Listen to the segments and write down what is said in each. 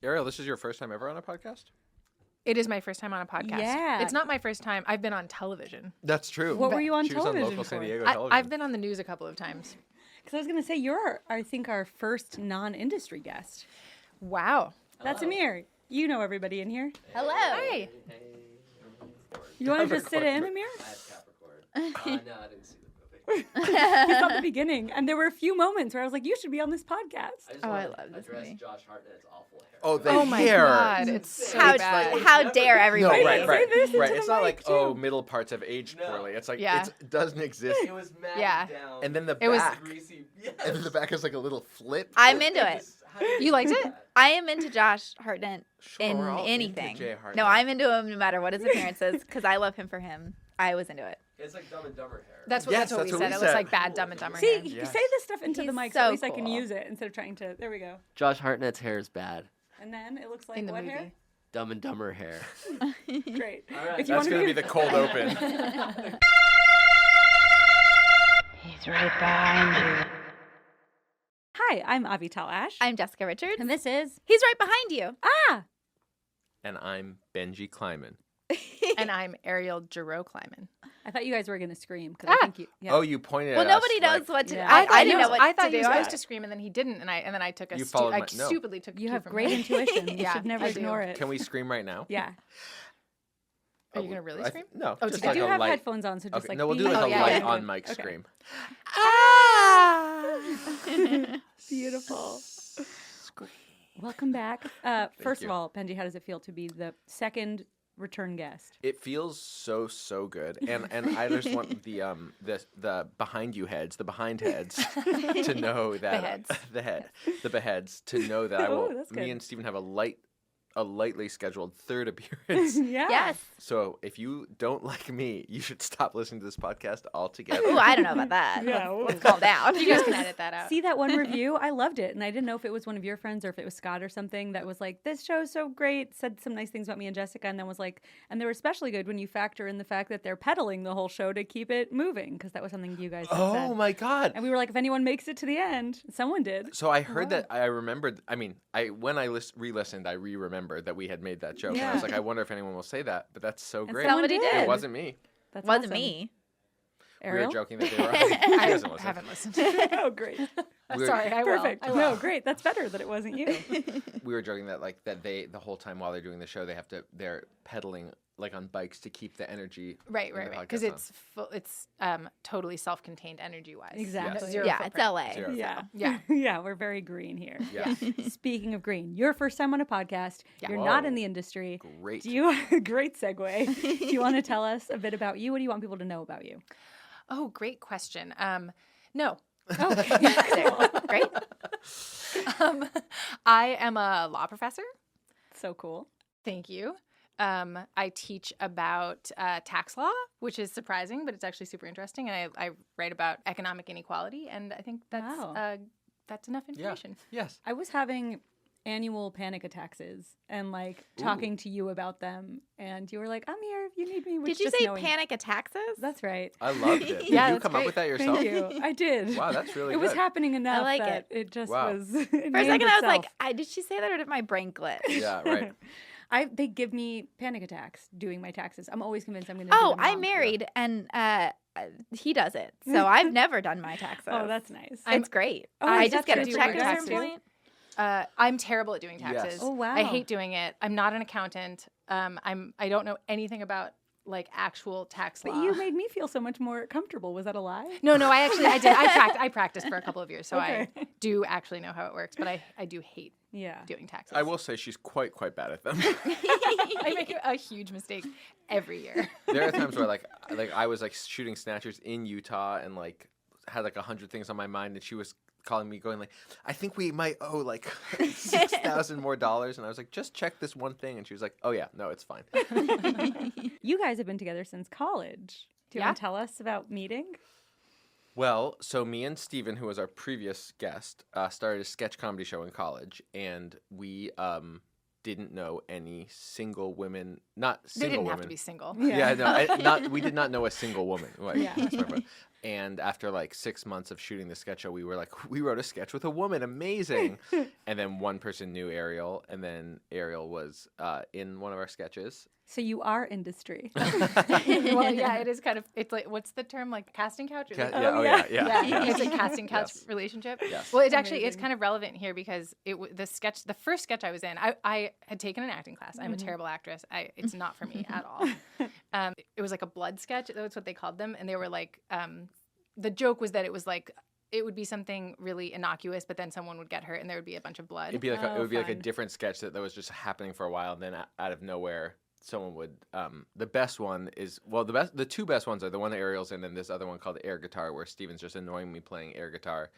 Ariel, this is your first time ever on a podcast? It is my first time on a podcast. Yeah. It's not my first time. I've been on television. That's true. What were you on She was on television local for? San Diego television. I've been on the news a couple of times. Because I was going to say, you're, I think, our first non-industry guest. Wow. That's Amir. You know everybody in here. Hello. Hi. You want to just sit in, Amir? I have Capricorn. No, I didn't see the movie. I saw the beginning, and there were a few moments where I was like, you should be on this podcast. I just Oh, I want love to this address movie. Josh Hartnett's awful hair. Oh, the Oh my hair. God. It's so How, bad. how dare No, everybody? right. this into Right. the It's not mic, like, too. oh, middle parts have aged No. poorly. It's like, Yeah. it doesn't exist. It was matted Yeah. down. And then the It was- back. greasy. And then the back is like a little flip. I'm into it. You liked it? I am into Josh Hartnett Sure, in we're all into anything. Jay Hartnett. No, I'm into him no matter what his appearance is because I love him for him. I was into it. It's like Dumb and Dumber hair. That's what, Yes, that's what that's we what said. we It looks said. like bad Dumb and Dumber See, hair. you Yes. say this stuff into the He's mic so so at least I can cool. use it instead of trying to, there we go. Josh Hartnett's hair is bad. And then it looks like In the what movie. hair? Dumb and Dumber hair. Great. All right. If you That's wanna going to be the cold open. He's right behind you. Hi, I'm Avital Ash. I'm Jessica Richards. and this is, He's right behind you. And I'm Benji Kleiman. And I'm Ariel Jurow Kleiman. I thought you guys were going to scream because I think you, yeah. Oh, you pointed Well, at us, nobody knows like, what to do. Yeah. I didn't know what I to thought do. he was supposed to scream, and then he didn't, and then I took a You followed I my- no. stupidly took You two have from great him. intuition. You Yeah, should never I do. ignore it. Can we scream right now? Yeah. Are you gonna really I scream? No, Oh, just I I like do a have light. headphones on, so just Okay, like no, we'll be- do like Oh, a yeah, light yeah. on mic Okay. scream. Beautiful. Welcome back. First of all, Benji, how does it feel to be the second return guest? It feels so good, and I just want the behind you heads, the behind heads, to know that the beheads to know that I Oh, will. that's Me good. and Stephen have a lightly scheduled third appearance. Yeah. Yes. So if you don't like me, you should stop listening to this podcast altogether. Ooh, I don't know about that. Yeah, Let's calm down. You guys can edit that out. See that one review? I loved it. And I didn't know if it was one of your friends or if it was Scott or something that was like, this show's so great, said some nice things about me and Jessica, and then was like, and they were especially good when you factor in the fact that they're pedaling the whole show to keep it moving, because that was something you guys had said. Oh my god! And we were like, if anyone makes it to the end, someone did. So I heard that. I remembered. I mean, when I re-listened, I remembered that we had made that joke. And I was Yeah. like, I wonder if anyone will say that. But that's so And great. someone Somebody did. did. It wasn't me. That's Wasn't awesome. me. We Ariel? were joking that they were. He I doesn't listen. haven't listened. Oh, great. We're- Sorry, I will. Perfect. I will. No, great. That's better that it wasn't you. We were joking that they the whole time while they're doing the show they're pedaling like on bikes to keep the energy. Right. in the Because podcast it's totally self-contained energy-wise. Exactly. Zero Yeah, footprint. it's LA. Zero. Yeah. Yeah. Yeah, we're very green here. Yeah. Speaking of green, your first time on a podcast. Yeah. You're not Whoa. in the industry. Great. Do you great segue. Do you want to tell us a bit about you? What do you want people to know about you? Oh, great question. No. Oh, Great. I am a law professor. so cool. Thank you. I teach about tax law, which is surprising, but it's actually super interesting. And I write about economic inequality, and I think that's enough information. Yes. I was having annual panic attacks and like talking to you about them, and you were like, "I'm here if you need me." Which Did you just say knowing- panic attacks? That's right. I loved it. Did Yeah, you that's come up great. with that yourself? Thank you. I did. Wow, that's really It was good. happening enough like that it just Wow. was. For a second, I was like, did she say that or did my brain glitch? Yeah, right. They give me panic attacks doing my taxes. I'm always convinced I'm going to. Oh, do them wrong. I'm married and he does it. So I've never done my taxes. Oh, that's nice. It's great. Oh, I is just that get a true? check Do at a you certain guys point. I'm terrible at doing Yes. taxes. Oh, wow. I hate doing it. I'm not an accountant. I don't know anything about like actual tax law. But you made me feel so much more comfortable. Was that a lie? No, I did. I practiced for a couple of years, so Okay. I do actually know how it works. But I do hate Yeah. doing taxes. I will say she's quite bad at them. I make a huge mistake every year. There are times where like I was like shooting snatchers in Utah and like had like 100 things on my mind, and she was calling me going like, I think we might owe like $6,000 more, and I was like, just check this one thing, and she was like, oh yeah, no, it's fine. You guys have been together since college. Do you Yeah. want to tell us about meeting? Well, so me and Steven, who was our previous guest, started a sketch comedy show in college, and we didn't know any single women, not They single didn't women. have to be single. Yeah, no, we did not know a single woman. Like, Yeah. that's my point. And after like 6 months of shooting the sketch show, we were like, we wrote a sketch with a woman, amazing. And then one person knew Ariel, and then Ariel was in one of our sketches. So you are industry. Well, yeah, it is kind of. It's like, what's the term? Like casting couch? Or like- Yeah, Yeah, yes. it's a casting couch Yes. relationship. Yes. Well, it's actually it's Amazing. kind of relevant here because the first sketch I was in, I had taken an acting class. I'm a terrible actress. It's not for me at all. It was like a blood sketch. That's what they called them, and they were like, the joke was that it was like. It would be something really innocuous, but then someone would get hurt, and there would be a bunch of blood. It'd be like it would be like a fun. different sketch that was just happening for a while, and then out of nowhere, someone would. The best one is the two best ones are the one that Ariel's in, and this other one called Air Guitar, where Steven's just annoying me playing air guitar,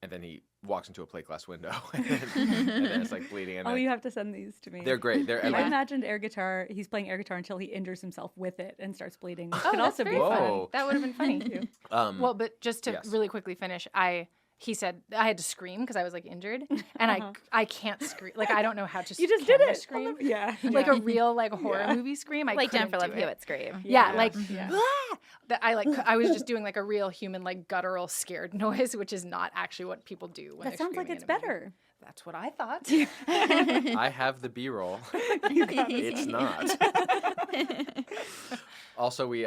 and then he walks into a plate glass window, and then it's like bleeding. And Oh, then, you have to send these to me. they're great. They're and, I like, imagined air guitar. He's playing air guitar until he injures himself with it and starts bleeding. Which Oh, could that's also be very fun. Whoa. That would have been funny. Well, but just to yes. really quickly finish, he said I had to scream because I was like injured, and I can't scream. Like I don't know how to. You just did camera it. Scream. Yeah. Like yeah. a real like horror movie scream. I Like couldn't Jennifer Love do it. Hewitt scream. Yeah, Yeah. like Yeah. "Ah!" That I was just doing like a real human like guttural scared noise, which is not actually what people do. When That they're sounds like screaming it's in a movie. better. That's what I thought. I have the B-roll. It's not. Also, we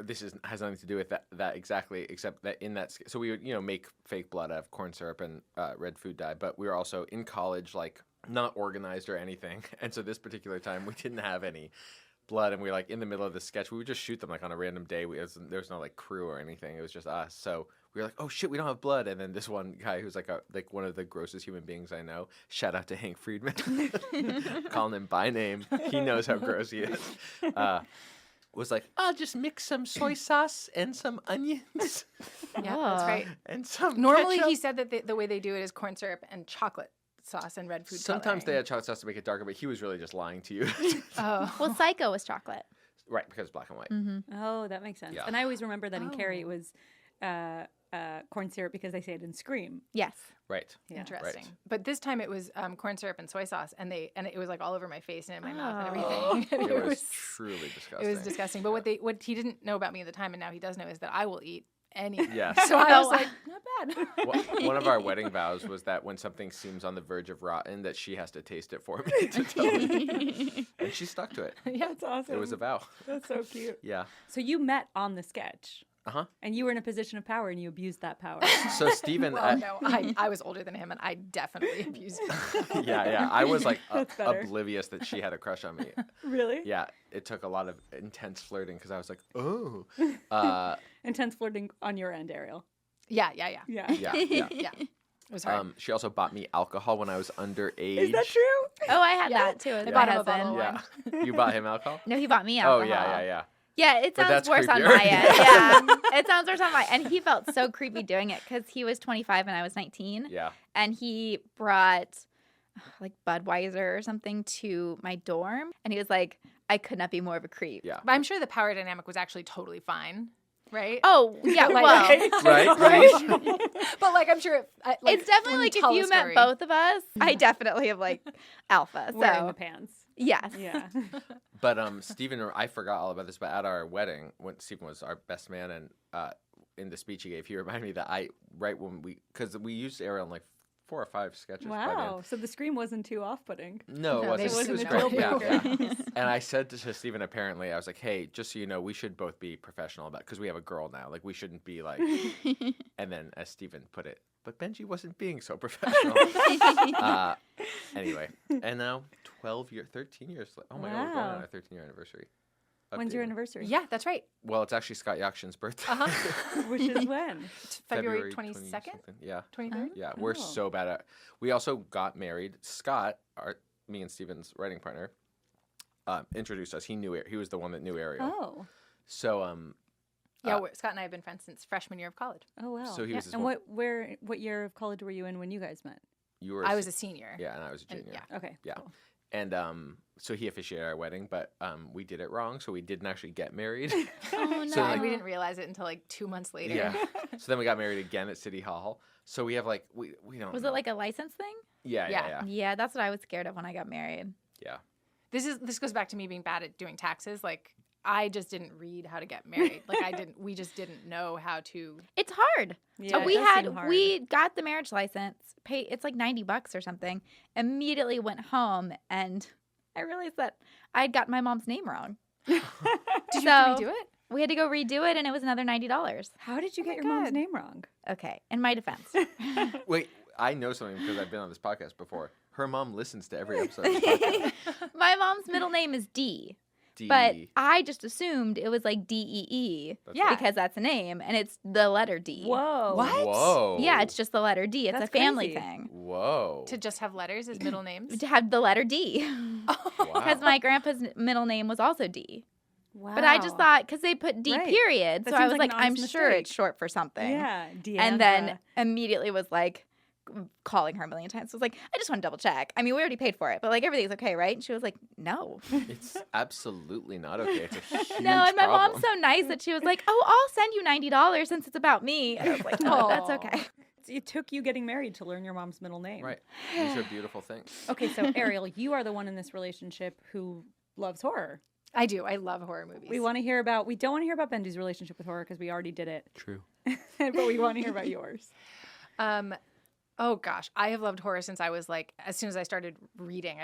this has nothing to do with that exactly, except that in that so we would make fake blood out of corn syrup and red food dye, but we were also in college, like not organized or anything, and so this particular time we didn't have any blood, and we were like in the middle of the sketch. We would just shoot them like on a random day. There was no like crew or anything. It was just us. So we were like, oh shit, we don't have blood. And then this one guy who's like one of the grossest human beings I know. Shout out to Hank Friedman, calling him by name. He knows how gross he is. Was like, I'll just mix some soy sauce and some onions Yeah, that's right. and some. Normally, ketchup. he said that the way they do it is corn syrup and chocolate sauce and red food. Sometimes they coloring. add chocolate sauce to make it darker, but he was really just lying to you. Oh, Well, Psycho was chocolate. Right, because it's black and white. Oh, that makes sense. Yeah. And I always remember that in Carrie it Oh. was corn syrup because they say it in Scream. Yes. Right. Yeah. interesting. Right. But this time it was corn syrup and soy sauce, and it was like all over my face and in my mouth and Oh. everything. And It was truly disgusting. it was disgusting. But what he didn't know about me at the time, and now he does know, is that I will eat anything. Yes. So I was Oh. like, not bad. One of our wedding vows was that when something seems on the verge of rotten, that she has to taste it for me to tell me. And she stuck to it. Yeah. That's awesome. It was a vow. That's so cute. Yeah. So you met on the sketch. Uh-huh. And you were in a position of power and you abused that power. So Steven, Well, no, I was older than him, and I definitely abused him. yeah, I was like That's better. oblivious that she had a crush on me. Really? Yeah, it took a lot of intense flirting because I was like, oh. Intense flirting on your end, Ariel. Yeah. Yeah. Yeah. Yeah. It was hard. She also bought me alcohol when I was underage. Is that true? Oh, I had Yeah. that too with I my bought him a bottle husband. of Yeah. You bought him alcohol? No, he bought me Oh, alcohol. yeah. Yeah, it But sounds that's worse on creepier. my end. Yeah, it sounds worse on my end. And he felt so creepy doing it because he was 25 and I was 19. Yeah. And he brought like Budweiser or something to my dorm. And he was like, I could not be more of a creep. Yeah. But I'm sure the power dynamic was actually totally fine, right? Oh, yeah, Like- well. Right? But like I'm sure It's definitely like if tell the you met story. both of us, I definitely have like alpha. Wearing the So, pants. yes. Yeah. But Stephen, I forgot all about this, but at our wedding, when Stephen was our best man, and in the speech he gave, he reminded me that because we used Ariel in like 4 or 5 sketches by then. Wow. So the scream wasn't too off-putting. No, it No, wasn't. it It was wasn't a great. deal Yeah, breaker. yeah. And I said to Stephen, apparently, I was like, hey, just so you know, we should both be professional about because we have a girl now. Like, we shouldn't be like. And then, as Stephen put it, but Benji wasn't being so professional. Anyway, and now 13 years. Oh my God, we're going on Wow. our 13-year anniversary. When's your Updated. anniversary? Yeah, that's right. Well, it's actually Scott Yakshin's birthday. Which is when? February 20 22nd, something. Yeah. 23rd. Yeah, we're Oh. so bad at. We also got married. Scott, me and Steven's writing partner, introduced us. He knew he was the one that knew Ariel. Oh. So Yeah, Scott and I have been friends since freshman year of college. Oh wow. So he was his And one- what year of college were you in when you guys met? you were. I was a senior. Yeah, and I was a And- junior. yeah. Okay. Yeah. Cool. And so he officiated our wedding, but we did it wrong, so we didn't actually get married. Oh, no. So And we didn't realize it until like 2 months later. Yeah. So then we got married again at City Hall. So we have like we don't. Was know. it like a license thing? Yeah. Yeah, that's what I was scared of when I got married. Yeah. This goes back to me being bad at doing taxes. Like, I just didn't read how to get married. Like, we just didn't know how to. It's hard. Yeah, So it does seem hard. we got the marriage license, it's like $90 or something, immediately went home, and I realized that I'd got my mom's name wrong. Did you have to redo it? We had to go redo it, and it was another $90. How did you get your God. mom's name wrong? Okay, in my defense. Wait, I know something because I've been on this podcast before. Her mom listens to every episode of this podcast. My mom's middle name is D. D. But I just assumed it was like D-E-E. Yeah. Because that's a name, and it's the letter D. Whoa. What? Whoa. Yeah, it's just the letter D. It's That's a family crazy. thing. Whoa. To just have letters as middle names? To have the letter D. Wow. Because my grandpa's middle name was also D. Wow. But I just thought, because they put D Right. period, That so I seems was like like, an I'm honest sure mistake. it's short for something. Yeah. And then Deandra. immediately was like, calling her a million times. So I was like, I just want to double check. I mean, we already paid for it, but like everything's okay, right? And she was like, no. It's absolutely not okay. It's a huge No, and my problem. mom's so nice that she was like, oh, I'll send you $90 since it's about me. And I was like, no, that's Aw. okay. It took you getting married to learn your mom's middle name. Right. These are beautiful things. Okay, so Ariel, you are the one in this relationship who loves horror. I do. I love horror movies. We don't want to hear about Benji's relationship with horror because we already did it. True. But we want to hear about yours. Oh gosh, I have loved horror since I was like, as soon as I started reading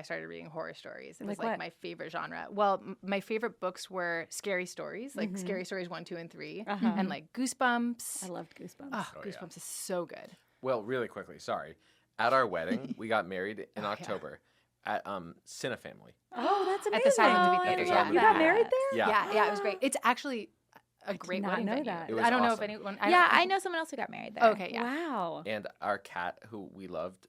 horror stories. It was Like like what? my favorite genre. Well, my favorite books were scary stories, like Scary Stories 1, 2, and 3, and like Goosebumps. I loved Goosebumps. Oh, Oh, Goosebumps yeah. is so good. Well, really quickly, sorry. At our wedding, we got married in October at Cinefamily. Oh, that's amazing. At the Silent Movie Oh, I Theater. love Yeah, You got married there? Yeah. Yeah, it was great. It's actually a did great not wedding know venue. that. It was I don't know if awesome. anyone. Yeah, I know someone else who got married there. Okay, yeah. Wow. And our cat, who we loved,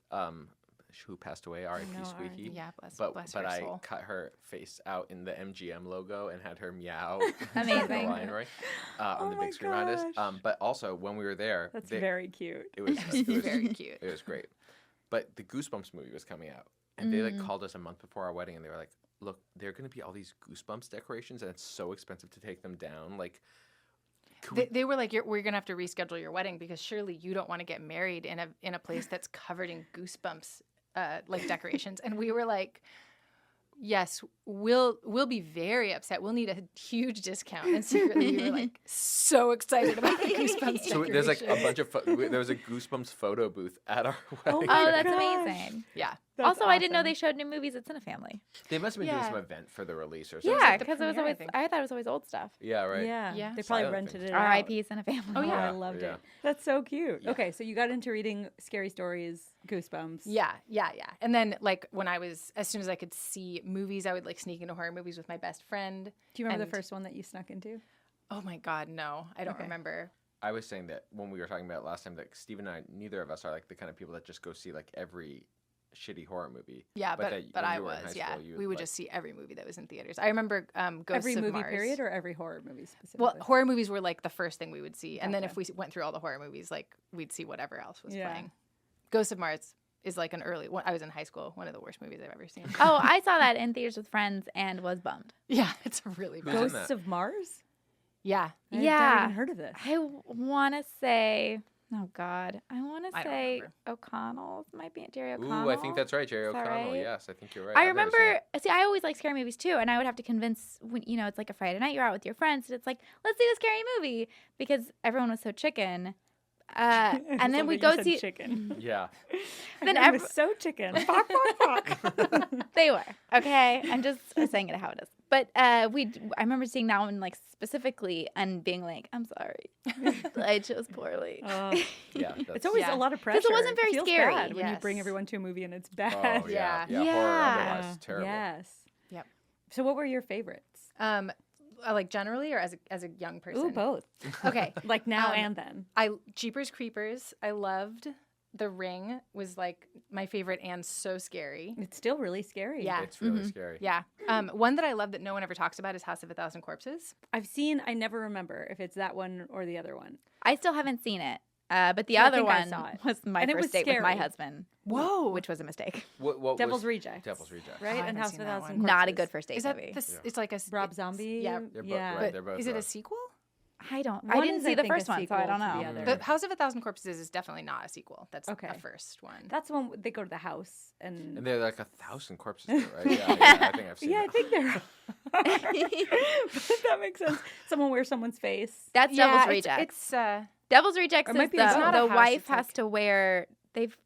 who passed away, R.I.P. know, Squeaky. Yeah, bless But her I soul. cut her face out in the MGM logo and had her meow. Amazing. The line, right? On Oh the my big screen behind us. gosh. But also, when we were there, That's they- very cute. it was Very cute. It was great. But the Goosebumps movie was coming out. And they like called us a month before our wedding and they were like, look, there are going to be all these Goosebumps decorations and it's so expensive to take them down. Like, They were like, we're gonna have to reschedule your wedding because surely you don't want to get married in a place that's covered in Goosebumps like decorations. And we were like, yes, we'll be very upset. We'll need a huge discount. And secretly we were like so excited about the Goosebumps so there's like a decorations. bunch of there was a Goosebumps photo booth at our wedding. Oh, that's Gosh. amazing. Yeah. That's Also, I didn't know awesome. they showed new movies at Cinefamily. They must have been doing Yeah. some event for the release or something. Yeah, like the because it was premiere, I always, think. I thought it was always old stuff. Yeah, right. Yeah. Yeah. They probably Silent rented things. it out. R.I.P. Cinefamily. Oh, Oh, yeah. I loved Yeah. it. That's so cute. Yeah. Okay, so you got into reading scary stories, Goosebumps. Yeah. And then like when as soon as I could see movies, I would like sneak into horror movies with my best friend. Do you remember And- the first one that you snuck into? Oh my God, no, I don't Okay. remember. I was saying that when we were talking about it last time, that Steve and I, neither of us are like the kind of people that just go see like every shitty horror movie. Yeah, but that but when I you were in was, high yeah. school, you We would like- just see every movie that was in theaters. I remember Ghosts Every of movie Mars. period or every horror movie specifically? Well, horror movies were like the first thing we would see, and then Gotcha. if we went through all the horror movies, like we'd see whatever else was Yeah. playing. Ghosts of Mars is like an early. I was in high school. One of the worst movies I've ever seen. Oh, I saw that in theaters with friends and was bummed. Yeah, it's really Who's bad. in Ghosts that? of Mars? Yeah, I've Yeah. never even heard of this. I want to say, oh God, I want to I don't say remember. O'Connell. Might be Jerry O'Connell. Ooh, I think that's right, Jerry Is that O'Connell. right? Yes, I think you're right. I I've never seen remember, it. see, I always like scary movies too, and I would have to convince, when it's like a Friday night, you're out with your friends, and it's like, let's see a scary movie, because everyone was so chicken. I And love then we that go you said see, chicken. Yeah. Then Everyone was so chicken. Fuck, fuck, fuck. they were, okay? I'm just saying it how it is. But I remember seeing that one like specifically and being like, I'm sorry, I chose poorly. Yeah. It's That's- always Yeah. a lot of pressure. 'Cause it wasn't very feels scary. bad when you bring Yes. everyone to a movie and it's bad. Oh, yeah. Yeah. Yeah. Horror Yeah. otherwise. Terrible. Yes. Yep. So what were your favorites? Like generally or as a young person. Ooh, both. Okay, Like now Um, and then. Jeepers Creepers. I loved. The Ring was like my favorite and so scary. It's still really scary. Yeah. It's really scary. Yeah. One that I love that no one ever talks about is House of a Thousand Corpses. I never remember if it's that one or the other one. I still haven't seen it, but the I other think I one saw it. was my And it first was date with my scary. husband. Whoa. Which was a mistake. What Devil's was Rejects. Devil's Rejects. Right? I And haven't House seen of a that Thousand one. Not a Corpses. good first date Is that movie. this? It's like a Rob it's- Zombie. Yeah. They're both yeah. right. But They're both is it a rough. sequel? I don't. One I didn't is, see the think, a first one, so sequel I don't to know. the other. The House of a Thousand Corpses is definitely not a sequel. That's Okay. a first one. That's when they go to the house and. And there are like 1,000 corpses there, right? Yeah, I think I've seen Yeah, I that. think they're. But that makes sense. Someone wears someone's face. That's Devil's Rejects. It's Devil's Rejects Or it is might be both. Not a the house, wife it's has like- to wear.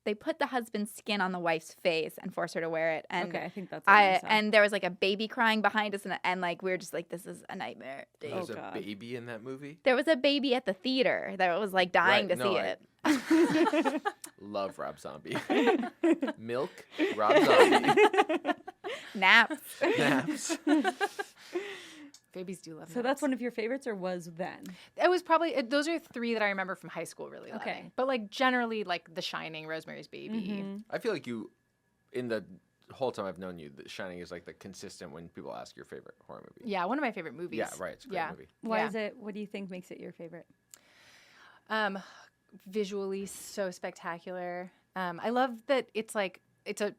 They put the husband's skin on the wife's face and force her to wear it. And Okay, I think that's what I saw. and there was like a baby crying behind us, and like we were just like, this is a nightmare. There's Oh, a God. baby in that movie. There was a baby at the theater that was like dying Right, to no, see I- it. Love Rob Zombie. Milk, Rob Zombie, Naps. naps. babies do love. So that's one of your favorites, or was then? It was probably those are three that I remember from high school really Okay. loving. But like generally like The Shining, Rosemary's Baby. Mm-hmm. I feel like you, in the whole time I've known you, The Shining is like the consistent when people ask your favorite horror movie. Yeah, one of my favorite movies. Yeah, right. It's a great Yeah. movie. Why Yeah. is it? What do you think makes it your favorite? Visually so spectacular. I love that it's like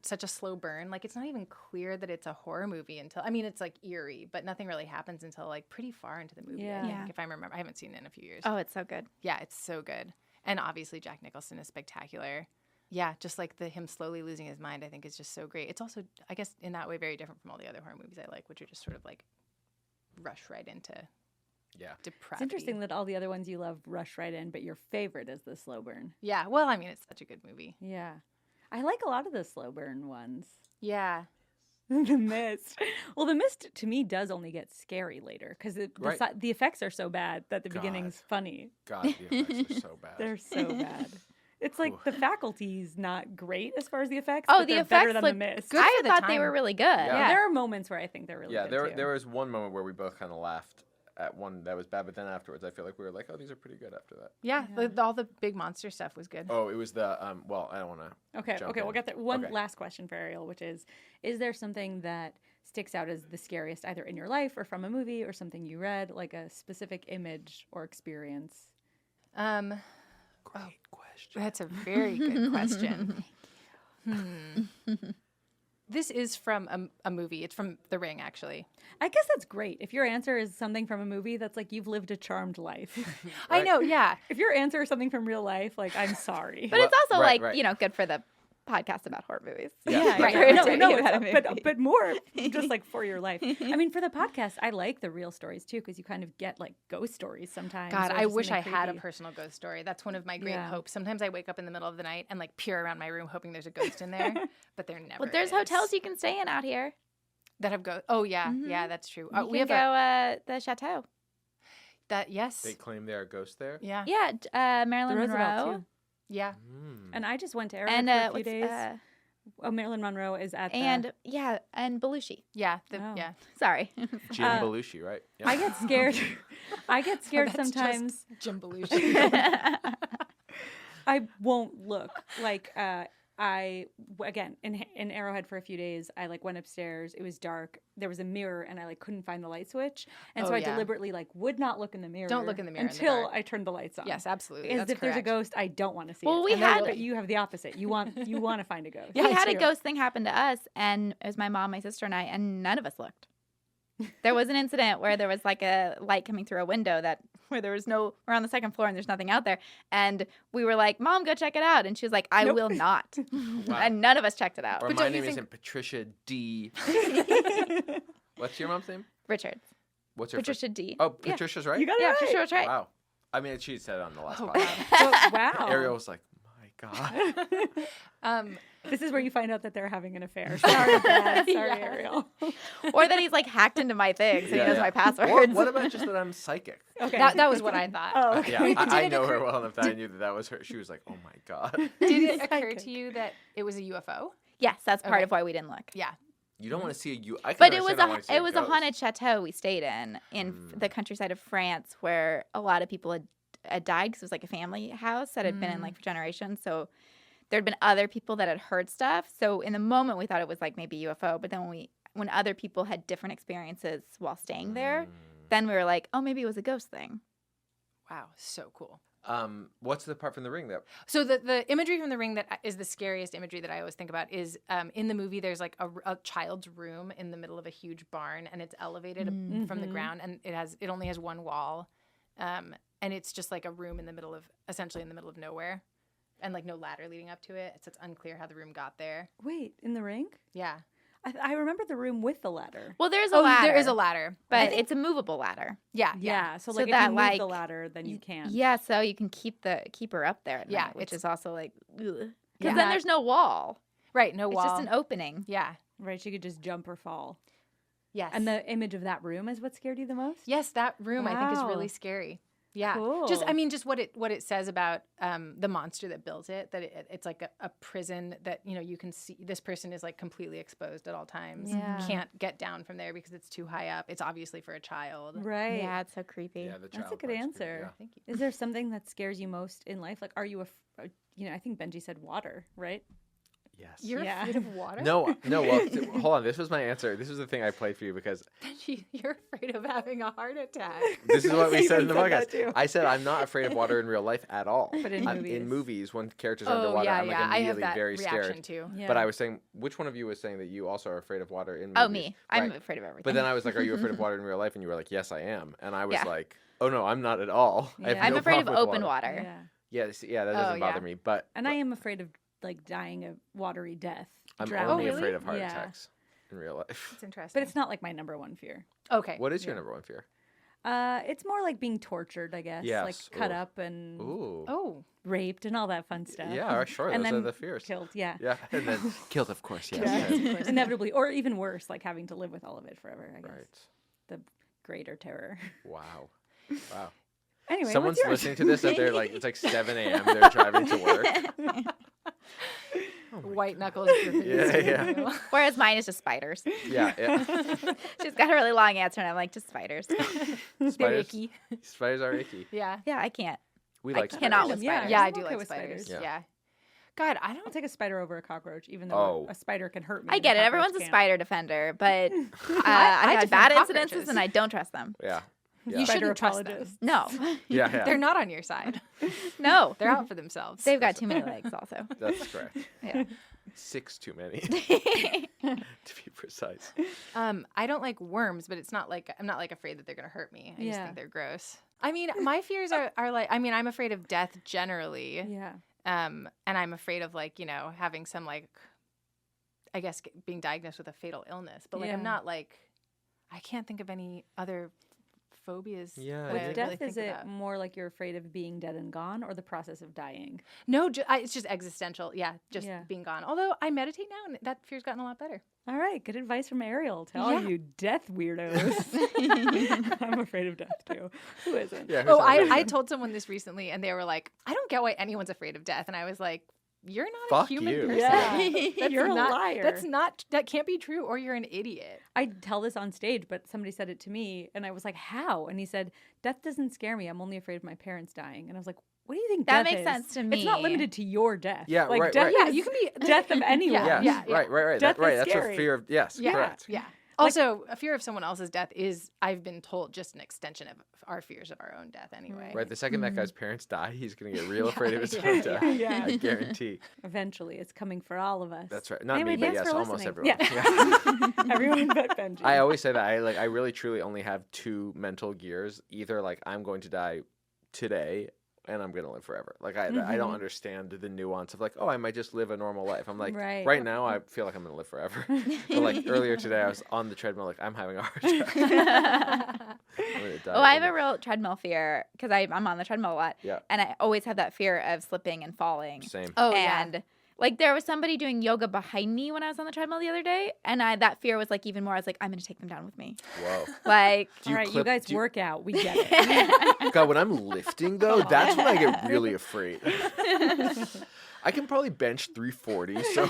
such a slow burn. Like it's not even clear that it's a horror movie until it's like eerie, but nothing really happens until like pretty far into the movie. Yeah. I think, Yeah. if I remember, I haven't seen it in a few years. Oh, it's so good. Yeah, it's so good. And obviously Jack Nicholson is spectacular. Yeah, just like him slowly losing his mind, I think is just so great. It's also, I guess, in that way, very different from all the other horror movies I like, which are just sort of like rush right into Yeah. depravity. It's interesting that all the other ones you love rush right in, but your favorite is the slow burn. Yeah, well, I mean, it's such a good movie. Yeah. I like a lot of the slow burn ones. Yeah. The Mist. Well, The Mist to me does only get scary later because Right. the effects are so bad that the God. beginning's funny. God, the effects are so bad. They're so bad. It's like Oof. the faculty's not great as far as the effects. Oh, but the they're better effects than look The Mist. good I for the thought they time. were really good. Yeah. There are moments where I think they're really Yeah, good too. there was one moment where we both kind of laughed at one that was bad, but then afterwards I feel like we were like, oh, these are pretty good after that. Yeah, all the big monster stuff was good. Oh, it was the well, I don't want to. Okay, jump we'll in. get there. One Okay. last question for Ariel, which is there something that sticks out as the scariest either in your life or from a movie or something you read, like a specific image or experience? Great question. That's a very good question. This is from a movie. It's from The Ring, actually. I guess that's great. If your answer is something from a movie, that's like you've lived a charmed life. I Right. know, yeah. If your answer is something from real life, like I'm sorry. But it's also Right, like, right. good for the podcast about horror movies. Yeah. Right. No, Right. no, About a it's, movie. but more just like for your life. I mean, for the podcast, I like the real stories too because you kind of get like ghost stories sometimes. God, or I just wish I something had a creepy. personal ghost story. That's one of my great Yeah. hopes. Sometimes I wake up in the middle of the night and like peer around my room hoping there's a ghost in there, but there never Well, there's is. hotels you can stay in out here. that have ghosts. Oh yeah, Mhm. yeah, that's true. You We can have go the chateau. yes, They claim there are ghosts there. yeah, Yeah, Marilyn The Roosevelt Monroe. too. yeah. Mm. And I just went to Ariel And for a few what's days. Marilyn Monroe is at and Belushi. Yeah, Oh. yeah. Sorry. Jim Belushi, right? Yeah. I get scared. I get scared That's just sometimes. Jim Belushi. I won't look. Like again in Arrowhead for a few days. I like went upstairs. It was dark. There was a mirror, and I like couldn't find the light switch. And so Oh, I yeah. deliberately like would not look in the mirror. Don't look in the mirror in the until dark. I turned the lights on. Yes, absolutely. As That's if there's a correct. ghost, I don't want to see Well, it. we And then- had- but you have the opposite. You want to find a ghost. Yeah, we had a true. ghost thing happen to us, and it was my mom, my sister, and I, and none of us looked. There was an incident where there was like a light coming through a window where there was we're on the second floor and there's nothing out there. And we were like, Mom, go check it out. And she was like, I Nope. will not. Wow. And none of us checked it out. Or But my don't you name think- isn't Patricia D. What's your mom's name? Richards. What's her Patricia D. Oh, Yeah. Patricia's right. You got it Yeah, right. Patricia was right. Wow. I mean, she said it on the last Oh, podcast. God. Wow. Ariel was like, my God. This is where you find out that they're having an affair. Sorry, Dad. Sorry, Yeah. Ariel. Or that he's like hacked into my thing, so Yeah, he knows yeah. my Or passwords. what about just that I'm psychic? Okay. That was what I thought. Oh, okay. Yeah, I Did it know her occur- well enough that I knew that was her. She was like, oh my God. Did it occur Psychic. to you that it was a UFO? Yes, that's part Okay. of why we didn't look. Yeah. You don't want to see a U. I can But it was understand not wanting to see it was a ghost. haunted chateau we stayed in the countryside of France, where a lot of people had died because it was like a family house that had been in like for generations. So there had been other people that had heard stuff. So in the moment we thought it was like maybe UFO, but then when other people had different experiences while staying there, then we were like, oh, maybe it was a ghost thing. Wow, so cool. What's the part from The Ring that? So the imagery from The Ring that is the scariest imagery that I always think about is in the movie there's like a child's room in the middle of a huge barn and it's elevated from the ground and it only has one wall and it's just like a room essentially in the middle of nowhere, and like no ladder leading up to it. So it's unclear how the room got there. Wait, in the ring? Yeah. I remember the room with the ladder. Well, there's a ladder. There is a ladder, but it's a movable ladder. Yeah. Yeah. So So like if that, you move like, the ladder, then you can. Yeah, so you can keep her up there at Yeah, night, which it's- is also like, because Yeah. then there's no wall. Right. No It's wall. just an opening. Yeah. Right. She could just jump or fall. Yes. And the image of that room is what scared you the most? Yes, that room I think is Wow. really scary. Yeah. Cool. Just what it says about the monster that built it, that it's like a prison that, you can see this person is like completely exposed at all times. Yeah. Can't get down from there because it's too high up. It's obviously for a child. Right. Yeah, it's so creepy. Yeah, the That's child a good part's answer. creepy, Thank you. Is there something that scares you most in life? Like, are you I think Benji said water, right? yeah. Yes. You're Yeah. afraid of water? No. Well, hold on. This was my answer. This was the thing I played for you because You're afraid of having a heart attack. this is what we said in the Steven said that podcast. too. I said I'm not afraid of water in real life at all. But in movies. In movies, when characters are underwater, I'm like I have immediately that very reaction scared. too. Yeah. But I was saying, which one of you was saying that you also are afraid of water in movies? Oh, me. I'm Right. afraid of everything. But then I was like, are you afraid of water in real life? And you were like, yes, I am. And I was Yeah. like, oh, no, I'm not at all. I have Yeah. I'm no afraid of problem with open water. Yeah. Yeah, that doesn't Oh, bother yeah. me. But And I am afraid of like dying a watery death. I'm drowning. only really? afraid of heart Yeah. attacks in real life. It's interesting. But it's not like my number one fear. okay. What is your Yeah. number one fear? It's more like being tortured, I guess. Yes. Like cut Ooh. up and Ooh. Oh, raped and all that fun stuff. Yeah, sure. And Those are then the fears. Killed, yeah. Yeah, and then killed, of course. Yes. Yeah. yes. Inevitably, or even worse, like having to live with all of it forever, I guess. Right. The greater terror. Wow. Wow. Anyway, Someone's what's yours? listening to this and they're like, it's like 7 a.m. They're driving to work. white knuckles. Yeah, yeah. Whereas mine is just spiders. Yeah. She's got a really long answer, and I'm like, just spiders. They're Spiders, icky. spiders are icky. Yeah. Yeah, I can't. We I like cannot spiders. with Yeah, spiders. Yeah, I I'm do okay like with spiders. spiders. Yeah. God, I I'll don't. take a spider over a cockroach, even though Oh. a spider can hurt me. I and get it. cockroach Everyone's a can't. spider defender, but I've I had defend bad cockroaches. incidences, and I don't trust them. Yeah. You Yeah. Spider shouldn't trust them. apologist. No, Yeah. They're not on your side. no. They're out for themselves. They've got too many legs, also. That's correct. Yeah. 6 too many, to be precise. I don't like worms, but it's not like I'm not like afraid that they're gonna hurt me. I just Yeah. think they're gross. I mean, my fears are like I'm afraid of death generally. Yeah. And I'm afraid of like, having some like I guess being diagnosed with a fatal illness. But like Yeah. I'm not like I can't think of any other phobias. Yeah, that With I With death, really is think it about. more like you're afraid of being dead and gone, or the process of dying? No, it's just existential. Yeah, just Yeah. being gone. Although I meditate now, and that fear's gotten a lot better. All right, good advice from Ariel to all Yeah. you death weirdos. I'm afraid of death too. Who isn't? Yeah. Oh, I told someone this recently, and they were like, "I don't get why anyone's afraid of death." And I was like, "You're not Fuck a human you. person. Yeah. That's You're a not, liar. That can't be true, or you're an idiot." I tell this on stage, but somebody said it to me, and I was like, "How?" And he said, "Death doesn't scare me. I'm only afraid of my parents dying." And I was like, "What do you think That death makes is? sense to It's not me. limited to your death. Yeah, like right, death right. Yeah, is you can be death of anyone. Yes. Yeah, yeah. Right. Death is That's scary. what fear of. Yes. Yeah, Correct. yeah. Also, a fear of someone else's death is, I've been told, just an extension of our fears of our own death anyway. Right. The second that guy's parents die, he's gonna get real Yeah, afraid of his yeah, own death. yeah. I guarantee. Eventually, it's coming for all of us. That's right. Not Anyway, me, but thanks yes, for almost listening. everyone. Yeah. Everyone but Benji. I always say that I really truly only have 2 mental gears. Either like I'm going to die today and I'm gonna live forever. Like I don't understand the nuance of like, oh, I might just live a normal life. I'm like, Right. right now I feel like I'm gonna live forever. But like earlier today I was on the treadmill like I'm having a heart attack. I'm gonna die. Oh, I have a real treadmill fear because I'm on the treadmill a lot. Yeah. And I always have that fear of slipping and falling. Same. Oh, And like there was somebody doing yoga behind me when I was on the treadmill the other day, and that fear was like even more. I was like, I'm gonna take them down with me. Whoa. Like, Do all right, you clip- guys do you- work out. We get it. God, when I'm lifting though, that's when I get really afraid. I can probably bench 340. So,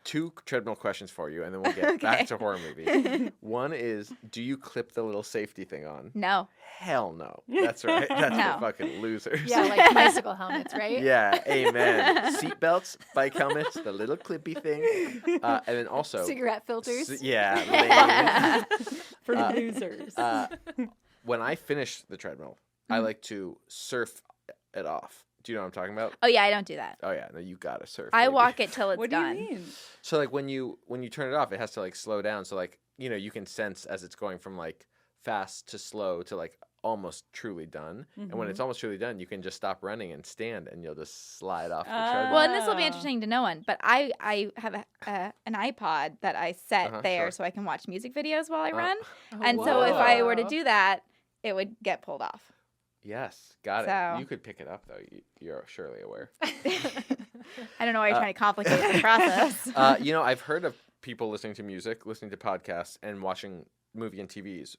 2 treadmill questions for you, and then we'll get back to horror movies. One is, do you clip the little safety thing on? no. Hell no. That's right. That's No. for fucking losers. Yeah, like bicycle helmets, right? Yeah, amen. Seatbelts, bike helmets, the little clippy thing, and then also Cigarette filters. yeah. For losers. lame. When I finish the treadmill, I like to surf it off. Do you know what I'm talking about? Oh yeah, I don't do that. Oh yeah, no, you gotta surf. I baby. walk it till it's What done. do you mean? So like when you turn it off, it has to like slow down. So like you can sense as it's going from like fast to slow to like almost truly done. And when it's almost truly done, you can just stop running and stand, and you'll just slide off the treadmill. Well, and this will be interesting to no one, but I have an iPod that I set there so I can watch music videos while I run. And so if I were to do that, it would get pulled off. Yes, got So- it. You could pick it up, though. You're surely aware. I don't know why you're trying to complicate the process. I've heard of people listening to music, listening to podcasts, and watching movie and TVs.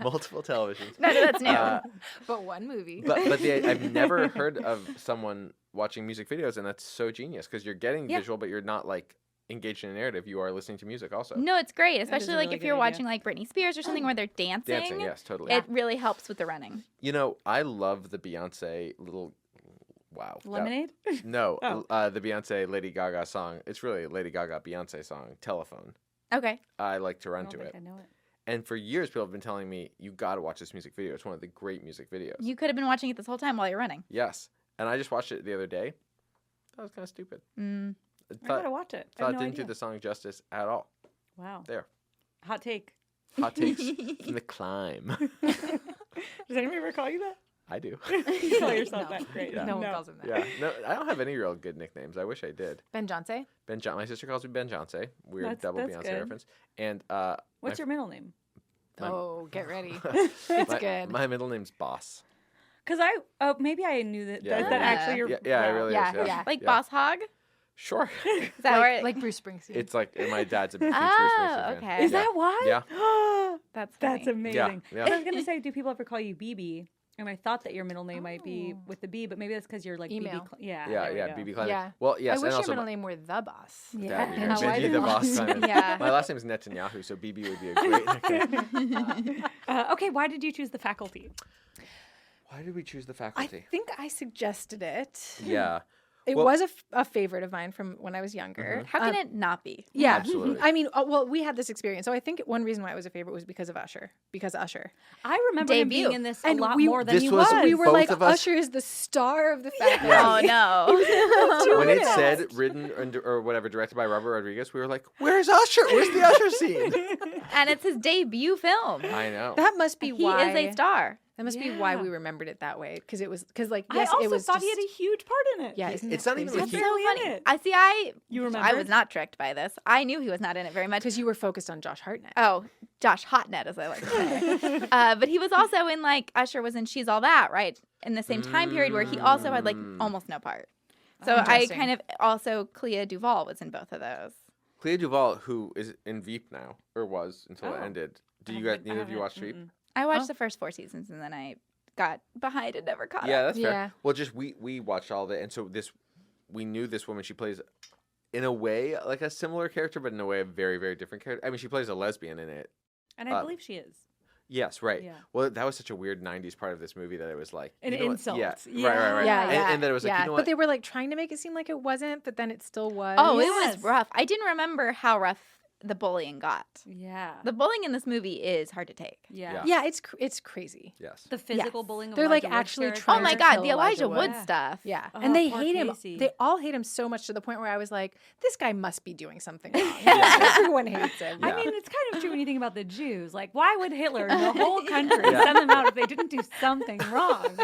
Multiple televisions. No, that's new. But one movie. But I've never heard of someone watching music videos, and that's so genius because you're getting visual, but you're not like engaged in a narrative. You are listening to music also. No, it's great, especially a like really if good you're idea. watching like Britney Spears or something where they're dancing. Dancing, yes, totally. It really helps with the running. I love the Beyonce little. Wow. Lemonade? No, Oh. the Beyonce Lady Gaga song. It's really a Lady Gaga Beyonce song, Telephone. Okay. I like to I run don't to think it. I know it. And for years, people have been telling me, you got to watch this music video. It's one of the great music videos. You could have been watching it this whole time while you're running. Yes. And I just watched it the other day. That was kind of stupid. Mm. I gotta watch it. I Thought have it no didn't do idea. the song justice at all. Wow. There. Hot take. Hot takes from the climb. Does anybody ever call you that? I do. You call yourself No. that? Great. Yeah. No one calls him that. Yeah. No, I don't have any real good nicknames. I wish I did. Ben Johnson. My sister calls me Ben Johnson. Weird That's double Beyonce good. reference. And What's your middle name? Oh, get ready. It's good. My middle name's Boss. Because maybe I knew that. Yeah, Is that yeah. actually your? Yeah, it really Yeah, is. Yeah. yeah. Like Yeah. Boss Hog? Sure. Is that where like Bruce Springsteen. It's like my dad's a huge Bruce Oh, Springsteen fan. okay. Is that why? Yeah. That's funny. That's amazing. Yeah. I was gonna say, do people ever call you BB? And I thought that your middle name might be with the B, but maybe that's because you're like Email. BB. Yeah. Yeah, there we yeah, go. BB Kleiman. Yeah. Well, yes, I and wish your also middle name were the boss. that'd be Yeah. good. Benji Benji the Boss Kleiman. Yeah. My last name is Netanyahu, so BB would be a great nickname. Okay, why did you choose the faculty? Why did we choose the I faculty? think I suggested it. Yeah. It Well- was a favorite of mine from when I was younger. How can it not be? Yeah, Absolutely. I mean, we had this experience. So I think one reason why it was a favorite was because of Usher. I remember him Debut. being in this And a lot we- more than This he was- was. We were Both like, of us- Usher is the star of the faculty. Oh, no. When it said written or whatever, directed by Robert Rodriguez, we were like, "Where's Usher? Where's the Usher scene?" And it's his debut film. I know. That must be He why is a star. That must be why Yeah. we remembered it that way. Because it was yes, I also it was thought just, he had a huge part in it. yeah. Isn't It's that not even crazy? like That's he- so Barely in funny. it. I see. You I remember? was not tricked by this. I knew he was not in it very much. because you were focused on Josh Hartnett. Oh, Josh Hartnett, as I like to say. But he was also in like Usher was in She's All That, right? In the same time period where he also had like almost no part. So I Interesting. kind of also Clea Duvall was in both of those. Clea Duvall, who is in Veep now, or was until it Oh. ended. Do you I guys? haven't- Neither of you I watch haven't, Veep? I watched Oh. the first 4 seasons and then I got behind and never caught Yeah, up. that's fair. Yeah. Well, just we watched all of it, and so we knew this woman. She plays, in a way, like a similar character, but in a way, a very very different character. I mean, she plays a lesbian in it. And I believe she is. Yes, right. Yeah. Well, that was such a weird '90s part of this movie that it was like An you know what? insult. Yeah, Yeah. right. Yeah, And then it was like, yeah. you know But what? they were like trying to make it seem like it wasn't, but then it still was. Oh, it Yes. was rough. I didn't remember how rough the bullying got. Yeah. The bullying in this movie is hard to take. Yeah. yeah, it's crazy. Yes. The physical Yes. bullying of They're, like, Elijah Wood's actually character. trying Oh my to god, kill the Elijah Elijah Wood Wood. stuff. Yeah, Oh, and they poor hate him. Casey. They all hate him so much to the point where I was like, "This guy must be doing something wrong." Yeah. Everyone hates him. I Yeah. mean, it's kind of true when you think about the Jews. Like, why would Hitler and the whole country Yeah. send them out if they didn't do something wrong?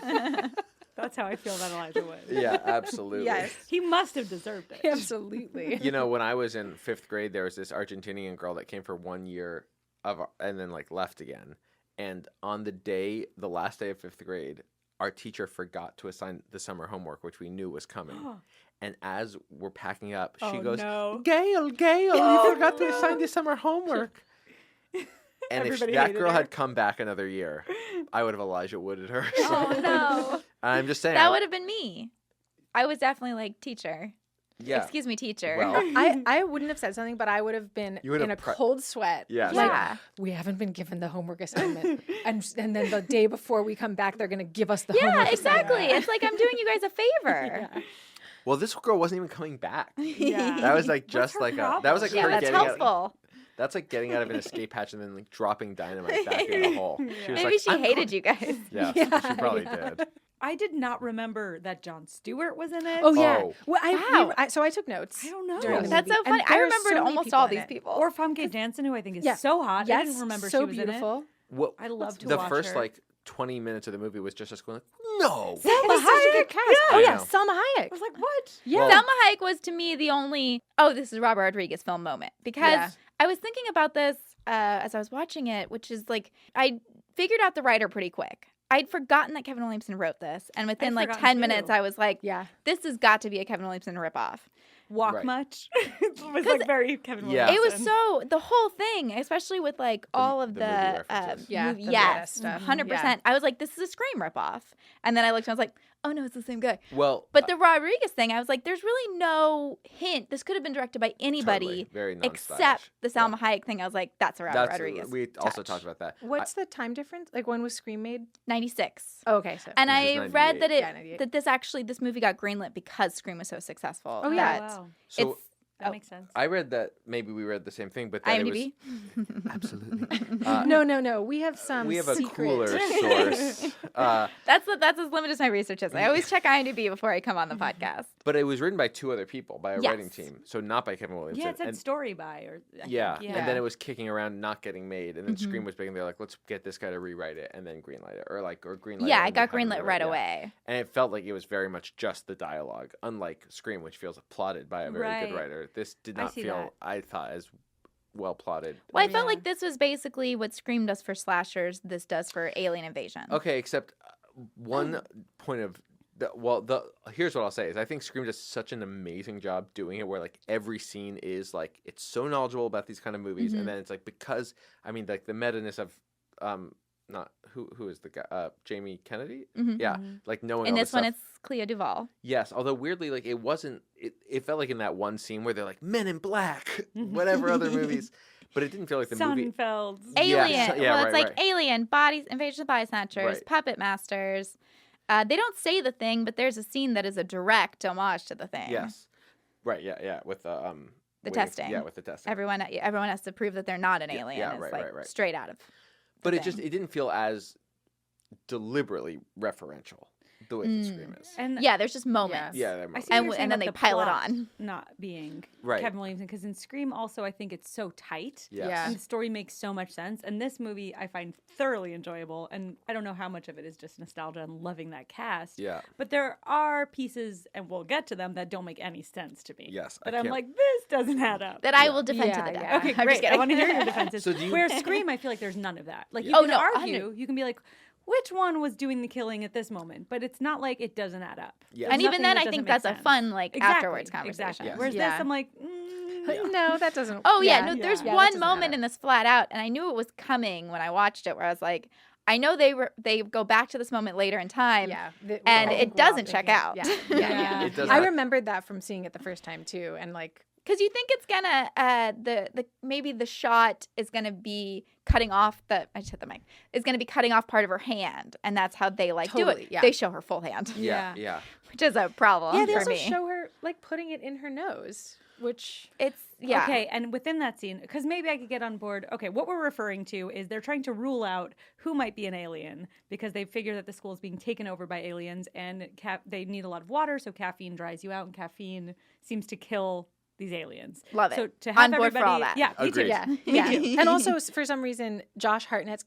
That's how I feel about Elijah Wood. Yeah, absolutely. Yes, He must have deserved it. absolutely. You know, when I was in 5th grade, there was this Argentinian girl that came for 1 year and then like left again. And on the last day of 5th grade, our teacher forgot to assign the summer homework, which we knew was coming. And as we're packing up, she Oh, goes, no. Gail, you forgot to assign the summer homework. And if Everybody that hated girl her. had come back another year, I would have Elijah Wooded her. Oh no. I'm just saying. That would have been me. I was definitely like, teacher. Yeah. Excuse me, teacher. Well, I wouldn't have said something, but I would have been You would in have a cold sweat. Yes. Like, Yeah. we haven't been given the homework assignment, and then the day before we come back, they're gonna give us the Yeah, homework exactly. assignment. It's like I'm doing you guys a favor. well, this girl wasn't even coming back. Yeah. That was like What's just her like that was like problem? Yeah, her that's getting out. helpful. That's like getting out of an escape hatch and then like dropping dynamite back in the hole. She was Maybe like, she "I'm hated you guys. Yeah, Yeah, she probably did. I did not remember that Jon Stewart was in it. Oh yeah. Oh. Well, Wow. so I took notes. I don't know. during the That's movie, so funny. and I there are remembered so many almost people all in these it. people. Or Famke Janssen, who I think is Yeah. so hot. Yes, I didn't remember so she was beautiful. What I love to the watch first her. like 20 minutes of the movie was just us going like, no. Selma Hayek. Oh I yeah, know. Selma Hayek. I was like, what? Yeah. Well- Selma Hayek was to me the only, this is Robert Rodriguez film moment. Because Yeah. I was thinking about this as I was watching it, which is like, I figured out the writer pretty quick. I'd forgotten that Kevin Williamson wrote this. And within like forgotten 10 too. minutes, I was like, Yeah. this has got to be a Kevin Williamson ripoff. Walk Right. much? It was like very Kevin Yeah. Williamson. It was so, the whole thing, especially with like all of the the, movie references. Yeah, movie, the yes, meta stuff. 100%. Yeah. I was like, this is a Scream ripoff. And then I looked and I was like, oh no, it's the same guy. Well, But the Rodriguez thing, I was like, there's really no hint. This could have been directed by anybody totally, very except non-stylish. the Salma Hayek thing. I was like, that's a Robert That's Rodriguez. we also touch. talked about that. What's the time difference? Like when was Scream made? 96. Oh, okay, so And This I is read that 98. this movie got greenlit because Scream was so successful. Oh, yeah. that Wow. So it's That makes sense. I read that maybe we read the same thing, but that IMDb. it was absolutely. no. We have some. We have a secret. cooler source. That's as limited as my research is. I always check IMDb before I come on the podcast. But it was written by two other people, by a Yes. writing team. So not by Kevin Williamson. Yeah, it said And- story by or I yeah. think, And then it was kicking around, not getting made. And then Mm-hmm. Scream was big, and they're like, let's get this guy to rewrite it, and then greenlight it. Or greenlight Yeah, it. it and got then have him greenlit rewrite right it. Yeah. away. And it felt like it was very much just the dialogue, unlike Scream, which feels plotted by a very Right. good writer. This did I not see feel, that. I thought, as well plotted. Well, I felt Yeah. like this was basically what Scream does for slashers. This does for Alien Invasion. Okay, except one point of here's what I'll say is I think Scream does such an amazing job doing it, where like every scene is like it's so knowledgeable about these kind of movies, Mm-hmm. and then it's like because I mean like the meta-ness of not who is the guy Jamie Kennedy, Mhm. yeah, like knowing In all this one, stuff. it's Clea Duvall. Yes, although weirdly, like it wasn't. It felt like in that one scene where they're like Men in Black, whatever other movies, but it didn't feel like the movie. Sonnenfeld's. Alien. yeah, well, right, it's like right. Alien, bodies, Invasion of Body Snatchers, Right. Puppet Masters. They don't say the thing, but there's a scene that is a direct homage to the thing. Yes, right, yeah, with the waiting- testing. Yeah, with the testing. Everyone has to prove that they're not an Yeah, alien. yeah, It's right, like right. straight out of. But the it thing. didn't feel as deliberately referential the way that Scream is. And Yeah, there's just moments. Yeah, they're I moments. see what And you're saying and then about they the pile it plot on. not being Right. Kevin Williamson, because in Scream also I think it's so tight. Yes. Yeah. And the story makes so much sense. And this movie I find thoroughly enjoyable. And I don't know how much of it is just nostalgia and loving that cast. Yeah. But there are pieces, and we'll get to them, that don't make any sense to me. Yes, I But I'm can't- like, this doesn't add up. That I will defend Yeah, to the death. yeah. Okay, I'm just great. I kidding. want to hear your defenses. So do you- Where Scream, I feel like there's none of that. Like, you Yeah. Oh, can no, argue, you can be like, which one was doing the killing at this moment? But it's not like it doesn't add up. Yeah. There's And even nothing then, that I doesn't think make that's a sense. fun, like, Exactly, afterwards conversation. Exactly. Yes. Whereas Yeah. this, I'm like, No, that doesn't. Oh yeah, no. There's Yeah, that one doesn't moment matter. in this flat out, and I knew it was coming when I watched it, where I was like, I know they go back to this moment later in time, Yeah, and we're it all doesn't check thinking- out. Yeah, yeah. It does I not- remembered that from seeing it the first time too, and like Because you think it's gonna maybe the shot is gonna be cutting off I just hit the mic, is gonna be cutting off part of her hand, and that's how they do Totally, it. yeah. They show her full hand, Yeah. which is a problem yeah, they for also me. show her like putting it in her nose, which It's Okay, and within that scene, because maybe I could get on board. Okay, what we're referring to is they're trying to rule out who might be an alien because they figure that the school is being taken over by aliens, and they need a lot of water, so caffeine dries you out, and caffeine seems to kill these aliens. Love it. So to have On board for everybody, all that. yeah, me too. Agreed. yeah, yeah. And also for some reason, Josh Hartnett's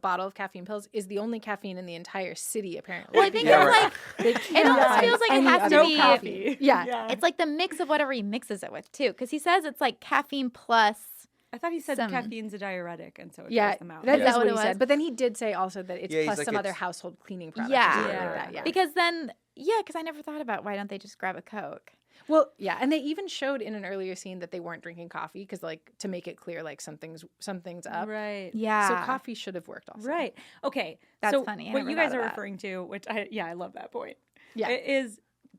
bottle of caffeine pills is the only caffeine in the entire city apparently. Well, I think Yeah, it's right. like They it can't almost find feels like it any has to other be. coffee. Yeah. It's like the mix of whatever he mixes it with too, because he says it's like caffeine plus. I thought he said Some- caffeine's a diuretic, and so it Yeah, dries them out. that Yeah. is what he was? said. But then he did say also that it's Yeah, he's plus like, some other it's- household cleaning products. Yeah. or something Yeah. like that, yeah. Because then, because I never thought about why don't they just grab a Coke? Well, yeah, and they even showed in an earlier scene that they weren't drinking coffee because, like, to make it clear, like something's up. Right. Yeah. So coffee should have worked also. Right. Okay. That's so funny. I What never you guys thought are of that. referring to, which I love that point. Yeah.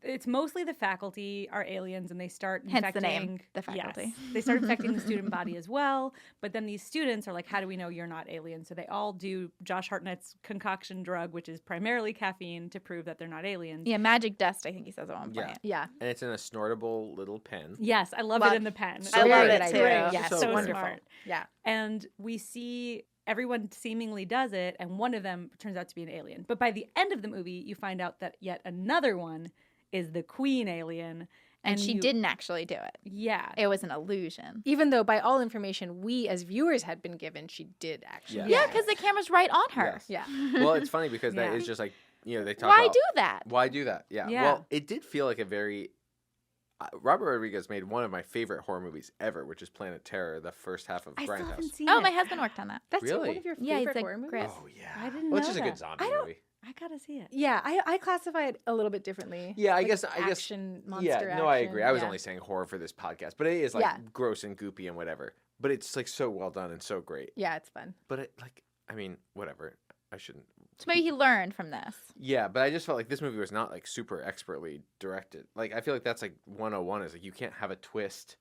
It's mostly the faculty are aliens, and they start Hence the infecting name, the faculty. Yes, they start infecting the student body as well. But then these students are like, "How do we know you're not alien?" So they all do Josh Hartnett's concoction drug, which is primarily caffeine, to prove that they're not aliens. Yeah, magic dust. I think he says at one point. Yeah. Yeah. And it's in a snortable little pen. Yes, I love Love- it in the pen. So I love good. it It's too. great. Yes, So so good. wonderful. smart. Yeah. And we see everyone seemingly does it, and one of them turns out to be an alien. But by the end of the movie, you find out that yet another one is the queen alien. And she didn't actually do it. Yeah. It was an illusion. Even though by all information we as viewers had been given, she did actually. Yeah. Yeah, because the camera's right on her. Yes. Yeah. Well, it's funny because that Yeah. is just like, they talk Why about do that? why do that. Yeah. Yeah. Well, it did feel like a very. Robert Rodriguez made one of my favorite horror movies ever, which is Planet Terror, the first half of I still Grindhouse. haven't seen Oh, it. my husband worked on that. That's Really? one of your Yeah, he's favorite a horror movies? grip. Oh yeah. I didn't Well, it's know just a good that. zombie I don't- movie. I gotta see it. Yeah, I classify it a little bit differently. Yeah, I Like guess action, monster Yeah, no, I action, agree. I was yeah. only saying horror for this podcast, but it is like Yeah. gross and goopy and whatever. But it's like so well done and so great. Yeah, it's fun. But it whatever. I shouldn't. So maybe he learned from this. Yeah, but I just felt like this movie was not like super expertly directed. Like I feel like that's like 101 is like you can't have a twist.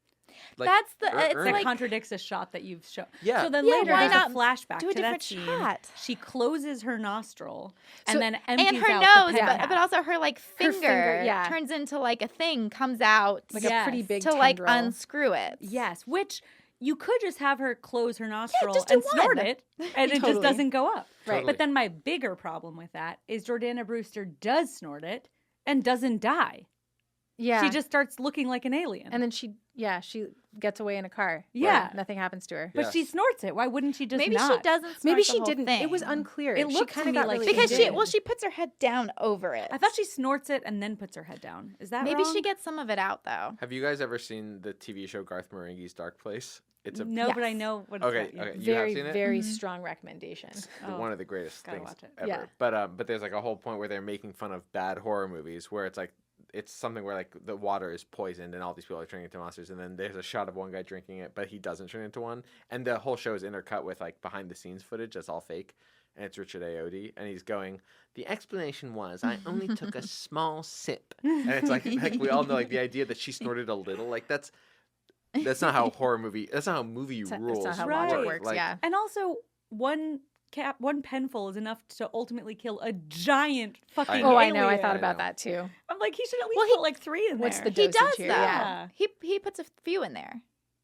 Like That's the. It's or- That like contradicts a shot that you've shown. Yeah. So then Yeah, later why there's a not flashback do a to that different scene. shot? She closes her nostril So- and then empties and her out nose, the pen. but also her like Her finger, finger, yeah. turns into like a thing, comes out Like Yes. a pretty big to like tendril. unscrew it. Yes, which you could just have her close her nostril just do and snort one. it, and it just Totally. doesn't go up. Right. But then my bigger problem with that is Jordana Brewster does snort it and doesn't die. Yeah. She just starts looking like an alien. and then she gets away in a car. Yeah. Nothing happens to her. but she Yes. snorts it. Why wouldn't she just Maybe not? she doesn't. Maybe snort she the whole didn't. Thing. It was unclear. It she looked to kind of me got like really she because did. she puts her head down over it. I thought she snorts it and then puts her head down. Is that Maybe wrong? she gets some of it out though. Have you guys ever seen the TV show Garth Marenghi's Dark Place? It's a No, but I Yes. know what Okay, it's about. okay. You have very, seen it? very strong recommendation. Oh, one of the greatest gotta things watch it. ever. Yeah. But there's like a whole point where they're making fun of bad horror movies where it's like it's something where like the water is poisoned and all these people are turning into monsters, and then there's a shot of one guy drinking it, but he doesn't turn into one, and the whole show is intercut with like behind the scenes footage that's all fake. And it's Richard Ayoade, and he's going, the explanation was I only took a small sip. And it's like we all know like the idea that she snorted a little, like that's not how that's not how movie rules. That's not how Right. logic works. Like, Yeah. And also, one penful is enough to ultimately kill a giant fucking know. Oh, I know. I alien. thought I about know. that too. I'm like, he should at least Well, put like 3 in What's there. the He dosage does here? though. Yeah. He puts a few in there.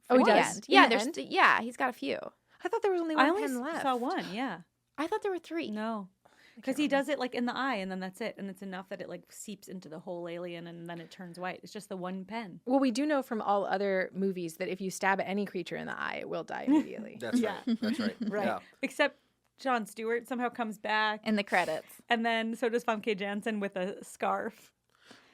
Oh, he for the does? end. In Yeah, the there's end? yeah, he's got a few. I thought there was only I one only pen left. saw one, yeah. I thought there were 3. No. Because he does it like in the eye and then that's it. And it's enough that it like seeps into the whole alien and then it turns white. It's just the one pen. Well, we do know from all other movies that if you stab any creature in the eye, it will die immediately. That's Yeah. right. That's right. Right. Yeah. Except Jon Stewart somehow comes back. In the credits. And then so does Famke Janssen with a scarf.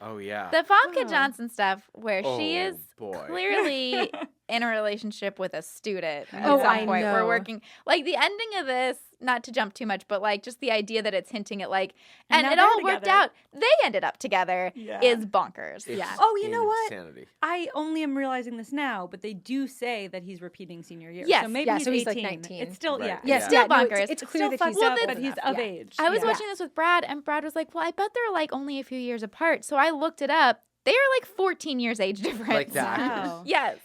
Oh yeah. The Famke Oh. Johnson stuff where she Oh, is boy. clearly in a relationship with a student at Oh, some I point. know. We're working like the ending of this, not to jump too much, but like just the idea that it's hinting at like and now it they're all worked together. out. They ended up together Yeah. is bonkers. It's Yeah. Oh, you know what? Insanity. I only am realizing this now, but they do say that he's repeating senior year. Yes, so maybe yeah, he's so he's, 18. like, 19. It's still, Right. yeah. Yeah, it's still no, bonkers. it's It's clear still that fucked he's up, old but he's enough. of Yeah. age. I was Yeah. watching this with Brad, and Brad was like, "Well, I bet they're like only a few years apart." So I looked it up. They are like 14 years age difference. Like that. Wow. Yes.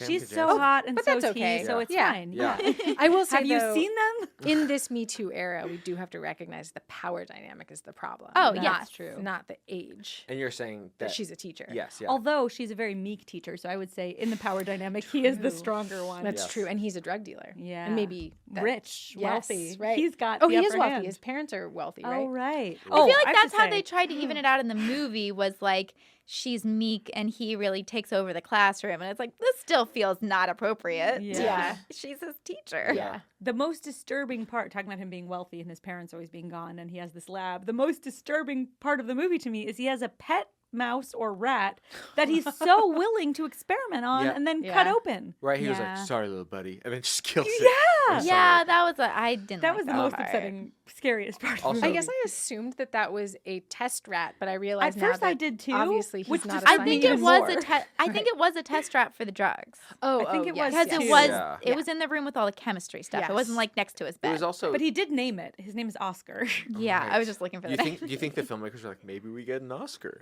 She's Famke so Janssen. hot and but so that's okay. so it's Yeah. fine. Yeah. Yeah. I will say, Have you though, seen them? in this Me Too era, we do have to recognize the power dynamic is the problem. Oh, not, yes. true. Not the age And you're saying that that she's a teacher. Yes, yeah. Although she's a very meek teacher, so I would say in the power dynamic, he is the True. stronger one. That's Yes. true. And he's a drug dealer. Yeah. And maybe that- Rich, Yes, wealthy. right. He's got Oh, the he is upper wealthy. hand. His parents are wealthy, Oh, right? right. I feel like have to that's how say- they tried to even it out in the movie was like she's meek and he really takes over the classroom and it's like this still feels not appropriate. Yeah. She's his teacher. Yeah. The most disturbing part, talking about him being wealthy and his parents always being gone, and he has this lab. The most disturbing part of the movie to me is he has a pet mouse or rat that he's so willing to experiment on Yeah. and then Yeah. cut open. right, he was Yeah. like, "Sorry, little buddy," and then just kills it. Yeah. I'm Yeah, sorry. that was I didn't That like was the that most part. upsetting, scariest part of the Also- movie. I guess I assumed that was a test rat, but I realized At now first I that did too. obviously he's which not just a I took think me it even was more. a test. I think it was a test trap for the drugs. Oh, I think it was, yes, Because yes. it was Yeah. it was in the room with all the chemistry stuff. It wasn't Yes. like next to his It bed. was also. But he did name it. His name is Oscar. yeah, I Right. was just looking for Do that. you think the filmmakers were like, maybe we get an Oscar?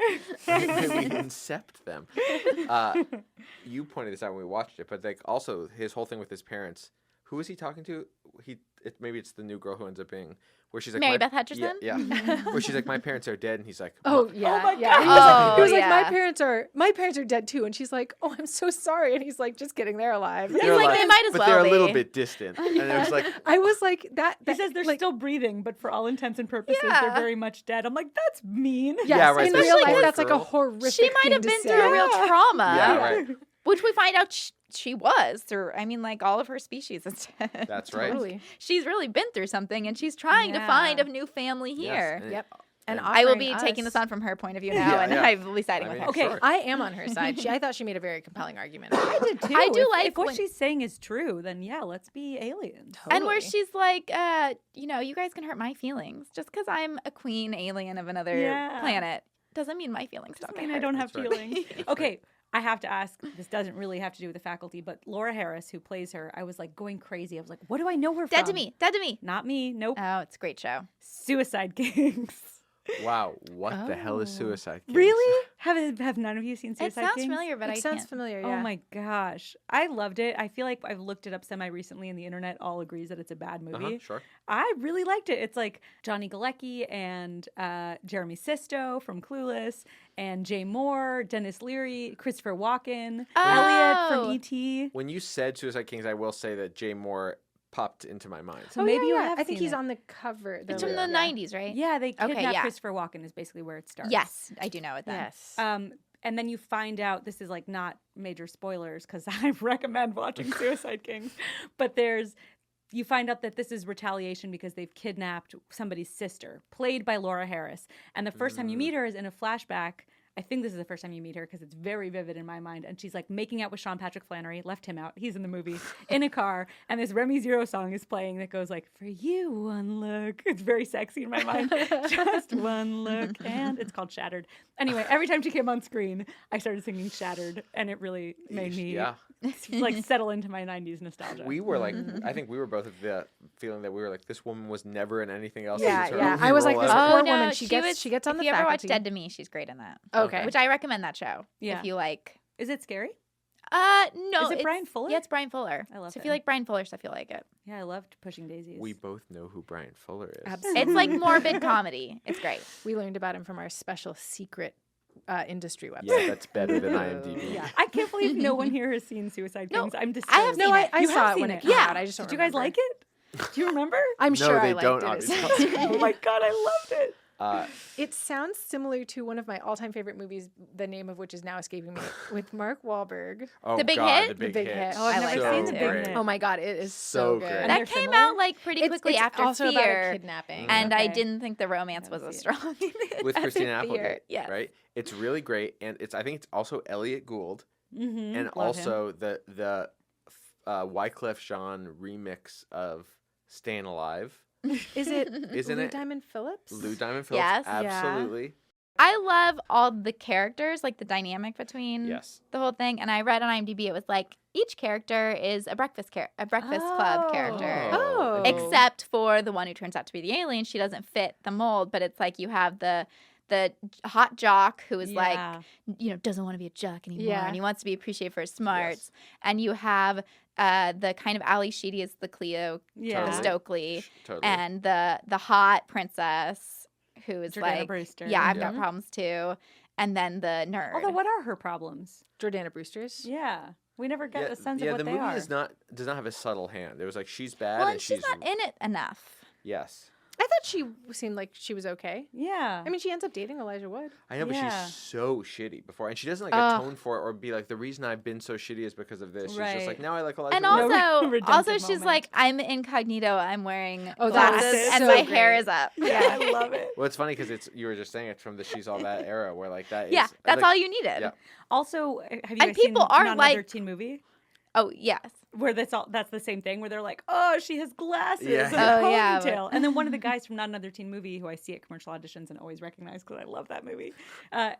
Maybe we incept them. You pointed this out when we watched it, but like also his whole thing with his parents, who is he talking to? Maybe it's the new girl who ends up being where she's like Mary Beth Hutcherson? Yeah, where she's like, my parents are dead, and he's like, Oh yeah, my yeah. God. He was like, yeah. my parents are dead too, and she's like, oh, I'm so sorry, and he's like, just kidding, they're alive. They're like, alive, they might as but well they're a little be. bit distant, and it was like, I was like that. He says they're like, still breathing, but for all intents and purposes, Yeah. they're very much dead. I'm like, that's mean. Yes, Yeah, right, in this real life, poor that's like a girl. horrific. She might thing have to been say. through a real trauma. yeah, right. Which we find out she was through, I mean, like all of her species is dead. That's right. Totally. She's really been through something and she's trying to Yeah. find a new family Yes, here. and- Yep. And I will offering be us- taking this on from her point of view now, Yeah, and yeah. I will be siding I with mean, her. Okay, sure. I am on her side. I thought she made a very compelling argument. I did too. I do If- like if what when- she's saying is true, then yeah, let's be aliens. And where Totally. she's like, you guys can hurt my feelings. Just because I'm a queen alien of another Yeah. planet doesn't mean my feelings Doesn't don't mean get I don't have That's right. feelings. Okay, I have to ask. This doesn't really have to do with the faculty, but Laura Harris, who plays her, I was like going crazy. I was like, what do I know her Dead from? to me. Dead to me. Not me. Nope. Oh, it's a great show. Suicide Kings. Wow, what the hell is Oh. Suicide Kings? Really? Have none of you seen It Suicide sounds Kings? familiar, but It I sounds can't. familiar. Oh Yeah. my gosh. I loved it. I feel like I've looked it up semi-recently and the internet all agrees that it's a bad movie. Sure. I really liked it. It's like Johnny Galecki and Jeremy Sisto from Clueless and Jay Moore, Dennis Leary, Christopher Walken, Elliot from Oh. E.T. When you said Suicide Kings, I will say that Jay Moore popped into my mind. So Oh, maybe yeah, you yeah. have I think seen he's it. on the cover. It's The- from the 90s, right? Yeah, they Okay, kidnap yeah. Christopher Walken is basically where it starts. Yes, I do know it then. Yes. And then you find out, this is like not major spoilers because I recommend watching Suicide Kings, but you find out that this is retaliation because they've kidnapped somebody's sister, played by Laura Harris. And the first time you meet her is in a flashback. I think this is the first time you meet her because it's very vivid in my mind. And she's like making out with Sean Patrick Flannery, left him out. He's in the movie, in a car. And this Remy Zero song is playing that goes like, for you, one look. It's very sexy in my mind. Just one look. And it's called Shattered. Anyway, every time she came on screen, I started singing Shattered. And it really made me Yeah. like settle into my 90s nostalgia. We were like, I think we were both of the feeling that we were like, this woman was never in anything else. Yeah, This was her yeah. only I was like, role this ever. poor Oh, no, woman. She gets on if the you ever watch faculty. Dead to Me, she's great in that. Okay. Which I recommend that show. Yeah. If you like. Is it scary? No. Is it it's- Brian Fuller? Yeah, it's Brian Fuller. I love So if him. you like Brian Fuller stuff, you'll like it. Yeah, I loved Pushing Daisies. We both know who Brian Fuller is. Absolutely. It's like morbid comedy. It's great. We learned about him from our special secret industry website. Yeah, that's better than IMDb. Yeah. I can't believe no one here has seen Suicide No, Kings. I'm disturbed. I have No, seen it. I You saw have it when seen it it. came Yeah. out. I just don't Did you guys remember. like it? Do you remember? I'm No, sure they I liked don't, it. as obviously. well. Oh my god, I loved it. It sounds similar to one of my all-time favorite movies, the name of which is now escaping me, with Mark Wahlberg. Oh, The Big God, Hit? The Big, The Big Hit. Hit. Oh, I've I never like seen that The too. Big Hit. Oh my god, it is So so good. good. And That they're came similar? out like pretty It's quickly after also Fear. about a kidnapping. And I Okay. didn't think the romance was Never as see it. strong With as in Christina Fear. Applegate, Yes. right? It's really great, and I think it's also Elliot Gould, Mm-hmm. and also the Wyclef Jean remix of "Staying Alive." Is it Isn't Lou it? Diamond Phillips? Lou Diamond Phillips, Yes. Yeah. absolutely. I love all the characters, like the dynamic between Yes. the whole thing. And I read on IMDb, it was like each character is a Breakfast Club character. Oh. Except for the one who turns out to be the alien. She doesn't fit the mold, but it's like you have the hot jock who is like, doesn't want to be a jock anymore, Yeah. and he wants to be appreciated for his smarts. And you have the kind of Ali Sheedy is the Cleo Yeah. the Stokely, Totally. and the hot princess who is Jordana like, Brewster. yeah, I've Yeah. got problems too. And then the nerd. Although, what are her problems? Jordana Brewster's. Yeah, we never get yeah, the sense yeah, of what the they movie are. does not have a subtle hand. It was like she's bad well, and and she's not in it enough. yes. I thought she seemed like she was okay. Yeah, I mean, she ends up dating Elijah Wood. I know, but Yeah. she's so shitty before, and she doesn't like Ugh. atone for it or be like, the reason I've been so shitty is because of this. She's Right. just like, now I like Elijah And Wood. also, redemptive she's moment. like, I'm incognito. I'm wearing Oh, that's glasses, and so my hair great. is up. yeah, I love it. Well, it's funny because you were just saying it from the She's All That era, where like that is. Yeah, that's like, all you needed. Yeah. Also, have you And guys people seen are Not like- Another Teen Movie? Oh, yes. Where that's the same thing where they're like, oh, she has glasses Yeah. and a Oh, yeah, ponytail. And then one of the guys from Not Another Teen Movie, who I see at commercial auditions and always recognize because I love that movie,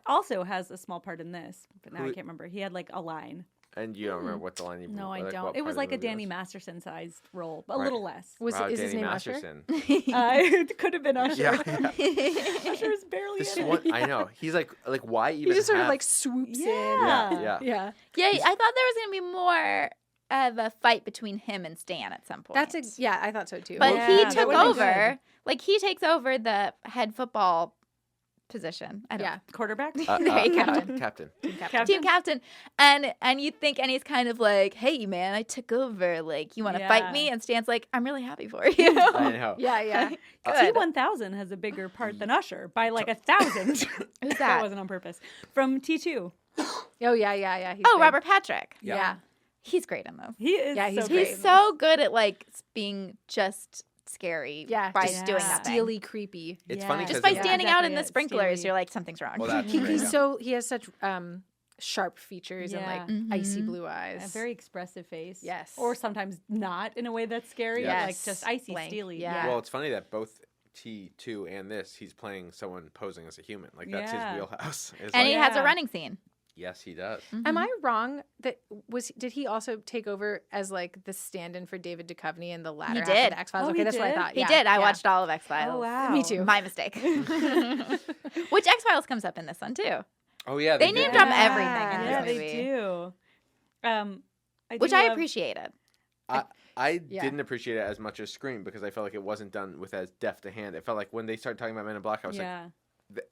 also has a small part in this. But now I Who- can't remember. He had like a line. And you don't remember what the line you No, I like, don't. what It was part of like a the movie Danny was. Masterson sized role, but a Right. little less. Is Wow, his Danny name Masterson. Usher? It could have been Usher. Yeah, yeah. Usher's barely This in one, it. I know. He's like why even? He just sort of have- like swoops in. Yeah. Yeah. Yeah. Yeah, I thought there was going to be more of a fight between him and Stan at some point. I thought so too. But Yeah, he that took would've been over. good. Like, he takes over the head football position. I don't yeah. Quarterback? There you go. Captain. Team captain. And you think, and he's kind of like, hey, man, I took over. Like, you want to fight me? And Stan's like, I'm really happy for you. I know. Yeah. Good. T1000 has a bigger part than Usher by like 1,000. Who's That that? wasn't on purpose. From T2. Oh, yeah. He's Oh, great. Robert Patrick. Yeah. He's great in those. He is Yeah, he's so great. great. He's so good at, like, being just scary Yeah, by just doing Yeah. nothing. steely creepy. It's Yeah. funny Just because by standing out in exactly the it, sprinklers, steely. you're like, something's wrong. Well, that's He has such sharp features and like icy blue eyes. A very expressive face. Yes. Or sometimes not in a way that's scary. Yes. Like just icy, Blank. steely. Yeah. Well, it's funny that both T2 and this, he's playing someone posing as a human. Like that's Yeah. his wheelhouse. It's And like, he has a Yeah. running scene. yes, he does. Am I wrong that did he also take over as like the stand-in for David Duchovny in the latter half did. of the X-Files? Oh, okay, he that's what I did? thought. He Yeah, did. I yeah. watched all of X-Files. Oh, wow. Me too. My mistake. Which X-Files comes up in this one, too. Oh yeah, They did. name drop everything in Yeah, this movie. they do. Which I appreciated. I Yeah. didn't appreciate it as much as Scream because I felt like it wasn't done with as deft a hand. It felt like when they started talking about Men in Black, I was Yeah. like,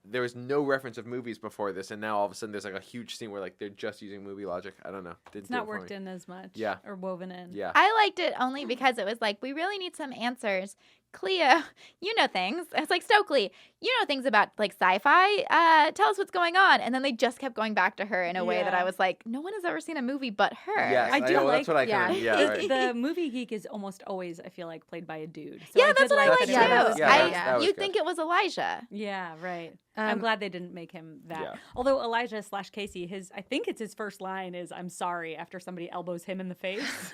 there was no reference of movies before this, and now all of a sudden there's like a huge scene where like they're just using movie logic. I don't know. Didn't It's do not it for worked me. in as much. Yeah. Or woven in. Yeah. I liked it only because it was like, we really need some answers. Cleo, you know things. It's like, Stokely, you know things about like sci-fi. Tell us what's going on. And then they just kept going back to her in a way that Yeah. I was like, no one has ever seen a movie but her. Yes, I do know, like- that's what I yeah. kind of yeah. Right. The movie geek is almost always, I feel like, played by a dude. So Yeah, did that's what I like like that too. it that was- was Yeah, good. that was You'd good. think it was Elijah. Yeah, right. I'm glad they didn't make him that. Yeah. Although Elijah / Casey, I think it's his first line is "I'm sorry" after somebody elbows him in the face.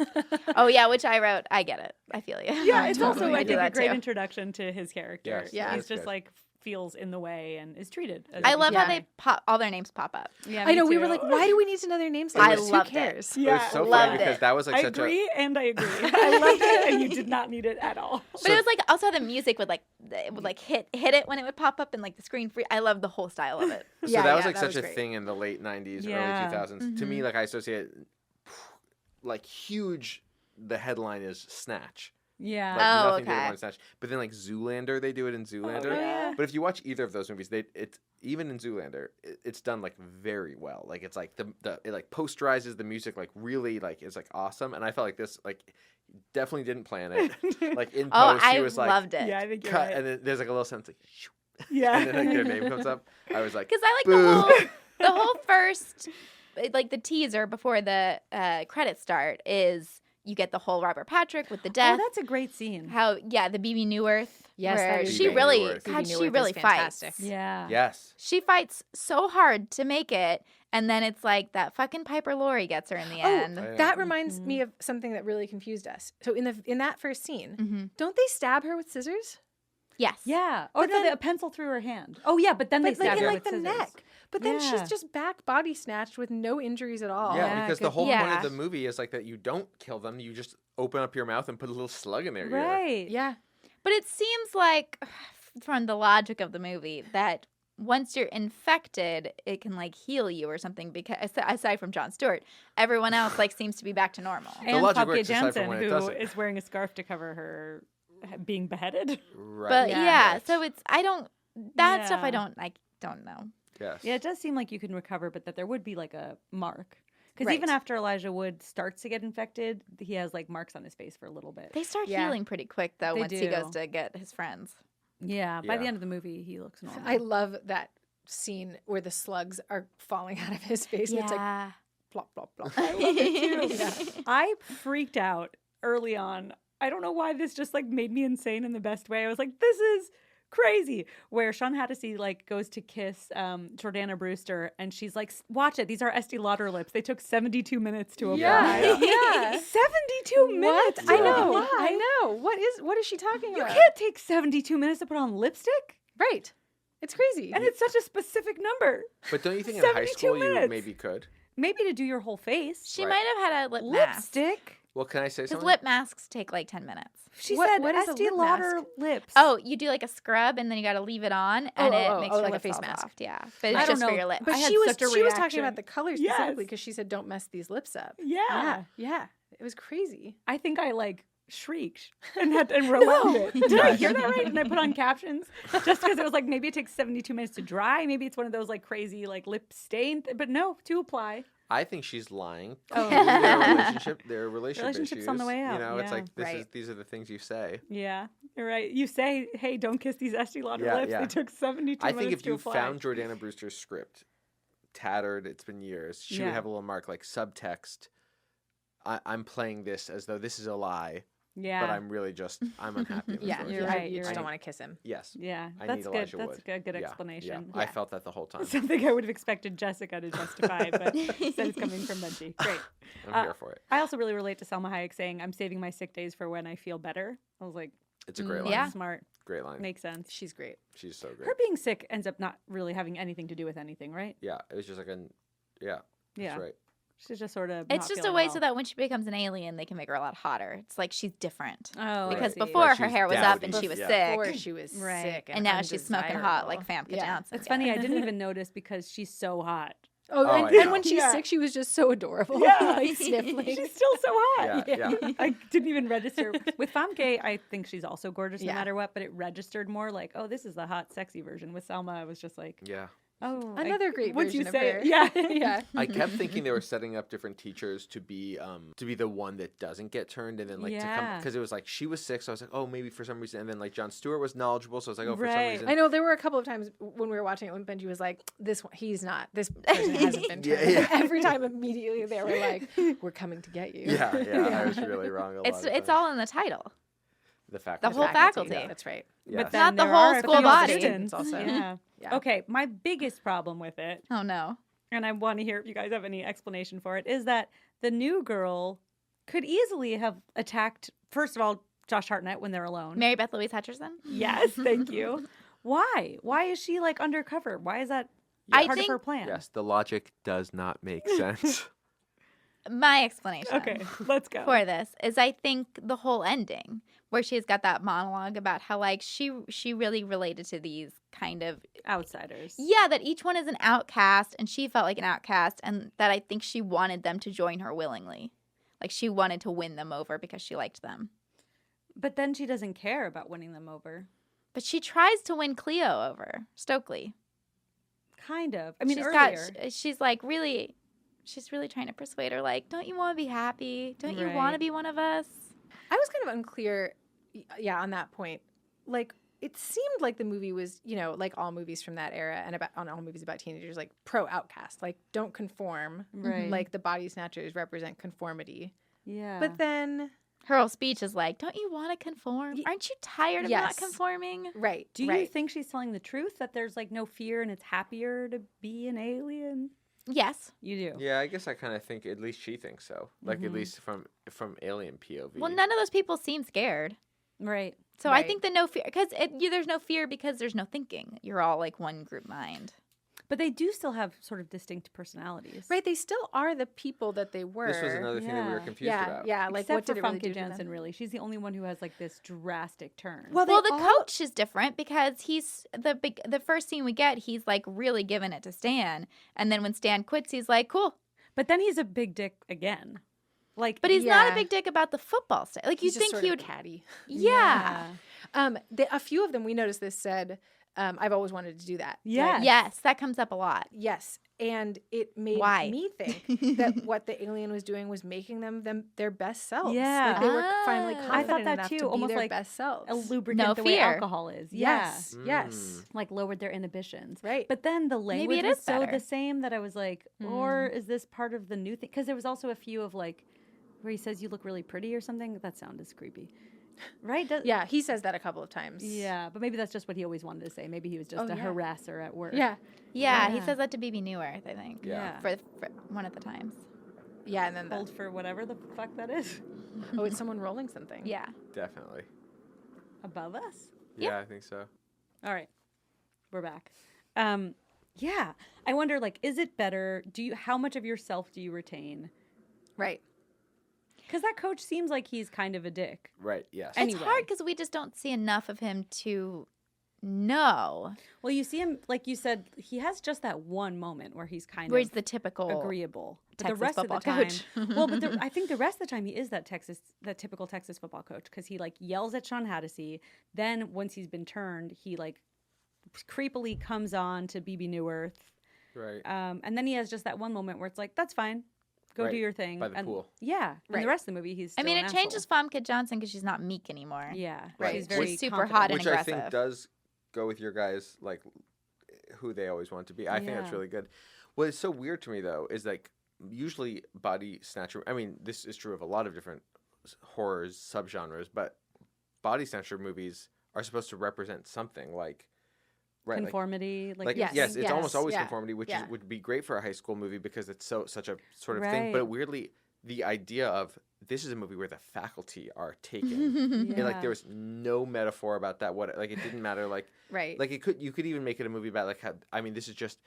Oh, yeah, which I wrote. I get it. I feel you. Yeah, it's also Totally I do think a that great too. introduction to his character. Yes, Yeah. He's that's just good. like feels in the way and is treated. As I a- love Yeah. how they pop, all their names pop up. Yeah, I know. me We were too. like, why do we need to know their names? I Like, loved who it. cares? It Yeah, was so loved funny because it. that was like I such agree and I agree. I loved it, and you did not need it at all. But it was like also the music would like hit it when it would pop up and like the screen free. I love the whole style of it. So Yeah, that was yeah, like that such was a great. thing in the late 90s, Yeah. early 2000s. To me, like I associate like huge, the headline is Snatch. Yeah. Like Oh, nothing to do okay. with Snatch. But then like Zoolander, they do it in Zoolander. yeah. But if you watch either of those movies, it's even in Zoolander, it's done like very well. Like it's like it like posterizes the music like really like is like awesome. And I felt like this like definitely didn't plan it. Like in Oh, post, I he was like loved it. Yeah, I think you're cut, right. and then there's like a little sense like, shoo, Yeah. and then like their name comes up. I was like, Because I like Boo. the whole first, like the teaser before the credits start is you get the whole Robert Patrick with the Oh, death. that's a great scene. How the BB Newirth. Yes, where that is she great. really, Newirth. God, BB she Newirth is really fights. fantastic. Yeah. yes. She fights so hard to make it, and then it's like that fucking Piper Laurie gets her in the end. Yeah. That reminds me of something that really confused us. So in that first scene, don't they stab her with scissors? Yes. Yeah. Or But no, then- a pencil through her hand. Oh yeah, but then they But like stab in her like with the scissors. neck. But then Yeah. she's just back body snatched with no injuries at all. Yeah, Yeah, because the good- whole point yeah. of the movie is like that you don't kill them, you just open up your mouth and put a little slug in their ear. Right. Yeah. But it seems like, from the logic of the movie, that once you're infected, it can like heal you or something. Because aside from Jon Stewart, everyone else like seems to be back to normal. And logic Popke works aside from Jansen, when it who doesn't. is wearing a scarf to cover her being beheaded. Right. But Yeah. yeah, Right. so it's that stuff Yeah. I don't know. Yes. Yeah, it does seem like you can recover, but that there would be like a mark. Because Right. even after Elijah Wood starts to get infected, he has like marks on his face for a little bit. They start Yeah. healing pretty quick though They once he goes do. to get his friends. Yeah, by the Yeah. end of the movie, he looks normal. I love that scene where the slugs are falling out of his face. And it's like plop, plop, plop. I love it too. I freaked out early on. I don't know why this just like made me insane in the best way. I was like, this is crazy. Where Sean Hattie like goes to kiss Jordana Brewster and she's like, watch it. These are Estee Lauder lips. They took 72 minutes to apply. Yeah. 72 minutes. I to know. apply? I know. What is she talking You about? can't take 72 minutes to put on lipstick. Right. It's crazy. And it's such a specific number. But don't you think in high 72 school you minutes. maybe could? Maybe to do your whole face. She Right. might have had a lip mask. Lipstick. Well, can I say Because something? lip masks take like 10 minutes. She What- said what is a Estee lip Lauder mask? lips. Oh, you do like a scrub and then you got to leave it on and it makes your like a lips face all mask. soft. Yeah, but I it's don't just for know. your lips. But I had she was such a talking reaction. about the colors Yes. specifically because she said don't mess these lips up. Yeah. Yeah. It was crazy. I think I like shrieked and had to rewound it. Did I hear that right? And I put on captions just because it was like maybe it takes 72 minutes to dry. Maybe it's one of those like crazy like lip stain. But no, to apply. I think she's lying. Oh. Their relationship Relationship's issues. on the way out, You know, it's yeah. like Right. these are the things you say. Yeah, you're right. You say, hey, don't kiss these Estee Lauder Yeah, lips. yeah. They took 72 I minutes think if to you apply. found Jordana Brewster's script tattered, it's been years, she Yeah. would have a little mark like subtext. I'm playing this as though this is a lie, yeah. but I'm really just I'm unhappy. with this Yeah. You're relationship. right, You you're just don't right. want to kiss him. Yes. Yeah, I that's need good. Elijah That's Wood. a good Yeah, explanation. Yeah. I felt that the whole time. Something I would have expected Jessica to justify, but instead it's coming from Benji. Great. I'm here for it. I also really relate to Selma Hayek saying, I'm saving my sick days for when I feel better. I was like, It's a great line. Yeah. smart. Great line. Makes sense. She's great. She's so great. Her being sick ends up not really having anything to do with anything, right? Yeah, it was just like yeah. Yeah. That's right. She's just sort of. It's just a way so that when she becomes an alien, they can make her a lot hotter. It's like she's different. Oh, Because see. before Right, her she's hair was down up with and she it. was Yeah. sick. Before she was Right. sick And now she's smoking hot like undesirable. Famke Yeah. Johnson. It's funny. I didn't even notice because she's so hot. Oh, Oh, I and know. when she's Yeah. sick, she was just so adorable. Yeah. like sniffling. She's still so hot. Yeah, yeah. I didn't even register. With Famke, I think she's also gorgeous no Yeah. matter what, but it registered more like, oh, this is the hot, sexy version. With Selma, I was just like, Yeah. oh. Another great would version you of say her. it? Yeah. yeah. I kept thinking they were setting up different teachers to be the one that doesn't get turned, and then like to come Yeah. because it was like she was sick, so I was like, oh, maybe for some reason, and then like Jon Stewart was knowledgeable, so I was like, oh, for some Right. reason, I know there were a couple of times when we were watching it when Benji was like, "This one, he's not. This person hasn't been Yeah, turned." yeah. Every time, immediately they were like, "We're coming to get you." yeah, I was really wrong a lot. It's of it's times. all in the title. the fact. the that- whole faculty. That's right. Yes. But Not then the there whole are a school few body. assistants Also. Yeah. Yeah. Okay, my biggest problem with it, Oh no. and I want to hear if you guys have any explanation for it, is that the new girl could easily have attacked, first of all, Josh Hartnett when they're alone. Mary Beth Louise Hutcherson? Yes, thank you. Why? Why is she like undercover? Why is that I part think- of her plan? Yes, the logic does not make sense. My explanation Okay, let's go. for this is I think the whole ending where she's got that monologue about how like she really related to these kind of Outsiders. that each one is an outcast and she felt like an outcast and that I think she wanted them to join her willingly. Like she wanted to win them over because she liked them. But then she doesn't care about winning them over. But she tries to win Cleo over, Stokely. Kind of. I mean, she's earlier. she's like really she's really trying to persuade her like, don't you want to be happy? Don't you want Right. to be one of us? I was kind of unclear, on that point. Like, it seemed like the movie was, like all movies from that era and all movies about teenagers, like pro outcast, like don't conform. Right. Like the body snatchers represent conformity. Yeah. But then, Her whole speech is like, don't you want to conform? Y- Aren't you tired of Yes. not conforming? right. do you right. think she's telling the truth that there's like no fear and it's happier to be an alien? Yes. You do. Yeah, I guess I kind of think at least she thinks so. Like Mhm. at least from alien POV. Well, none of those people seem scared. Right. So I Right. think the no fear, because there's no fear because there's no thinking. You're all like one group mind. But they do still have sort of distinct personalities. Right. They still are the people that they were. This was another thing that we were Yeah. confused Yeah. about. Yeah. Like, Except what did for it really Famke do to Janssen, them? really. She's the only one who has like this drastic turn. Well, Well, they the all- coach is different because he's the first scene we get, he's like really giving it to Stan. And then when Stan quits, he's like, cool. But then he's a big dick again. Like, But he's not a Yeah. big dick about the football stuff. Like, you He's just think sort he of would. catty. Yeah. A few of them we noticed this said, "I've always wanted to do that." Yeah. Like, Yes, that comes up a lot. yes, and it made Why? me think that what the alien was doing was making them their best selves. Yeah. like they were finally Ah. I confident thought that enough too, to be almost their like best selves. a lubricant No the way fear. alcohol is. Yes, Mm. yes, Like lowered their inhibitions. right. But then the language it was is so better. the same that I was like, or is this part of the new thing? Because there was also a few of like, where he says you look really pretty or something. That sound is creepy. Right? Yeah, he says that a couple of times. Yeah, but maybe that's just what he always wanted to say. Maybe he was just Oh, a yeah. harasser at work. yeah, Yeah, he Yeah. says that to BB Newirth, I think. Yeah. For one of the times. yeah. And then Hold for whatever the fuck that is. it's someone rolling something. Yeah. Definitely. Above us? Yeah, I think so. All right. We're back. Yeah. I wonder, like, is it better? How much of yourself do you retain? right. Because that coach seems like he's kind of a dick. Right. Yes. And- It's Anyway. hard because we just don't see enough of him to know. Well, you see him, like you said, he has just that one moment where he's kind Where's of the typical agreeable. But Texas the rest of the football time, coach? well, but I think the rest of the time he is that typical Texas football coach because he like yells at Sean Hattasey. Then once he's been turned, he like creepily comes on to BB Newirth. Right. And then he has just that one moment where it's like, that's fine. Go Right, do your thing. by the and, pool. Yeah. And Right. the rest of the movie, he's I still mean, an it changes asshole. Famke Johnson because she's not meek anymore. Yeah. Right. She's very She's super confident. hot and Which I think aggressive. does go with your guys, like, who they always want to be. I think that's Yeah. really good. What is so weird to me, though, is, like, usually body snatcher... I mean, this is true of a lot of different horrors, subgenres, but body snatcher movies are supposed to represent something, like... Right, Conformity. like Yes. yes, it's almost Yes. always Yeah. conformity, which Yeah. would be great for a high school movie because it's such a sort of thing. Right. But weirdly, the idea of this is a movie where the faculty are taken, and like there was no metaphor about that. What like it didn't matter. Like Right. like you could even make it a movie about like how I mean this is just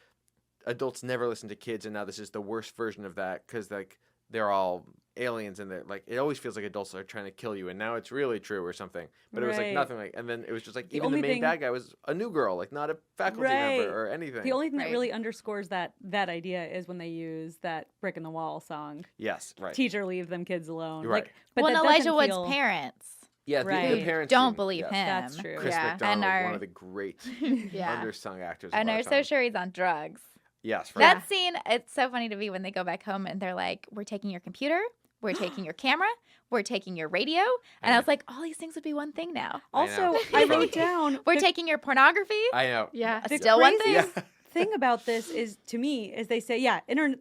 adults never listen to kids, and now this is the worst version of that because like they're all aliens and they're like it always feels like adults are trying to kill you, and now it's really true or something. But it was like Right. nothing like, and then it was just like The even the only main thing- bad guy was a new girl, like not a faculty member Right. or anything. The only thing Right. that really underscores that idea is when they use that "Brick in the Wall" song. Yes, right. Teacher, leave them kids alone. Right. Like, but Well, that and Elijah doesn't Wood's feel- parents Yeah, Right. the parents don't seem- believe yes. him. That's true. Chris Yeah. McDonald, And one of the great Yeah. undersung actors. And of our are so time. sure he's on drugs. Yes, right. That scene, it's so funny to me when they go back home and they're like, we're taking your computer, we're taking your camera, we're taking your radio. And I was like, all these things would be one thing now. I know. Also, I wrote down We're the- taking your pornography. I know. Yeah. the Still one thing. craziest thing about this is to me is they say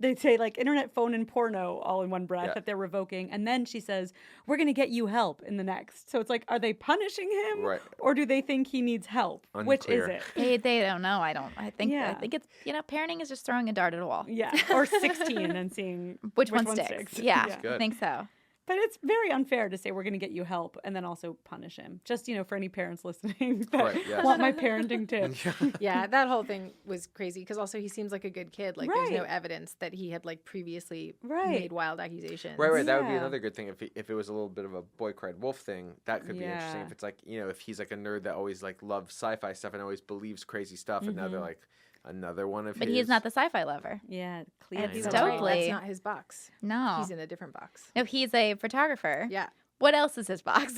they say like internet, phone, and porno all in one breath Yeah. that they're revoking, and then she says we're gonna get you help in the next. So it's like, are they punishing him, Right. or do they think he needs help? Which is Unclear. it? They don't know. I think Yeah. it's parenting is just throwing a dart at a wall. Yeah, or 16 and seeing Which one sticks? Yeah, I Good. think so. But it's very unfair to say we're going to get you help and then also punish him. Just, for any parents listening that Right, yes. want my parenting tips. Yeah, that whole thing was crazy because also he seems like a good kid. Like there's no Right. evidence that he had like previously Right. made wild accusations. Right. That would be Yeah. another good thing if it was a little bit of a boy cried wolf thing. That could be interesting. Yeah. If it's like if he's like a nerd that always like loves sci-fi stuff and always believes crazy stuff, and now they're like another one of But his. he's not the sci-fi lover. Yeah, And clearly. that's right, Stokely. that's not his box. No. He's in a different box. No, he's a photographer. Yeah. What else is his box?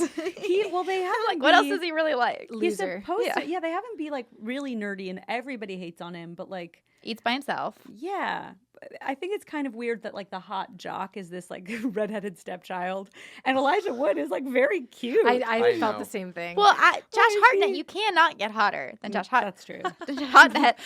Well, they have like, what else does he really like? He's Loser. supposed Yeah. to. Yeah, they have him be like really nerdy and everybody hates on him. But like, Eats by himself. yeah, I think it's kind of weird that like the hot jock is this like redheaded stepchild, and Elijah Wood is like very cute. I I felt know. the same thing. Well, Josh is Hartnett, he- you cannot get hotter than Josh Hartnett. That's true. Hartnett.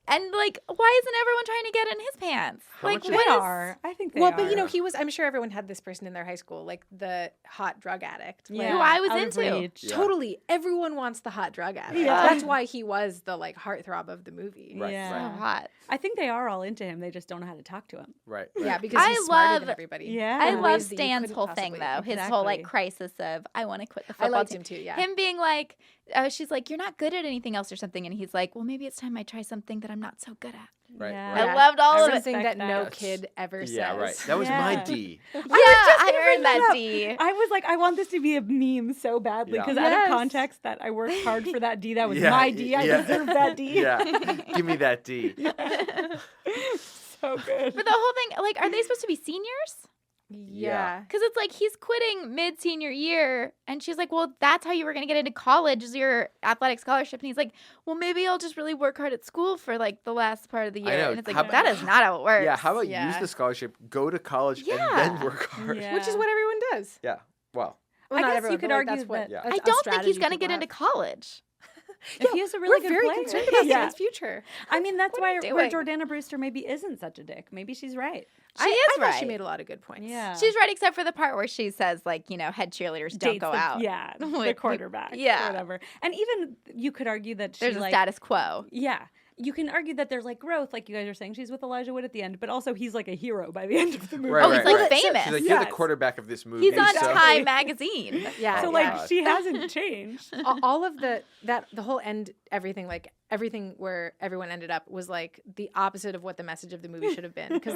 And like, why isn't everyone trying to get in his pants? How Like, much what They is- are. I think they well, are. but he was. I'm sure everyone had this person in their high school, like the hot drug addict. Like, Yeah, Who I was out of into. reach. Yeah. Totally, everyone wants the hot drug addict. Yeah. That's why he was the like heartthrob of the movie. Right, Yeah. So hot. I think they are all into him. They just don't know how to talk to him. right. Yeah, because I he's smarter love- than everybody. Yeah. I In love ways that you Stan's couldn't whole thing, possibly. though. His whole like Exactly. crisis of I want to quit the I football liked team. him too. Yeah. Him being like, she's like, you're not good at anything else or something, and he's like, well, maybe it's time I try something that I'm not so good at. Right, Yeah. right. I loved all of it. Something that Respect no that. kid ever says. Yeah, right. That was my Yeah. D. Yeah, just I gonna bring earned that up. D. I was like, I want this to be a meme so badly Yeah. because out Yes. of context, that I worked hard for that D. That was Yeah, my D. I yeah. deserve that D. Yeah, give me that D. So good. But the whole thing, like, are they supposed to be seniors? Yeah. Because it's like he's quitting mid-senior year, and she's like, well, that's how you were going to get into college is your athletic scholarship. And he's like, well, maybe I'll just really work hard at school for, like, the last part of the I year. know. And it's like, How that is not how it works. Yeah, how about use Yeah. the scholarship, go to college, and Yeah. then work hard? Yeah. Which is what everyone does. Yeah. Well, Well, I not guess you everyone, could but, like, argue that's what, that- Yeah. I that's a don't think he's strategy going to get people into have. college. If he is a really We're good very player. concerned about Yeah. Stan's future. I mean, that's What why are you where doing? Jordana Brewster maybe isn't such a dick. Maybe she's right. She is I thought right. she made a lot of good points. Yeah. She's right, except for the part where she says, like, head cheerleaders don't Dates go the- out. Yeah, the With- quarterback. yeah. Or whatever. And even you could argue that she There's a like, status quo. Yeah. You can argue that there's like growth, like you guys are saying. She's with Elijah Wood at the end, but also he's like a hero by the end of the movie. right, Oh, he's, right, like, right. famous. She's like, you're the Yes. quarterback of this movie. He's on so- Time magazine. Yeah. So Oh, like God. she hasn't changed. all of the whole end everything, like everything where everyone ended up was like the opposite of what the message of the movie should have been. Because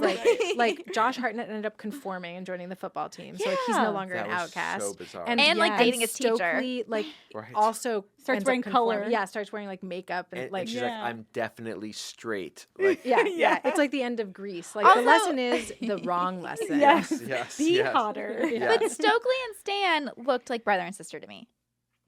like Josh Hartnett ended up conforming and joining the football team, so like he's no longer That an was outcast. so bizarre. And, like, dating his teacher. Stokely, like Right. also Starts ends up wearing conforming. color. Yeah, starts wearing like makeup and like and she's like, I'm definitely straight. Like, yeah. It's like the end of Grease. Like Also- the lesson is the wrong lesson. Yes. yes, Be yes. hotter. Yeah. But Stokely and Stan looked like brother and sister to me.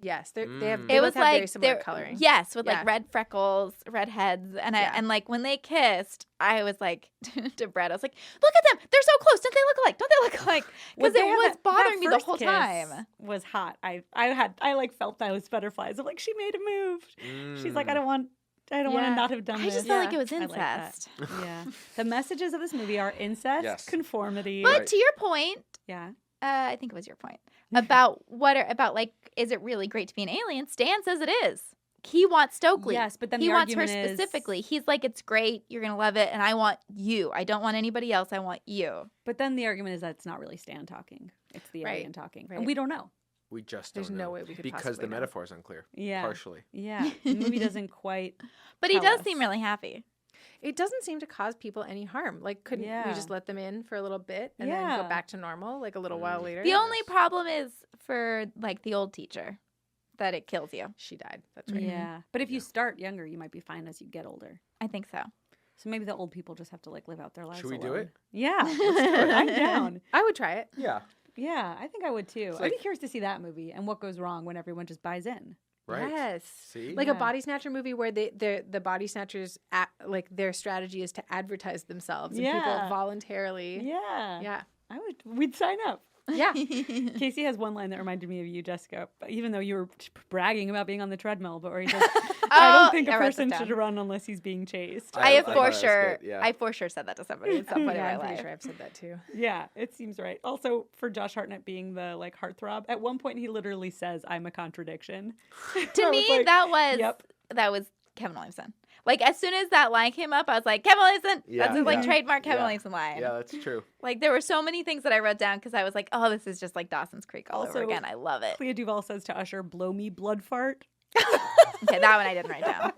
Yes, they Mm. have. It They It both was have very like similar they're- coloring. Yes, with Yeah. like red freckles, red heads, and Yeah. and like when they kissed, I was like to Brett, I was like, "Look at them! They're so close! Don't they look alike? Don't they look alike?" Because They it had was that bothering me the first whole kiss time. Was hot. I like felt those butterflies. I'm like, she made a move. She's like, I don't want to not have done I this. just felt like it was I like that. incest. Yeah. The messages of this movie are incest, Yes. conformity. But Right. to your point, Yeah. I think it was your point about about like, is it really great to be an alien? Stan says it is. He wants Stokely. Yes, but then he the wants her argument is- specifically. He's like, it's great. You're gonna love it, and I want you. I don't want anybody else. I want you. But then the argument is that it's not really Stan talking. It's the Right. alien talking. Right. And we don't know. We just There's don't no know. way we could because possibly the know. metaphor is unclear. Yeah. Partially. Yeah. The movie doesn't quite. But he Tell does us. seem really happy. It doesn't seem to cause people any harm. Like, couldn't Yeah. we just let them in for a little bit and then Yeah. go back to normal, like a little while later? The only problem is for like the old teacher, that it kills you. She died. That's right. Yeah. But if you start younger, you might be fine as you get older. I think so. So maybe the old people just have to like live out their lives. Should we do alone. it? Yeah. Let's do it. I'm down. I would try it. Yeah. Yeah, I think I would too. I'd like- be curious to see that movie and what goes wrong when everyone just buys in. Right. Yes. See? Like Yeah. a body snatcher movie where the body snatchers like their strategy is to advertise themselves and people Yeah. voluntarily. Yeah. Yeah. We'd sign up. Yeah. Casey has one line that reminded me of you, Jessica, even though you were bragging about being on the treadmill, but where he says, I don't think a I wrote this person down. should run unless he's being chased. I have thought for that was sure. good, yeah. I for sure said that to somebody at some point Yeah, in I'm my pretty life. sure I've said that too. Yeah, it seems right. Also, for Josh Hartnett being the like heartthrob, at one point he literally says, "I'm a contradiction." To I me, was like, that was Kevin Williamson. Like as soon as that line came up, I was like, Kevin Williamson. Yeah, That's his like yeah. trademark Kevin Yeah. Williamson line. Yeah, that's true. Like there were so many things that I wrote down because I was like, oh, this is just like Dawson's Creek all over Also- again. I love it. Clea Duvall says to Usher, "Blow me blood fart." Okay, that one I didn't write down.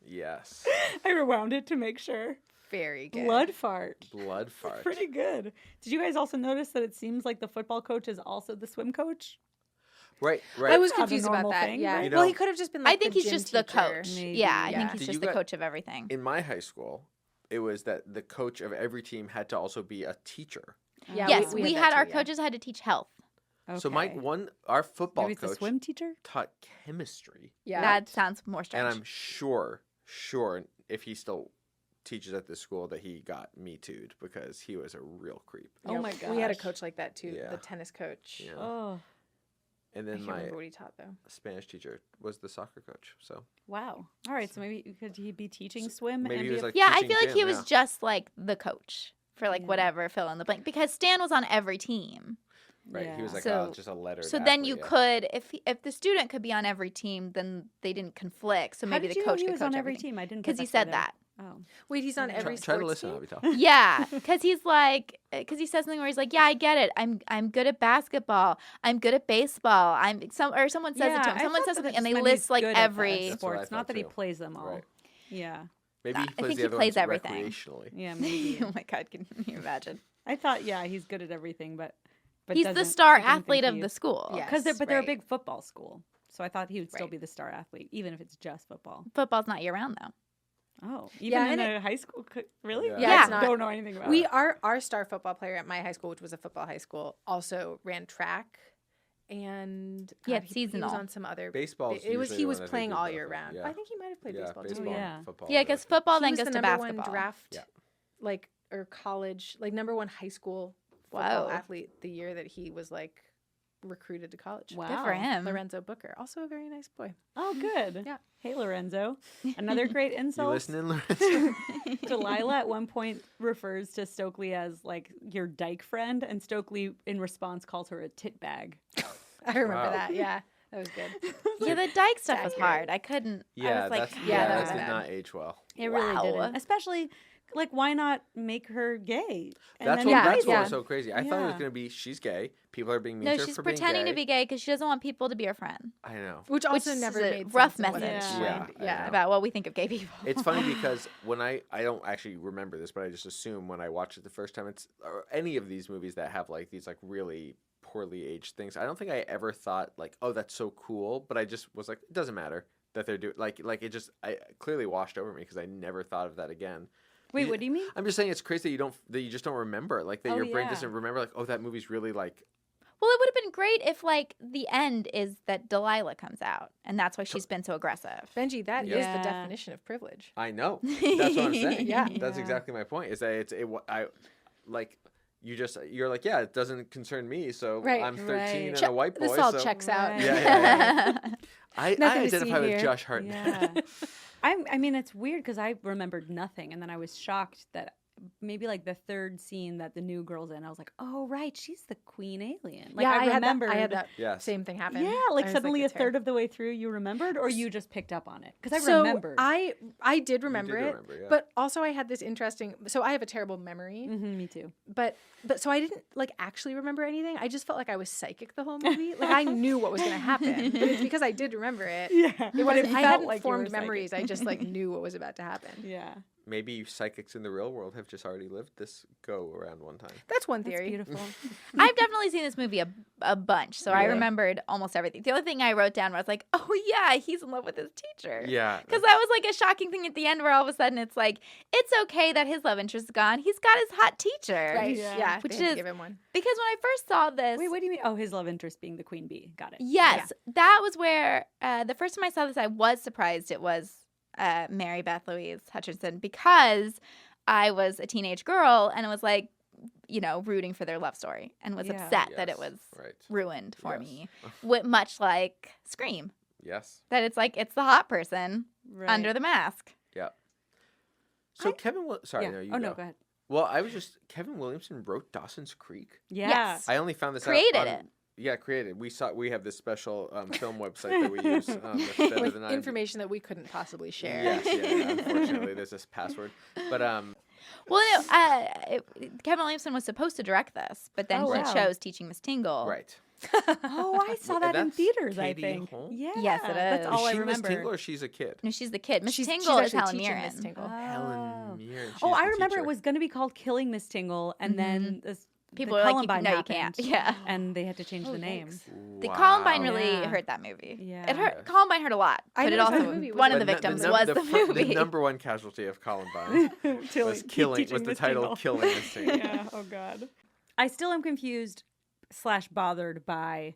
Yes. I rewound it to make sure. Very good. Blood fart. Blood fart. Pretty good. Did you guys also notice that it seems like the football coach is also the swim coach? Right, right. I was Not a confused about normal that. thing, Yeah. right? You Well, know- he could have just been like I think the he's gym just the teacher. coach. Maybe. Yeah, I Yeah. think he's Did just you the got- coach of everything. In my high school, it was that the coach of every team had to also be a teacher. Yeah, Yes, we we had had that our too, yeah. coaches had to teach health. So Okay. our football Maybe it's the coach swim teacher? taught chemistry. Yeah. That sounds more And strange. I'm sure if he still teaches at this school that he got me too'd because he was a real creep. Oh Yeah, my We had a gosh. coach like that too, Yeah. the tennis coach. Yeah. Oh, And I then can't my remember what he taught though. Spanish teacher was the soccer coach. So wow. All right, so maybe could he be teaching swim? maybe and he be was a- like Yeah, I teaching feel like gym, he was yeah. just like the coach for like Yeah. whatever fill in the blank because Stan was on every team. Right. He was like So- just a letter. So then you could, if the student could be on every team, then they didn't conflict. So How maybe did the you know coach he could was coach on every everything. team? I didn't Because put he that said together. that. Oh. Wait, he's on every try to sports listen, team? Avital. Yeah, because he's like, because he says something where he's like, yeah, I get it. I'm good at basketball. I'm good at baseball. Someone says it to him. I Someone thought says that something, just and they meant he's list like good at the every. That's what I sports, not thought, that he too. plays them all. Right. Yeah. Maybe I he plays think the he other plays ones everything. recreationally. Yeah, maybe. Oh my god, can you imagine? I thought, yeah, he's good at everything, but He's the doesn't- star I didn't think athlete of he- the school. Yeah. Because Yes, but they're a right. big football school, so I thought he would still Right. be the star athlete, even if it's just football. Football's not year round though. Oh, even Yeah, in and a high school, really? Yeah. Yeah, Yeah. it's not. Don't know anything about We it. our star football player at my high school, which was a football high school, also ran track, and Yeah, he seasonal. was on some other. Baseball's It was usually he the was one that they playing do all both year of. round. Yeah. I think he might have played Yeah, baseball too. baseball. Yeah. Football. Yeah, because football He then was goes the to number basketball. one draft, Yeah. like or college, like number one high school football Whoa. athlete the year that he was like recruited to college. Wow. Good for him. Lorenzo Booker, also a very nice boy. Oh, good. Yeah. Hey, Lorenzo. Another great You insult. listening, Lorenzo? Delilah at one point refers to Stokely as like your dyke friend, and Stokely in response calls her a tit bag. I remember Wow. that. Yeah, that was good. Yeah, the Dyke stuff was accurate. hard. I couldn't. I Yeah, was like, that's, yeah, that that was did bad. not age well. It really Wow. didn't. Especially like, why not make her gay? And That's then what embrace what it? was so crazy. I thought it was Yeah. gonna be she's gay. People are being mean No, to her she's for being pretending gay. to be gay because she doesn't want people to be her friend. I know. Which also Which never is a made rough sense in what I message. explained. Yeah, I Yeah. know. About what we think of gay people. It's funny because when I don't actually remember this, but I just assume when I watched it the first time, it's or any of these movies that have like these like really poorly aged things. I don't think I ever thought like, oh, that's so cool, but I just was like, it doesn't matter that they're doing like it just I clearly washed over me because I never thought of that again. Wait, what do you mean? I'm just saying it's crazy that you just don't remember like that Oh, your brain yeah. doesn't remember like, oh, that movie's really like. Well, it would have been great if, like, the end is that Delilah comes out, and that's why she's been so aggressive. Benji, that is Yeah. the definition of privilege. I know. That's what I'm saying. Yeah. That's Yeah. exactly my point. Is that you're like, yeah, it doesn't concern me. So Right. I'm 13 Right. and a white boy. This all so checks out. Right. Yeah. I Nothing to see identify with here. Josh Hartnett. Yeah. I mean, it's weird because I remembered nothing, and then I was shocked that maybe like the third scene that the new girl's in, I was like, oh right, she's the queen alien. Like yeah, I remembered. I had that Yes. same thing happen. Yeah, I like was suddenly it's a her. third of the way through you remembered, or you just picked up on it because I So remembered. I did remember it, remember, yeah. but also I had this interesting. So I have a terrible memory, Me too. but so I didn't like actually remember anything. I just felt like I was psychic the whole movie. Like I knew what was going to happen, but it's because I did remember it. Yeah, It wasn't. I hadn't like you were formed psychic. memories. I just like knew what was about to happen. Yeah, Maybe psychics in the real world have just already lived this go around one time. That's one that's theory. beautiful. I've definitely seen this movie a bunch, so I Yeah. remembered almost everything. The only thing I wrote down was like, oh yeah, he's in love with his teacher. Yeah. Because that was like a shocking thing at the end where all of a sudden it's like, it's okay that his love interest is gone. He's got his hot teacher. Right. Yeah. Yeah. Which they had to is- give him one. Because when I first saw this, Wait, what do you mean? Oh, his love interest being the queen bee. Got it. yes, that was where the first time I saw this, I was surprised it was Mary Beth Louise Hutchinson because I was a teenage girl and it was like, you know, rooting for their love story and was Yeah. upset that it Yes, was right. ruined for Yes. me. Much like Scream, Yes. that it's like it's the hot person Right. under the mask. Yeah. So sorry, Yeah. no, you oh go. no, go ahead. Well, I was just Kevin Williamson wrote Dawson's Creek. Yeah. Yes. I only found this Created out. it. Yeah, created. We have this special film website that we use. That's better With than IMDb. information that we couldn't possibly share. Yes, yeah. Unfortunately, there's this password, but Well, Kevin Williamson was supposed to direct this, but then Oh, he wow. chose Teaching Miss Tingle. right. Oh, I saw And that in that's theaters. I Katie think. Holmes? Yeah. Yes, it That's is. all Is I she Miss remember. Tingle or she's a kid? No, she's the kid. Miss She's Tingle is actually Helen teaching Mirren. Miss Tingle. Helen Mirren. Oh, she's I the remember teacher. it was going to be called Killing Miss Tingle, and then this, People the were like, you, Columbine no, you can't. happened, Yeah. and they had to change the name. yikes. The Wow. Columbine really Yeah. hurt that movie. Yeah. It hurt. Yes. Columbine hurt a lot, I but it never saw also the movie. one of Was the it- victims num- was the movie. The number one casualty of Columbine was killing. Teaching Was the Miss title Tingle. "Killing Miss Tingle"? Yeah. Oh God. I still am confused / bothered by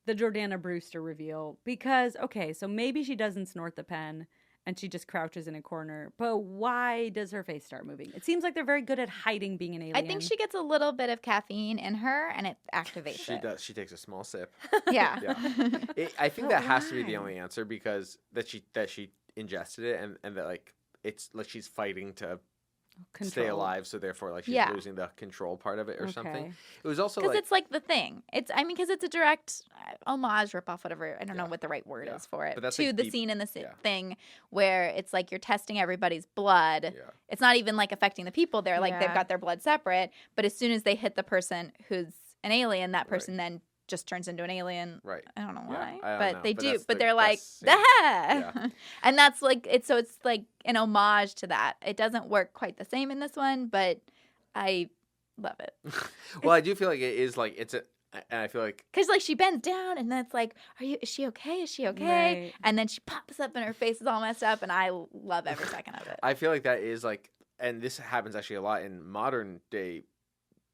the Jordana Brewster reveal because okay, so maybe she doesn't snort the pen and she just crouches in a corner, but why does her face start moving? It seems like they're very good at hiding being an alien. I think she gets a little bit of caffeine in her, and it activates She it. does. She takes a small sip. Yeah. Yeah. I think that has to be the why? only answer because that she ingested it and that like it's like she's fighting to stay Control. alive, so therefore like she's Yeah. losing the control part of it or something. Okay. It was also Because like it's like the thing. Because it's a direct homage, ripoff, whatever. I don't know Yeah. what the right word Yeah. is for it. But that's, to like, the deep- scene in the yeah. thing where it's like you're testing everybody's blood. yeah. It's not even like affecting the people. They're like they've Yeah. got their blood separate. But as soon as they hit the person who's an alien, that Right. person then just turns into an alien. Right. I don't know Yeah, why, I don't but know, they but do. that's But the they're like, best scene. "Ah!" And that's like it's like an homage to that. It doesn't work quite the same in this one, but I love it Well, I do feel like it is like it's a, and I feel like because like she bends down and then it's like, Is she okay? Is she okay? Right. And then she pops up and her face is all messed up, and I love every second of it. I feel like that is like, and this happens actually a lot in modern day,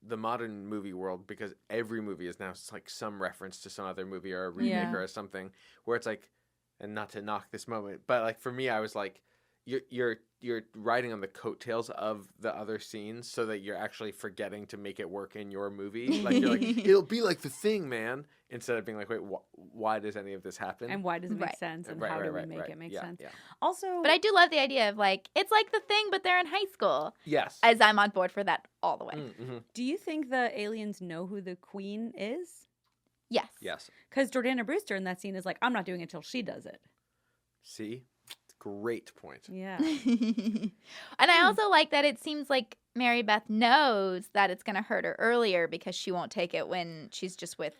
the modern movie world, because every movie is now like some reference to some other movie or a remake Yeah. or something where it's like, and not to knock this moment, but like for me, I was like, you're riding on the coattails of the other scenes so that you're actually forgetting to make it work in your movie. Like you're like, it'll be like The Thing, man, instead of being like, wait, why does any of this happen? And why does it make Right. sense? And Right, how right, do we right, make right. it make Yeah, sense? yeah. Also, But I do love the idea of like it's like the thing, but they're in high school. Yes. As I'm on board for that all the way. Mm-hmm. do you think the aliens know who the queen is? Yes. Yes. Because Jordana Brewster in that scene is like, I'm not doing it till she does it. See, Great point. Yeah. And I also like that it seems like Mary Beth knows that it's going to hurt her earlier because she won't take it when she's just with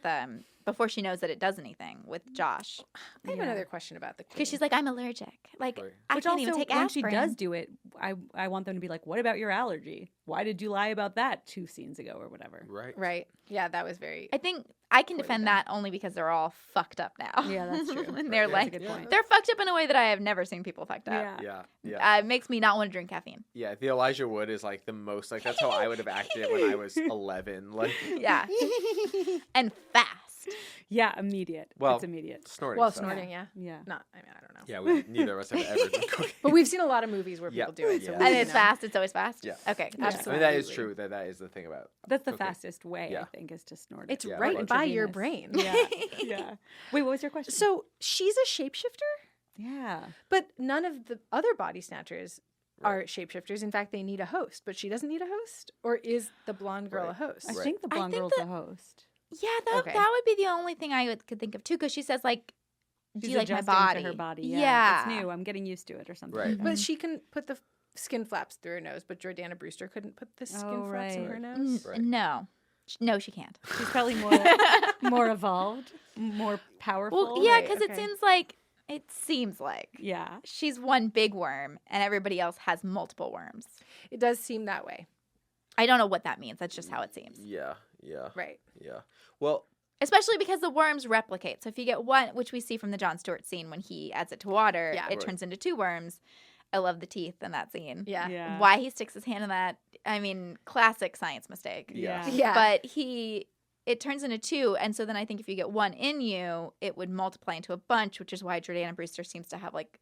before she knows that it does anything with Josh. I have another question about the queen. Because she's like, I'm allergic. Like, Right. I Which can't also, even take when aspirin. she does do it, I want them to be like, what about your allergy? Why did you lie about that 2 scenes ago or whatever? Right. Right. Yeah, that was very. I think I can Poorly defend done. that only because they're all fucked up now. Yeah, that's true. And they're Right. like, That's a good point. they're fucked up in a way that I have never seen people fucked up. Yeah. Yeah. It makes me not want to drink caffeine. Yeah, the Elijah Wood is like the most like that's how I would have acted when I was 11. Like Yeah. And fast. Yeah, immediate. Well, it's immediate. snorting. Well, stuff. snorting, yeah. Yeah. Not, I mean, I don't know. Yeah, we neither of us have ever done cocaine. But we've seen a lot of movies where Yeah. people do it. So Yeah. we And it's know. fast. It's always fast. Yeah. Okay. Yeah. I Absolutely. mean, that is true. That is the thing about. That's the cocaine. fastest way, Yeah. I think, is to snort it. It's Yeah, right like by your intravenous. brain. Yeah. Yeah. Wait, what was your question? So she's a shapeshifter, yeah. but none of the other body snatchers Right. are shapeshifters. In fact, they need a host, but she doesn't need a host? Or is the blonde girl Right. a host? I Right. think the I blonde think girl's the host. Yeah, that Okay. that would be the only thing I could think of too, because she says like, "Do She's you like my adjusting body?" to her body. Yeah, Yeah. It's new. I'm getting used to it or something. Right. But she can put the skin flaps through her nose, but Jordana Brewster couldn't put the skin Oh, flaps in right. her nose. Right. No, she can't. She's probably more evolved, more powerful. Well, yeah, right, because okay. it seems like Yeah. she's one big worm and everybody else has multiple worms. It does seem that way. I don't know what that means. That's just how it seems. Yeah. Yeah. Right. Yeah. Well, Especially because the worms replicate. So if you get one, which we see from the Jon Stewart scene when he adds it to water, Yeah. it Right. turns into 2 worms. I love the teeth in that scene. Yeah. Yeah. Why he sticks his hand in that, I mean, classic science mistake. Yeah. Yeah. But it turns into 2, and so then I think if you get 1 in you, it would multiply into a bunch, which is why Jordana Brewster seems to have like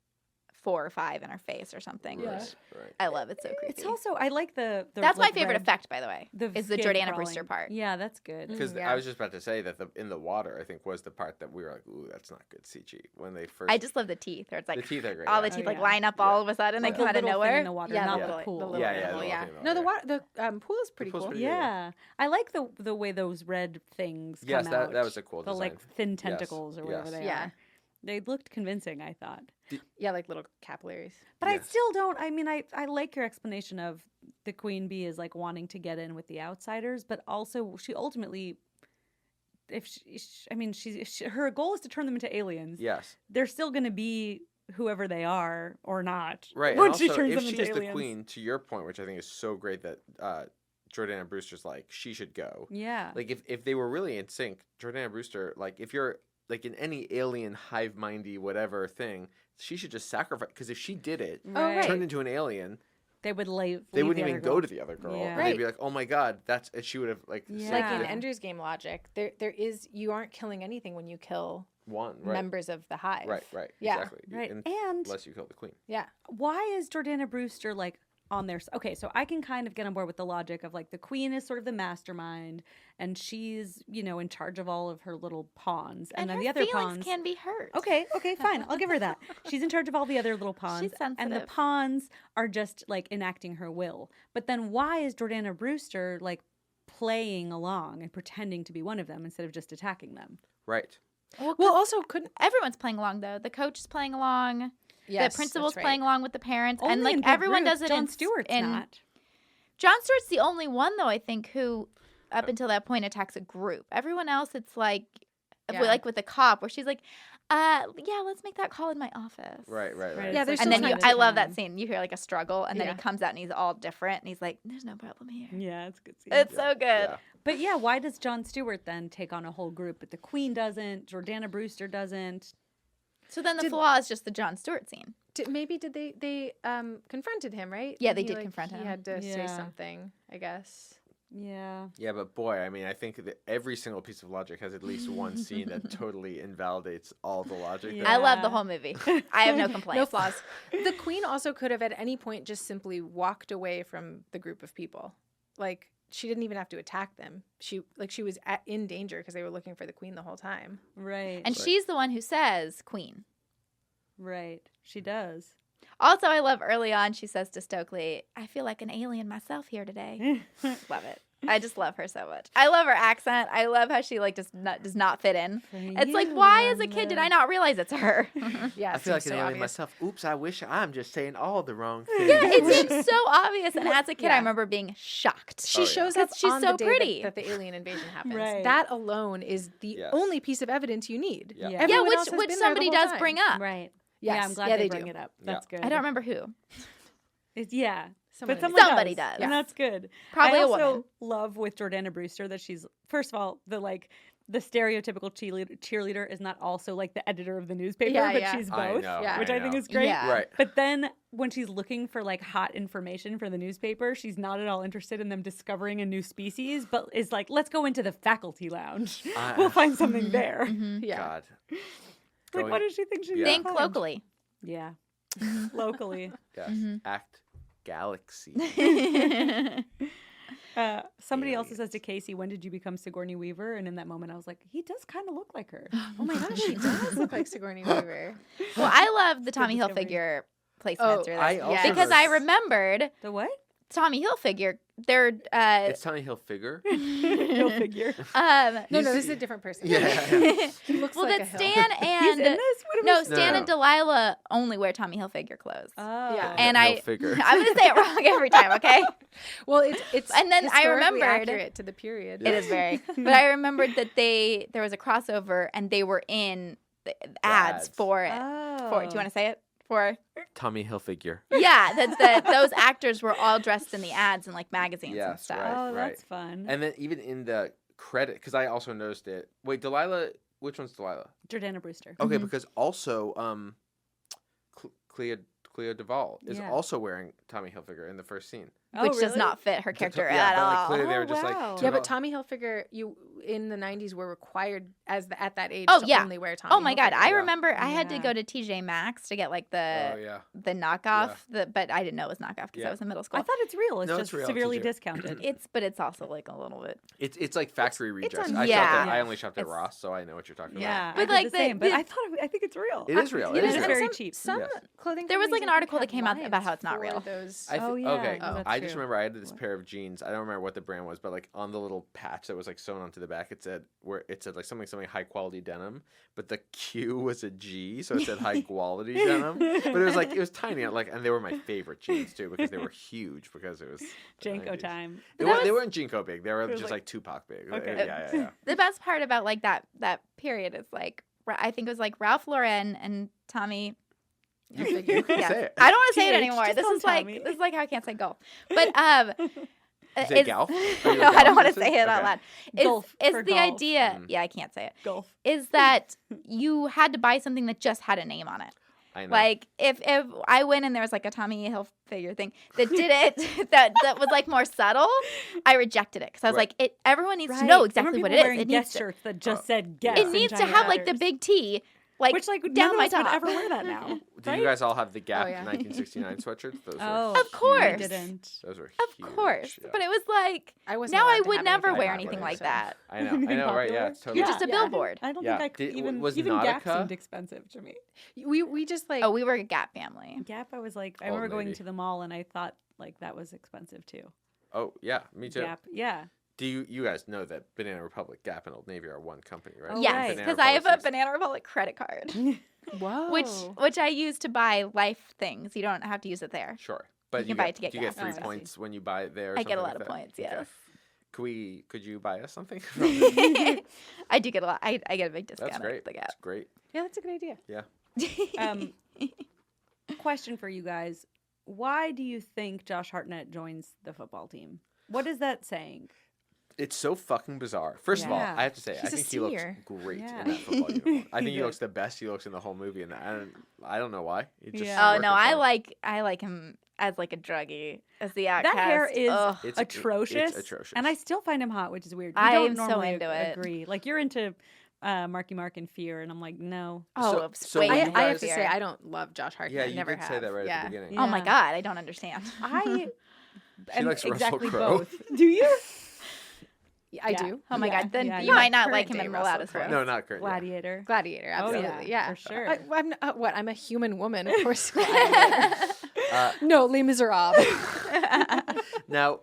4 or 5 in her face or something. Yeah. right. Right. I love it. So creepy. It's also I like the That's like, my favorite red- effect, by the way, is the skin Jordana crawling. Brewster part. Yeah, that's good. Because Yeah. I was just about to say that in the water, I think was the part that we were like, ooh, that's not good CG when they first. I just love the teeth. Where it's the like teeth are great. all yeah. the teeth Oh, like yeah. line up all of a sudden. They Yeah. come The out of little thing nowhere. in the water, Yeah, not the the little- pool. the little Yeah, animal, the yeah. little No, the animal, water, the pool is pretty pool's cool. pretty Yeah, I like the way those red things Yes, come that out. was a cool the design. like thin tentacles or whatever yes. they Yeah. are. They looked convincing, I thought. Yeah, like little capillaries. But I Yes. still don't. I mean, I like your explanation of the queen bee is like wanting to get in with the outsiders, but also she ultimately, her goal is to turn them into aliens. Yes. They're still going to be whoever they are or not. Right. And Once also, she turns if them she's into the aliens. queen, to your point, which I think is so great that Jordana Brewster's like, she should go. Yeah. Like, if they were really in sync, Jordana Brewster, like, if you're like in any alien hive mindy whatever thing, she should just sacrifice. Because if she did it, right. turned into an alien, They would they wouldn't even go to the other girl. Yeah. And Right. they'd be like, oh my God, that's, and she would have like, Yeah. said Like in the Ender's Game logic, there is you aren't killing anything when you kill one. Right. members of the hive. Right. Yeah. Exactly. Right. And And unless you kill the queen. Yeah. why is Jordana Brewster like on their okay, so I can kind of get on board with the logic of like the queen is sort of the mastermind and she's, in charge of all of her little pawns. And then her the other feelings pawns can be hurt. Okay, fine. I'll give her that. She's in charge of all the other little pawns. And the sensitive. pawns are just like enacting her will. But then why is Jordana Brewster like playing along and pretending to be one of them instead of just attacking them? Right. Well, also couldn't. Everyone's playing along though. The coach is playing along. Yes, the principal's that's right. playing along with the parents, Only and like in big everyone groups. does it. Jon in Stewart's in, not. Jon Stewart's the only one though, I think, who up until that point attacks a group. Everyone else, it's like, Yeah. like with the cop, where she's like, yeah, let's make that call in my office. Right. Yeah, there's And then still you, time I to love time. that scene. You hear like a struggle, and then Yeah. he comes out and he's all different, and he's like, "There's no problem here." Yeah, it's a good scene. It's so good. Yeah. But yeah, why does Jon Stewart then take on a whole group, but the queen doesn't, Jordana Brewster doesn't? So then the Did- flaw is just the Jon Stewart scene. Did they confronted him, right? Yeah, they He, did confront him. He had to say Yeah. something, I guess. Yeah. Yeah, but boy, I mean, I think that every single piece of logic has at least one scene that totally invalidates all the logic. Yeah. that- I love the whole movie. I have no complaints. No flaws. The queen also could have at any point just simply walked away from the group of people. Like she didn't even have to attack them. She was in danger because they were looking for the queen the whole time. Right. And she's the one who says queen. right. She does. Also, I love early on, she says to Stokely, I feel like an alien myself here today. Love it. I just love her so much. I love her accent. I love how she like just does not fit in. It's like, why as a kid did I not realize it's her? Yeah, I feel like so an alien obvious. myself. Oops, I wish I'm just saying all the wrong things. Yeah, it seems so obvious. And as a kid, Yeah. I remember being shocked. She shows up 'Cause she's on so the day pretty. that the alien invasion happens. Right. That alone is the Yes. only piece of evidence you need. Yeah. Yeah. Everyone else has which been there the somebody whole does time. bring up. Right. Yes. Yeah, I'm glad Yeah, they they bring do. it up. Yeah. That's good. I don't remember who. Yeah. Somebody but does. Somebody does. And that's good. Probably I a also woman. love with Jordana Brewster that she's, first of all, the stereotypical cheerleader is not also like the editor of the newspaper, Yeah, but yeah. she's I both, know, Yeah. which I think know. is great. Yeah. Right. But then when she's looking for like hot information for the newspaper, she's not at all interested in them discovering a new species, but is like, let's go into the faculty lounge. We'll find something there. Yeah. God. Like, Going- what does she think she's Yeah. gonna Think find? locally. Yeah. Locally. Yes. Act Galaxy. Somebody else Aliens. says to Casey, when did you become Sigourney Weaver? And in that moment, I was like, he does kind of look like her. Oh my gosh, she does look like Sigourney Weaver. Well, I love the Tommy discovery. Hilfiger placements. Oh, or I this. also Because heard- I remembered The what? Tommy Hilfiger. They're It's Tommy Hilfiger. You'll figure. No, He's- this is a different person. Yeah. He looks well, like that a hill. Stan He's in and this? What am I no, saying? Stan No. and Delilah only wear Tommy Hilfiger clothes. Oh. Yeah. And Hilfiger. I'm gonna say it wrong every time, okay? Well, it's And then I historically remembered- accurate to the period. It is very. But I remembered that there was a crossover and they were in the ads ads. for it. Oh. For do you want to say it? For Tommy Hilfiger. yeah, that those actors were all dressed in the ads and like magazines and Yes, stuff. right. Oh, that's fun. And then even in the credit, because I also noticed it. Wait, Delilah. Which one's Delilah? Jordana Brewster. Okay, because also Cleo Duvall is Yeah. also wearing Tommy Hilfiger in the first scene. Which Oh, does really? not fit her character Yeah, at but, like, all. clearly they Oh, were just wow. like. Yeah, but Duvall- Tommy Hilfiger, you in the '90s were required at that age Oh, to yeah. only wear Tommy. Oh my god, Hilfiger. I Yeah. remember I had to Yeah. go to TJ Maxx to get like Oh yeah. the knockoff, but I didn't know it was knockoff because Yeah. I was in middle school. I thought it's real. It's No, just it's real, severely TJ. discounted. But it's also like a little bit. It's like factory it's redress. on- I Yeah. shopped at, I only shopped at It's- Ross, so I know what you're talking Yeah, But I did like the the- same. But the- I think it's real. about. It is real. You It know, is it's real. very some, cheap. Some Yes. clothing. There was like companies, an I think, article that have came out about how lines it's not for real. Those. Oh, yeah. Okay. Oh, that's I just true. remember I had this pair of jeans. I don't remember what the brand was, but like on the little patch that was like sewn onto the back, it said like something high quality denim, but the Q was a G, so it said high quality denim. But it was tiny, like, and they were my favorite jeans too because they were huge because it was the Janko 90s. time. They weren't Jinko big. They were was just like- like Tupac big. Okay. Yeah. The best part about like that period is like I think it was like Ralph Lauren and Tommy. You can Yeah. say it. I don't want to say it TH, anymore. just This call is like Tommy. how I can't say golf. But You say golf? Are you a no, I don't golf want to person? say it out Okay. loud. Golf Is for the golf. idea? Yeah, I can't say it. Golf. Is that you had to buy something that just had a name on it? I know. Like if I went and there was like a Tommy Hilfiger thing that did it that was like more subtle, I rejected it because I was Right. like, everyone needs to Right. know I exactly remember what people it is. wearing It Guess needs to, shirts that just said Guess. it in needs to giant have like the letters. big T, like Which like down none my of us would top. ever wear that now. Do right? you guys all have the Gap Oh, yeah. 1969 sweatshirts? Those Oh, were Of course. I huge. didn't. Those were Of huge. course, yeah. but it was like I wasn't now allowed I to would have never anything wear like anything that, like so- that. I know, Anything right? Yeah, popular? it's totally. You're just a Yeah, billboard. I don't Yeah. think Did- was even Gap Nautica? seemed expensive to me. We just like Oh, we were a Gap family. Gap, I was like, I Old remember going Navy. to the mall and I thought like that was expensive too. Oh yeah, me too. Gap, yeah. Do you guys know that Banana Republic, Gap, and Old Navy are one company, right? Oh, Yes, right. Banana because I have a Republic's- Banana Republic credit card, whoa. which I use to buy life things. You don't have to use it there. Sure, but can buy it to get do you get gas free and stuff. points when you buy it there. Or I get a something lot like of that? points, Okay. yes. Could you buy us something? I do get a lot. I get a big discount. That's great. At the That's great. Yeah, that's a good idea. Yeah. Gap. Question for you guys. Why do you think Josh Hartnett joins the football team? What is that saying? It's so fucking bizarre. First of all, Yeah. I have to say, I He's a think he looks senior. great Yeah. in that football uniform. I think he does. looks the best he looks in the whole movie, and I don't know why. It just Yeah. Oh worked no, for I like him as like a druggie, as the outcast. That hair is Ugh. It's atrocious. It's atrocious. And I still find him hot, which is weird. We I don't am so normally into it. agree. Like you're into Marky Mark and Fear, and I'm like, no. Oh, so way when I, you more I have guys- to fear. say, I don't love Josh Hartnett. Yeah, I you never did have. say that right yeah. at the beginning. Oh my Yeah. god, I don't understand. I am likes Russell exactly Crowe. both. Do you? Yeah, I Yeah. do. Oh my Yeah, god, then yeah, you yeah. might not Current like him day in Russell Mulatto's Crowe. voice. No, not current. Gladiator. Gladiator, Oh, absolutely. yeah, Yeah, for sure. I'm not, what? I'm a human woman, of course. Gladiator. No, Les Miserables. Now,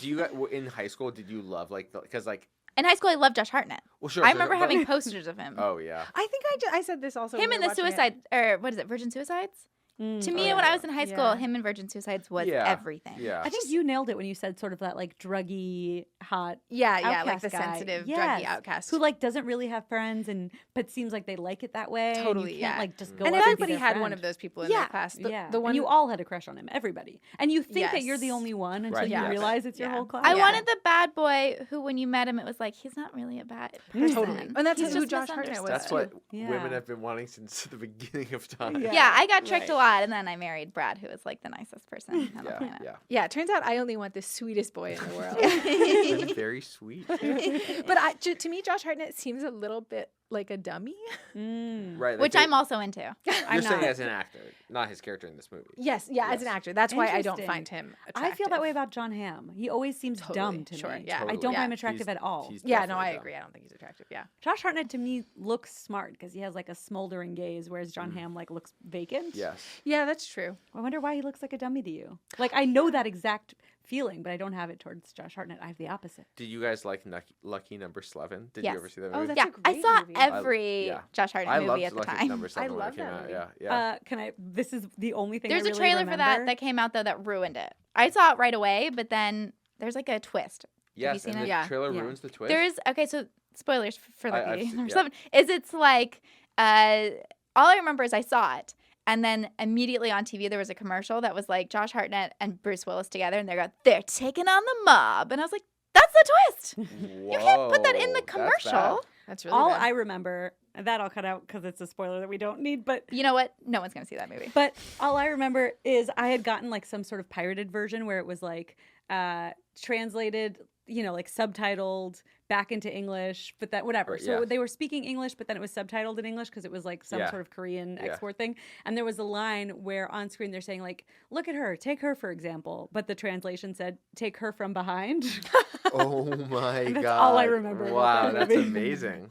do you in high school did you love because In high school, I loved Josh Hartnett. well sure I sure, remember but- having posters of him. Oh yeah. I think I said this also. Him when in we the were watching it. Suicide, or what is it, Virgin Suicides? To me, Oh, when I yeah. was in high school, Yeah. him in Virgin Suicides was Yeah. everything. Yeah. I think you nailed it when you said sort of that like druggy, hot Yeah, like outcast the guy. sensitive, Yes. druggy outcast. who like doesn't really have friends but seems like they like it that way. and Totally, you can't yeah. like just go and up and be everybody their had friend. one of those people in Yeah. their class. The The one and you all had a crush on him. Everybody, and you think that you're the Yes. only one until Right, you yes. realize it's your Yeah. whole class. I Yeah. wanted the bad boy who, when you met him, it was like, he's not really a bad person. Totally. And that's He's who just Josh Hartnett was. That's too. what Yeah. women have been wanting since the beginning of time. Yeah. Yeah, I got tricked Right. a lot, and then I married Brad, who was like the nicest person on the Yeah, planet. yeah. Yeah, it turns out I only want the sweetest boy in the world. That's very sweet. But to me, Josh Hartnett seems a little bit like a dummy. Mm. Right. Which I'm also into. You're I'm saying not. as an actor, not his character in this movie. Yes, yeah, as an Yes. actor. That's why I don't Interesting. find him I attractive. feel that way about John Hamm. He always seems Totally, dumb to sure, me. yeah. I don't Totally. find him attractive He's- at all. he's Yeah, no, definitely I dumb. agree. I don't think he's attractive. Yeah. Josh Hartnett to me looks smart because he has like a smoldering gaze, whereas John Hamm like looks vacant. Yes. Yeah, that's true. I wonder why he looks like a dummy to you. Like I know that exact feeling, but I don't have it towards Josh Hartnett. I have the opposite. Did you guys like Lucky Number 11? Did Yes. you ever see that Oh, movie? that's Yeah, a I great saw movie. every yeah. Josh Hartnett I movie loved at the Lucky time. Number 7 when love it came that out. movie. Yeah, yeah. Can I? This is the only thing. There's I a really trailer for that remember. that came out, though, that ruined it. I saw it right away, but then there's like a twist. Yes, seen and it? the Yeah. trailer Yeah. ruins the twist. There is, okay, so spoilers for I've Lucky seen- Number yeah. 7. It's like, all I remember is I saw it. And then immediately on TV, there was a commercial that was like Josh Hartnett and Bruce Willis together, and they're taking on the mob. And I was like, that's the twist. You can't put that in the Whoa, that's commercial. bad. That's really All bad. I remember, and that I'll cut out because it's a spoiler that we don't need. But You know what? No one's going to see that movie. all I remember is I had gotten like some sort of pirated version where it was like translated, like subtitled back into English, but that whatever. Right, So yeah. they were speaking English, but then it was subtitled in English because it was like some Yeah. sort of Korean Yeah. export thing. And there was a line where on screen they're saying like, "Look at her, take her for example," but the translation said, "Take her from behind." Oh my And god. that's all I remember about Wow, that that's movie. amazing.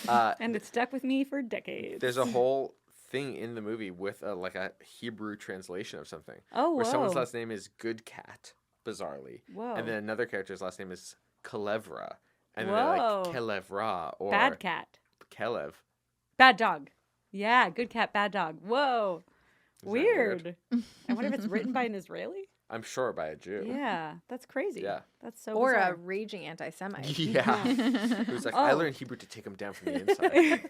And it stuck with me for decades. There's a whole thing in the movie with like a Hebrew translation of something. oh, Where someone's whoa. last name is Good Cat, bizarrely. Whoa. And then another character's last name is Kelevra. And then Whoa. they're like Kelevra or Bad cat. Kelev. Bad dog. Yeah, good cat, bad dog. Whoa. Is that Weird. I wonder if it's written by an Israeli. I'm sure by a Jew. Yeah, that's crazy. Yeah. That's so or a bizarre. raging anti-Semite. Yeah. Who's like, I Oh. learned Hebrew to take him down from the inside.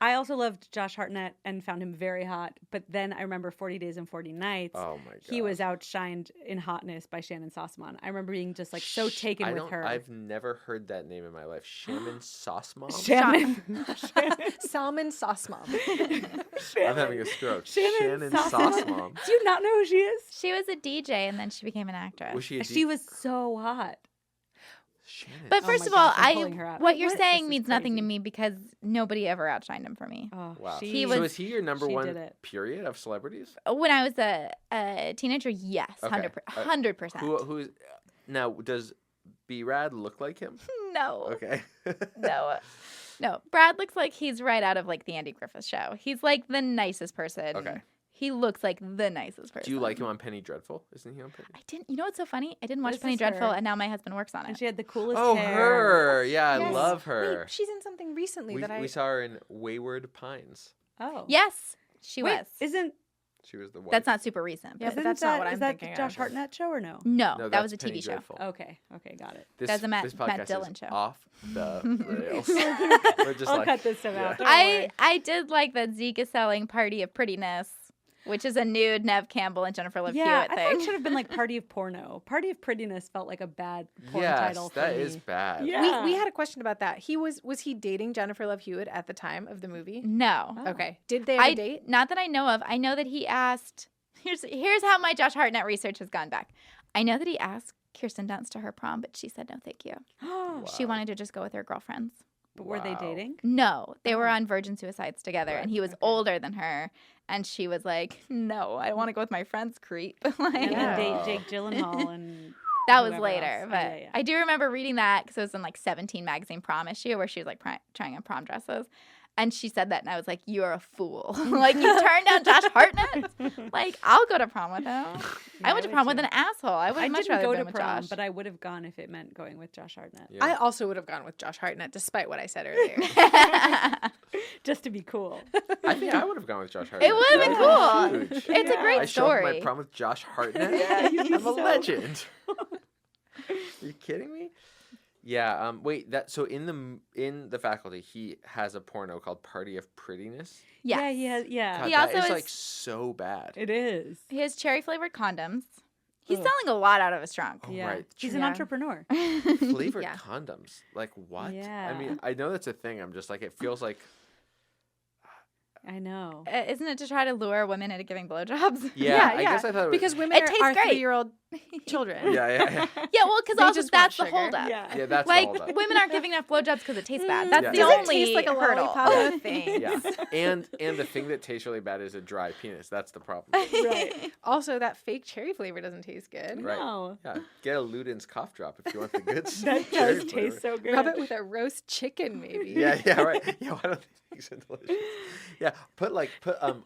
I also loved Josh Hartnett and found him very hot. But then I remember 40 Days and 40 Nights. Oh my god. He was outshined in hotness by Shannon Sossamon. I remember being just like so taken I with don't- her. I've never heard that name in my life. Shaman Sauce Mom? Shannon. Salmon sauce mom. I'm having a stroke. Shannon Sauce Sauce Mom? Mom. Do you not know who she is? She was a DJ, and then she became an actress. Was she a She was so hot. Shannon. But Oh first my of all, gosh, I'm pulling her up. what you're What? saying This means is nothing to crazy. me because nobody ever outshined him for me. Oh, Wow. She was- So is he your number she one did it. period of celebrities? When I was a teenager, yes, Okay. 100%. Who's now? Does B-Rad look like him? No, Okay. no. Brad looks like he's right out of like the Andy Griffith Show. He's like the nicest person. Okay. He looks like the nicest person. Do you like him on Penny Dreadful? Isn't he on Penny? I didn't. You know what's so funny? I didn't watch This Penny is Dreadful, her. and now my husband works on And it. she had the coolest Oh, hair. her. Yeah, I Yes. love her. Wait, she's in something recently we, that I. we saw her in Wayward Pines. Oh. Yes, she Wait, was. Isn't She was the wife. That's not super recent. Yeah, but- but that's not what is I'm that thinking the Josh of. Hartnett show or no? no, No, that was that's a TV Penny show. Dreadful. Okay, got it. This, That's a Matt- this Matt podcast Dillon is show. off the rails. We're just I'll like, cut this stuff yeah. out. Don't worry. I did like that Zeke is selling Party of Prettiness, which is a nude Nev Campbell and Jennifer Love Yeah, Hewitt I thought it thing. should have been like Party of Porno. Party of Prettiness felt like a bad porn yes, title for that me. is bad. Yeah. we had a question about that. Was he dating Jennifer Love Hewitt at the time of the movie? No. Oh. Okay. Did they have a I date? not that I know of. I know that he asked. Here's how my Josh Hartnett research has gone back. I know that he asked Kirsten Dunst to her prom, but she said no, thank you. She wanted to just go with her girlfriends. But were they Wow. dating? No, they were Oh. on Virgin Suicides together, Right. and he was Okay. older than her, and she was like, "No, I want to go with my friends, creep." Like, And Yeah. then date Jake Gyllenhaal and that was whoever later, else. Oh, but yeah, yeah. I do remember reading that because it was in like 17 magazine prom issue where she was like trying on prom dresses. And she said that, and I was like, "You are a fool! Like you turned down Josh Hartnett? Like I'll go to prom with him. I went to prom with an asshole. I would much didn't rather go been to with prom, Josh. but I would have gone if it meant going with Josh Hartnett. Yeah. I also would have gone with Josh Hartnett, despite what I said earlier. Just to be cool. I think I would have gone with Josh Hartnett. It would have been That cool. would be huge. It's a great I show up at my story. prom with Josh Hartnett. Yeah, you'd be I'm a so- legend. Are you kidding me? Yeah. Wait. So in the faculty, he has a porno called Party of Prettiness. Yeah, Yes. yeah. God, He that also is is- like so bad. It is. He has cherry flavored condoms. He's Ugh. selling a lot out of his trunk. Oh, Yeah. right. He's an Yeah. entrepreneur. Flavored Yeah. condoms. Like what? Yeah. I mean, I know that's a thing. I'm just like, it feels like. I know. Isn't it to try to lure women into giving blowjobs? Yeah, I guess I thought it was. because women It are, tastes are great. 3-year-old children. Yeah. Yeah, well, because They also just that's the want sugar. holdup. Yeah, that's Like the holdup. women aren't giving enough blowjobs because it tastes bad. That's Yeah. the Does Does only it taste like a hurdle. lollipop of things? Yeah, and the thing that tastes really bad is a dry penis. That's the problem. Right. Also, that fake cherry flavor doesn't taste good. Right. No. Yeah, get a Luden's cough drop if you want the good stuff. That does taste so good. Rub it with a roast chicken, maybe. Yeah, right. Yeah, why don't they make it delicious? Yeah, put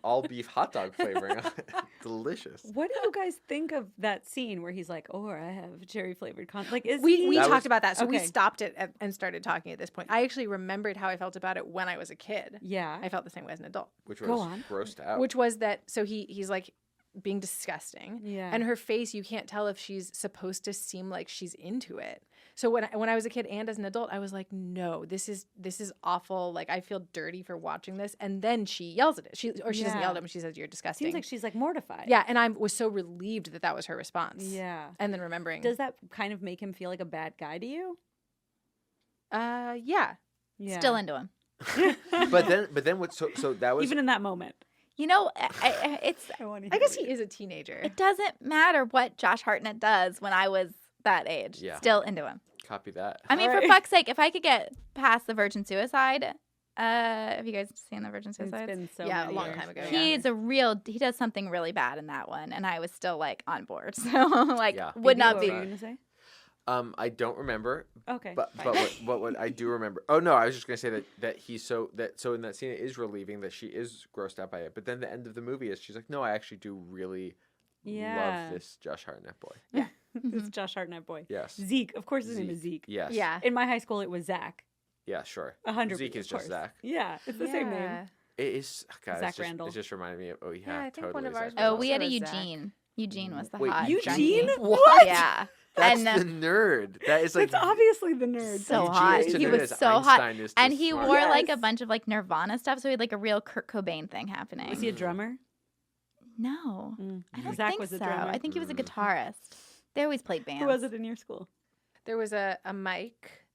all beef hot dog flavoring on it. Delicious. What do you guys think of that scene where he's like, "Oh, I have cherry flavored con"? Like, is We he? That talked was- about that, so we Okay. stopped it and started talking at this point. I actually remembered how I felt about it when I was a kid. Yeah. I felt the same way as an adult, Which Go was on. grossed out. which was that. So he's like being disgusting, Yeah. and her face, you can't tell if she's supposed to seem like she's into it. So when I was a kid and as an adult, I was like, no, this is awful. Like I feel dirty for watching this. And then she yells at it. She doesn't Yeah. yell at him. She says, "You're disgusting." Seems like she's like mortified. yeah, and I was so relieved that was her response. Yeah. And then remembering, Does that kind of make him feel like a bad guy to you? yeah. Yeah. Still into him. but then what? So that was Even in that moment. You know, it's. I want I guess he is a teenager. It doesn't matter what Josh Hartnett does when I was that age. Yeah. Still into him. copy that. I mean, for Alright. fuck's sake, if I could get past the Virgin Suicide, have you guys seen the Virgin It's Suicide? been so Yeah, many a long years. time ago, Yeah. He does something really bad in that one, and I was still like on board. So like, Yeah. would Phoebe, not what be. were you gonna say? I don't remember, Okay. but fine. what I do remember. Oh no, I was just gonna say that he's so in that scene it is relieving that she is grossed out by it. But then the end of the movie is she's like, no, I actually do really Yeah. love this Josh Hartnett boy. This Josh Hartnett boy. Yes. Zeke. Of course his name is Zeke. Yes. Yeah. In my high school, it was Zach. Yeah. Sure. 100%. Zeke is of course. just Zach. Yeah, it's the same name. It is. God, Zach it's just, Randall. It just reminded me of. Oh yeah. Yeah, I think totally one of Zach ours was Randall. Oh, we had a Also a Zach. Eugene. Eugene was the Wait, hot Eugene? junkie. What? Yeah. That's and the nerd. That is like That's obviously the nerd. so Eugene hot. is to He nerd was as so hot. Einstein is to And he smart. wore like a Yes. bunch of like Nirvana stuff, so he had like a real Kurt Cobain thing happening. Was he a drummer? No, Mm. I don't Zach think was a so. drummer. I think he was a Mm. guitarist. They always played bands. Who was it in your school? There was a mic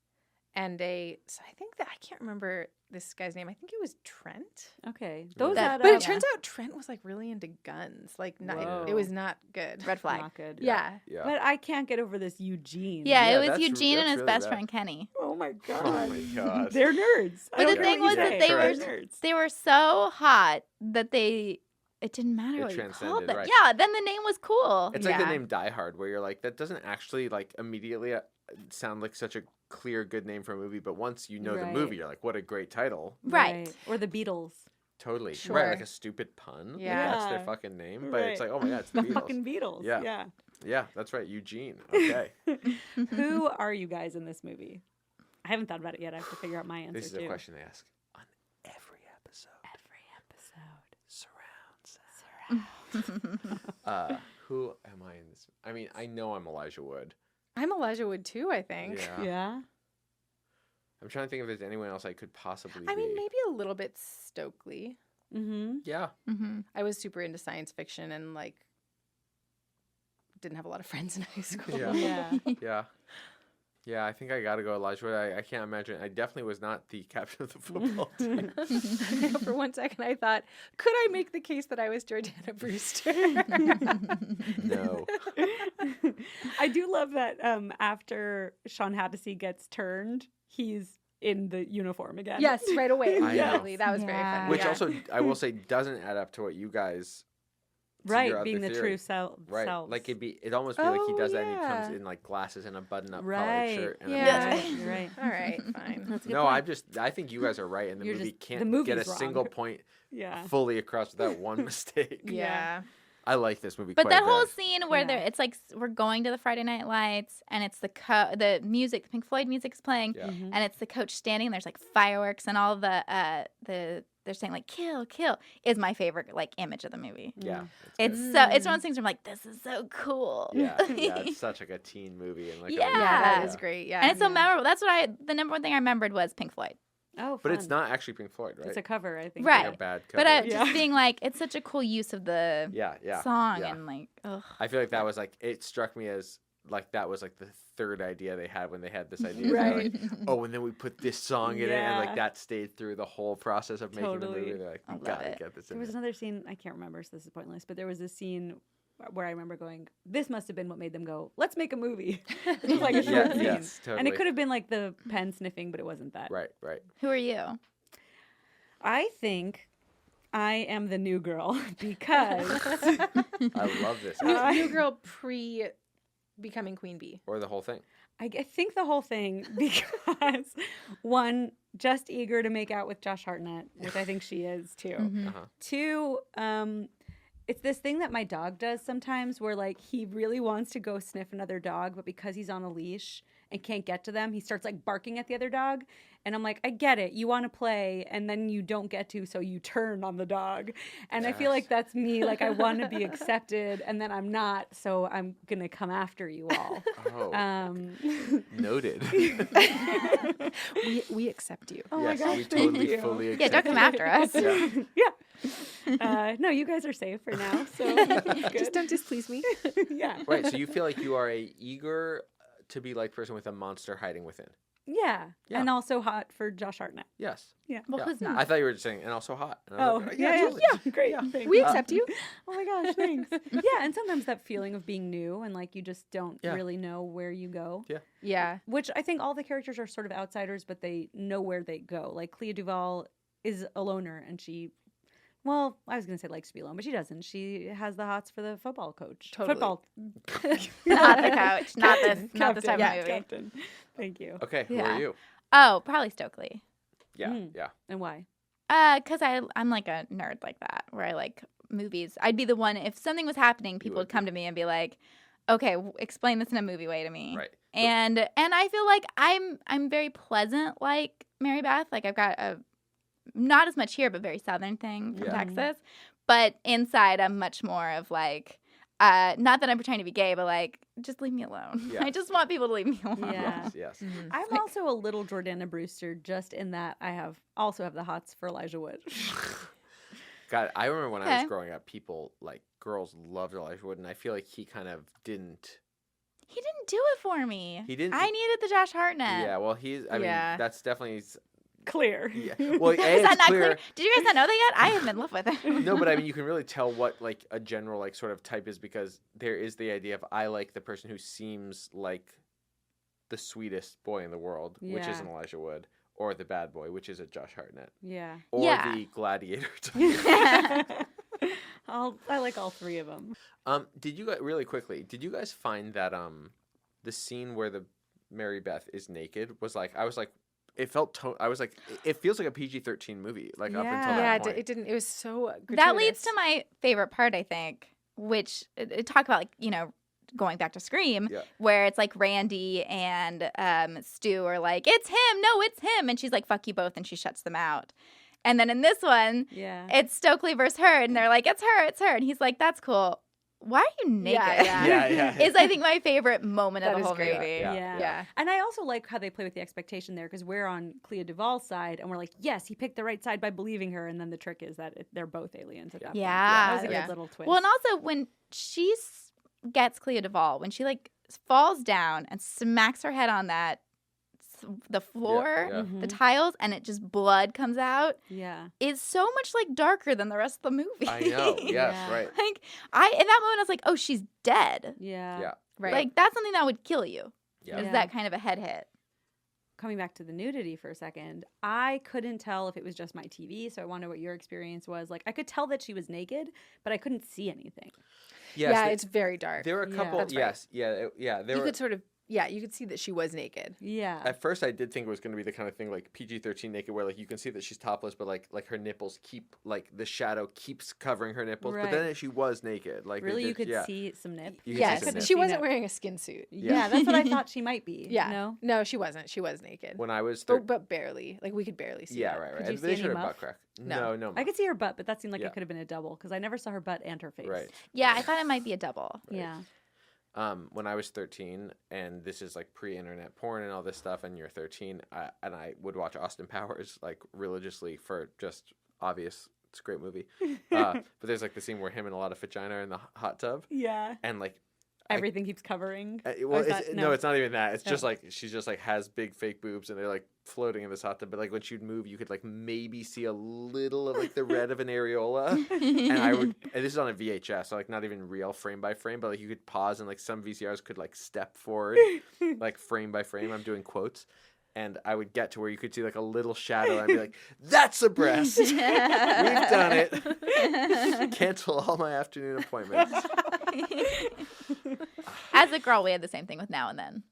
and so I think that I can't remember this guy's name. I think it was Trent. Okay. Those Those That- had But a- it turns out Trent was like really into guns. Like not, Whoa. it was not good. Red flag. not good. Yeah. Yeah. But I can't get over this Eugene. Yeah, Yeah, it was that's Eugene and that's his really best bad. friend Kenny. Oh my god. Oh my god. They're nerds. But I the don't thing know what was you that say. they They're were nerds. they were so hot that it didn't matter It what you called transcended, them. right. Yeah, then the name was cool. It's like the Yeah. name Die Hard, where you're like, that doesn't actually like immediately sound like such a clear, good name for a movie. But once you know the Right. movie, you're like, what a great title. Right. Or the Beatles. Totally. Sure. Right, like a stupid pun. Like, Yeah. that's their Yeah. fucking name. But it's Right. like, oh my god, it's the The Beatles. fucking Beatles. Yeah. Yeah. Yeah, that's right, Eugene. Okay. Who are you guys in this movie? I haven't thought about it yet. I have to figure out my answer This is too. a question they ask on every episode. Every episode. Surround sound. Who am I in this? I mean, I know I'm Elijah Wood. I'm Elijah Wood too, I think. Yeah. Yeah. I'm trying to think if there's anyone else I could possibly I mean, be. maybe a little bit Stokely. Mm-hmm. Yeah. Mm-hmm. I was super into science fiction and like didn't have a lot of friends in high school. Yeah. Yeah. Yeah. Yeah, I think I gotta go Elijah Wood. I can't imagine. I definitely was not the captain of the football team. For one second, I thought, could I make the case that I was Jordana Brewster? No. I do love that after Sean Hattasey gets turned, he's in the uniform again. Yes, right away. I know. Immediately. That was very Yeah. funny. Which Yeah. also, I will say, doesn't add up to what you guys Right, your being other the theory. true self. Right, selves. like it'd almost be like he does that, and he yeah. comes in like glasses and a button-up collared Right. shirt. And Yeah. You're right. All right, fine. That's a good No, point. I think you guys are right, and the You're movie just- can't the get a movie's wrong. single point Yeah. fully across without one mistake. Yeah. I like this movie But quite that a whole bit. scene where it's like we're going to the Friday Night Lights and it's the music, the Pink Floyd music's playing, Yeah. Mhm. and it's the coach standing. And there's like fireworks and all the they're saying like kill, kill is my favorite like image of the movie. Yeah, It's good. so it's one of those things where I'm like, this is so cool. yeah, it's such like a teen movie and like Yeah. Yeah, that Yeah. is great. Yeah. And it's so memorable. That's what the number one thing I remembered was Pink Floyd. Oh, But it's fun. not actually Pink Floyd, right? It's a cover, I think. Right. Like a bad cover. But Yeah. just being like, it's such a cool use of the yeah, song yeah. and like, ugh. I feel like that was like it struck me as like that was like the third idea they had when they had this idea. Right. They're like, oh, and then we put this song in it, and Yeah. like that stayed through the whole process of making the Totally. movie. They're like, I we love gotta it. get this There in was there. another scene, I can't remember, so this is pointless, but there was a scene where I remember going, this must have been what made them go, let's make a movie. It was like a Yeah, short scene. yes, totally. And it could have been like the pen sniffing, but it wasn't that. Right. Who are you? I think I am the new girl because I love this. New Girl pre becoming Queen Bee. Or the whole thing. I think the whole thing because one, just eager to make out with Josh Hartnett, which I think she is too. Mm-hmm. Uh-huh. Two, it's this thing that my dog does sometimes where like he really wants to go sniff another dog, but because he's on a leash and can't get to them, he starts like barking at the other dog. And I'm like, I get it. You want to play and then you don't get to, so you turn on the dog. And I feel like Yes. that's me. Like I want to be accepted and then I'm not, so I'm going to come after you all. Oh, noted. We accept you. Oh my yes, gosh, we thank totally you. fully Yeah, don't accept come it. after us. Yeah. No, you guys are safe for now. So that's Just good. don't displease me. Yeah. Right. So you feel like you are a eager to be liked person with a monster hiding within. Yeah. Yeah. And also hot for Josh Hartnett. Yes. Yeah. Well, Yeah. who's not? I thought you were just saying, and also hot. And I Oh, was like, yeah, totally. great. Yeah. Thanks. We accept you. Oh my gosh, thanks. Yeah, and sometimes that feeling of being new and like you just don't Yeah. really know where you go. Yeah. Which I think all the characters are sort of outsiders, but they know where they go. Like Clea Duvall is a loner and she, well, I was going to say likes to be alone, but she doesn't. She has the hots for the football coach. Totally. Football. Not the coach. Not this Captain, type yeah, of movie. Captain. Thank you. Okay. Who Yeah. are you? Oh, probably Stokely. Yeah. Mm. Yeah. And why? Because I'm like a nerd like that, where I like movies. I'd be the one, if something was happening, people would would come to me and be like, okay, explain this in a movie way to me. Right. And I feel like I'm very pleasant like Mary Beth. Like I've got a, not as much here, but very southern thing from Yeah. Texas. But inside, I'm much more of like, not that I'm pretending to be gay, but like, just leave me alone. Yeah. I just want people to leave me alone. Yeah. Yes. Yes. I'm like- also a little Jordana Brewster just in that I also have the hots for Elijah Wood. God, I remember when I Okay. was growing up, people like girls loved Elijah Wood, and I feel like he kind of didn't. He didn't do it for me. He didn't- I needed the Josh Hartnett. Yeah. Well, I mean, Yeah. that's definitely. Clear. Yeah. Well, Is that it's not clear. clear? Did you guys not know that yet? I am in love with him. No, but I mean, you can really tell what like a general like sort of type is because there is the idea of I like the person who seems like the sweetest boy in the world, which Yeah. is an Elijah Wood, or the bad boy, which is a Josh Hartnett, Yeah. or Yeah. the gladiator type. I like all three of them. Did you guys really quickly? Did you guys find that the scene where the Mary Beth is naked was like I was like it felt I was like it feels like a PG-13 movie like up until Yeah. that Yeah, point. it didn't. It was so gratuitous. That leads to my favorite part, I think, which talk about like going back to Scream, Yeah. where it's like Randy and Stu are like, it's him, no, it's him, and she's like, fuck you both, and she shuts them out. And then in this one, Yeah. it's Stokely versus her, and they're like, it's her, and he's like, that's cool. Why are you naked? Yeah. Is I think my favorite moment That of the is whole great. movie. Yeah. Yeah. And I also like how they play with the expectation there because we're on Clea Duvall's side and we're like, yes, he picked the right side by believing her. And then the trick is that they're both aliens at that point. Yeah. That was a Yeah. good little twist. Well, and also when she gets Clea Duvall, when she like falls down and smacks her head on the floor, Yeah. Mhm. the tiles, and it just blood comes out, Yeah. is so much like darker than the rest of the movie. I know. Yes. Yeah. Right. Like in that moment I was like, oh, she's dead. Yeah. Yeah. Right. Like that's something that would kill you. Yeah. Is Yeah. that kind of a head hit? coming back to the nudity for a second, I couldn't tell if it was just my TV. So I wonder what your experience was. Like, I could tell that she was naked, but I couldn't see anything. Yes, yeah, it's very dark. there were a Yeah. couple. That's right. Yes, yeah. There You were. could sort of, you could see that she was naked. Yeah. At first, I did think it was going to be the kind of thing like PG-13 naked, where like you can see that she's topless, but like her nipples keep like the shadow keeps covering her nipples. But then Right. she was naked. Like Really, they you did- could yeah. see some nip? You could see Yes, some nip. she seen wasn't it. wearing a skin suit. Yeah, that's what I thought she might be. Yeah. No? No, she wasn't. She was naked. When I was But barely. Like, we could barely see yeah, it. right. Could you They see showed any her butt muff? crack. No. No. I could see her butt, but that seemed like Yeah. it could have been a double because I never saw her butt and her face. Right. Yeah, I thought it might be a double. Yeah. When I was 13, and this is like pre-internet porn and all this stuff, and you're 13, and I would watch Austin Powers like religiously for just obvious. It's a great movie. But there's like the scene where him and a lot of vagina are in the hot tub, Yeah. and like Everything keeps covering. well, is it's, that- no, no? it's not even that. It's just Oh. like she's just like has big fake boobs, and they're like floating in this hot tub. But like when she'd move, you could like maybe see a little of like the red of an areola. And I would, and this is on a VHS, so like not even real frame by frame, but like you could pause, and like some VCRs could like step forward, like frame by frame. I'm doing quotes. And I would get to where you could see like a little shadow, and I'd be like, "That's a breast. We've done it. Cancel all my afternoon appointments." As a girl, we had the same thing with Now and Then.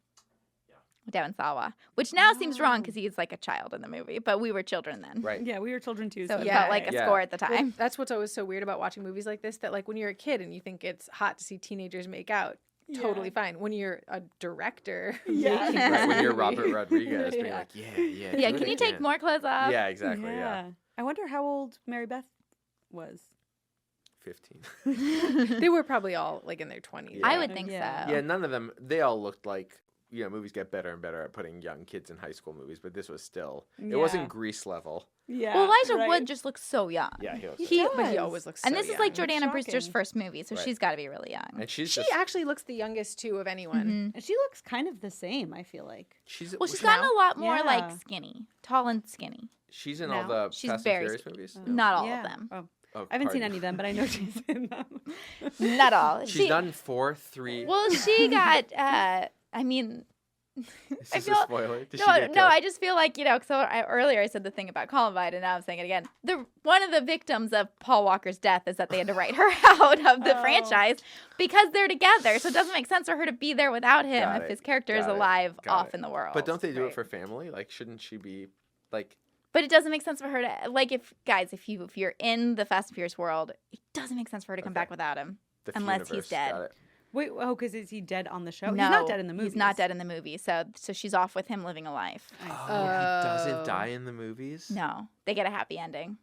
Down in Sawa, which now seems wrong because he's like a child in the movie, but we were children then. Right. Yeah, we were children too. So it Yeah. felt like a Yeah. score at the Well, time. that's what's always so weird about watching movies like this, that like when you're a kid and you think it's hot to see teenagers make out, totally fine. When you're a director, Yeah. making Right, when this you're movie- Robert Rodriguez, being Yeah. like, "Yeah, Yeah, do can it you take again." more clothes off? Yeah, exactly. Yeah, I wonder how old Mary Beth was. 15. They were probably all like in their 20s. I would think Yeah. so. Yeah, none of them. They all looked like movies get better and better at putting young kids in high school movies, but this was still. It Yeah. wasn't Grease level. Yeah. Well, Elijah right. Wood just looks so young. Yeah, he was. But he does. always looks And so this is young. like That's Jordana Brewster's shocking. first movie, so Right. she's got to be really young. And she's She just. actually looks the youngest too of anyone. Mhm. And she looks kind of the same, I feel like. She's. Well, she's now? gotten a lot more Yeah. like skinny, tall and skinny. She's in all now. the She's Fast very and Furious skinny. movies. Not all Yeah. of them. Oh, Oh, I haven't seen pardon. any of them, but I know she's in them. Not all. She's done 4, 3. Well, she got. I mean, Is I this feel- a spoiler? Did she no, get no. killed? I just feel like earlier I said the thing about Columbine, and now I'm saying it again. One of the victims of Paul Walker's death is that they had to write her out of the Oh. franchise because they're together. So it doesn't make sense for her to be there without him Got if it. his character is Got it. alive Got off it. in the world. But don't they do Right. it for family? Like, shouldn't she be like? But it doesn't make sense for her to like if you're in the Fast and Furious world, it doesn't make sense for her to come Okay. back without him. The Unless he's universe? dead. Got it. Wait, because is he dead on the show? No, He's not dead in the movie. He's not dead in the movie, so she's off with him living a life. Oh, he doesn't Oh. die in the movies. No, they get a happy ending.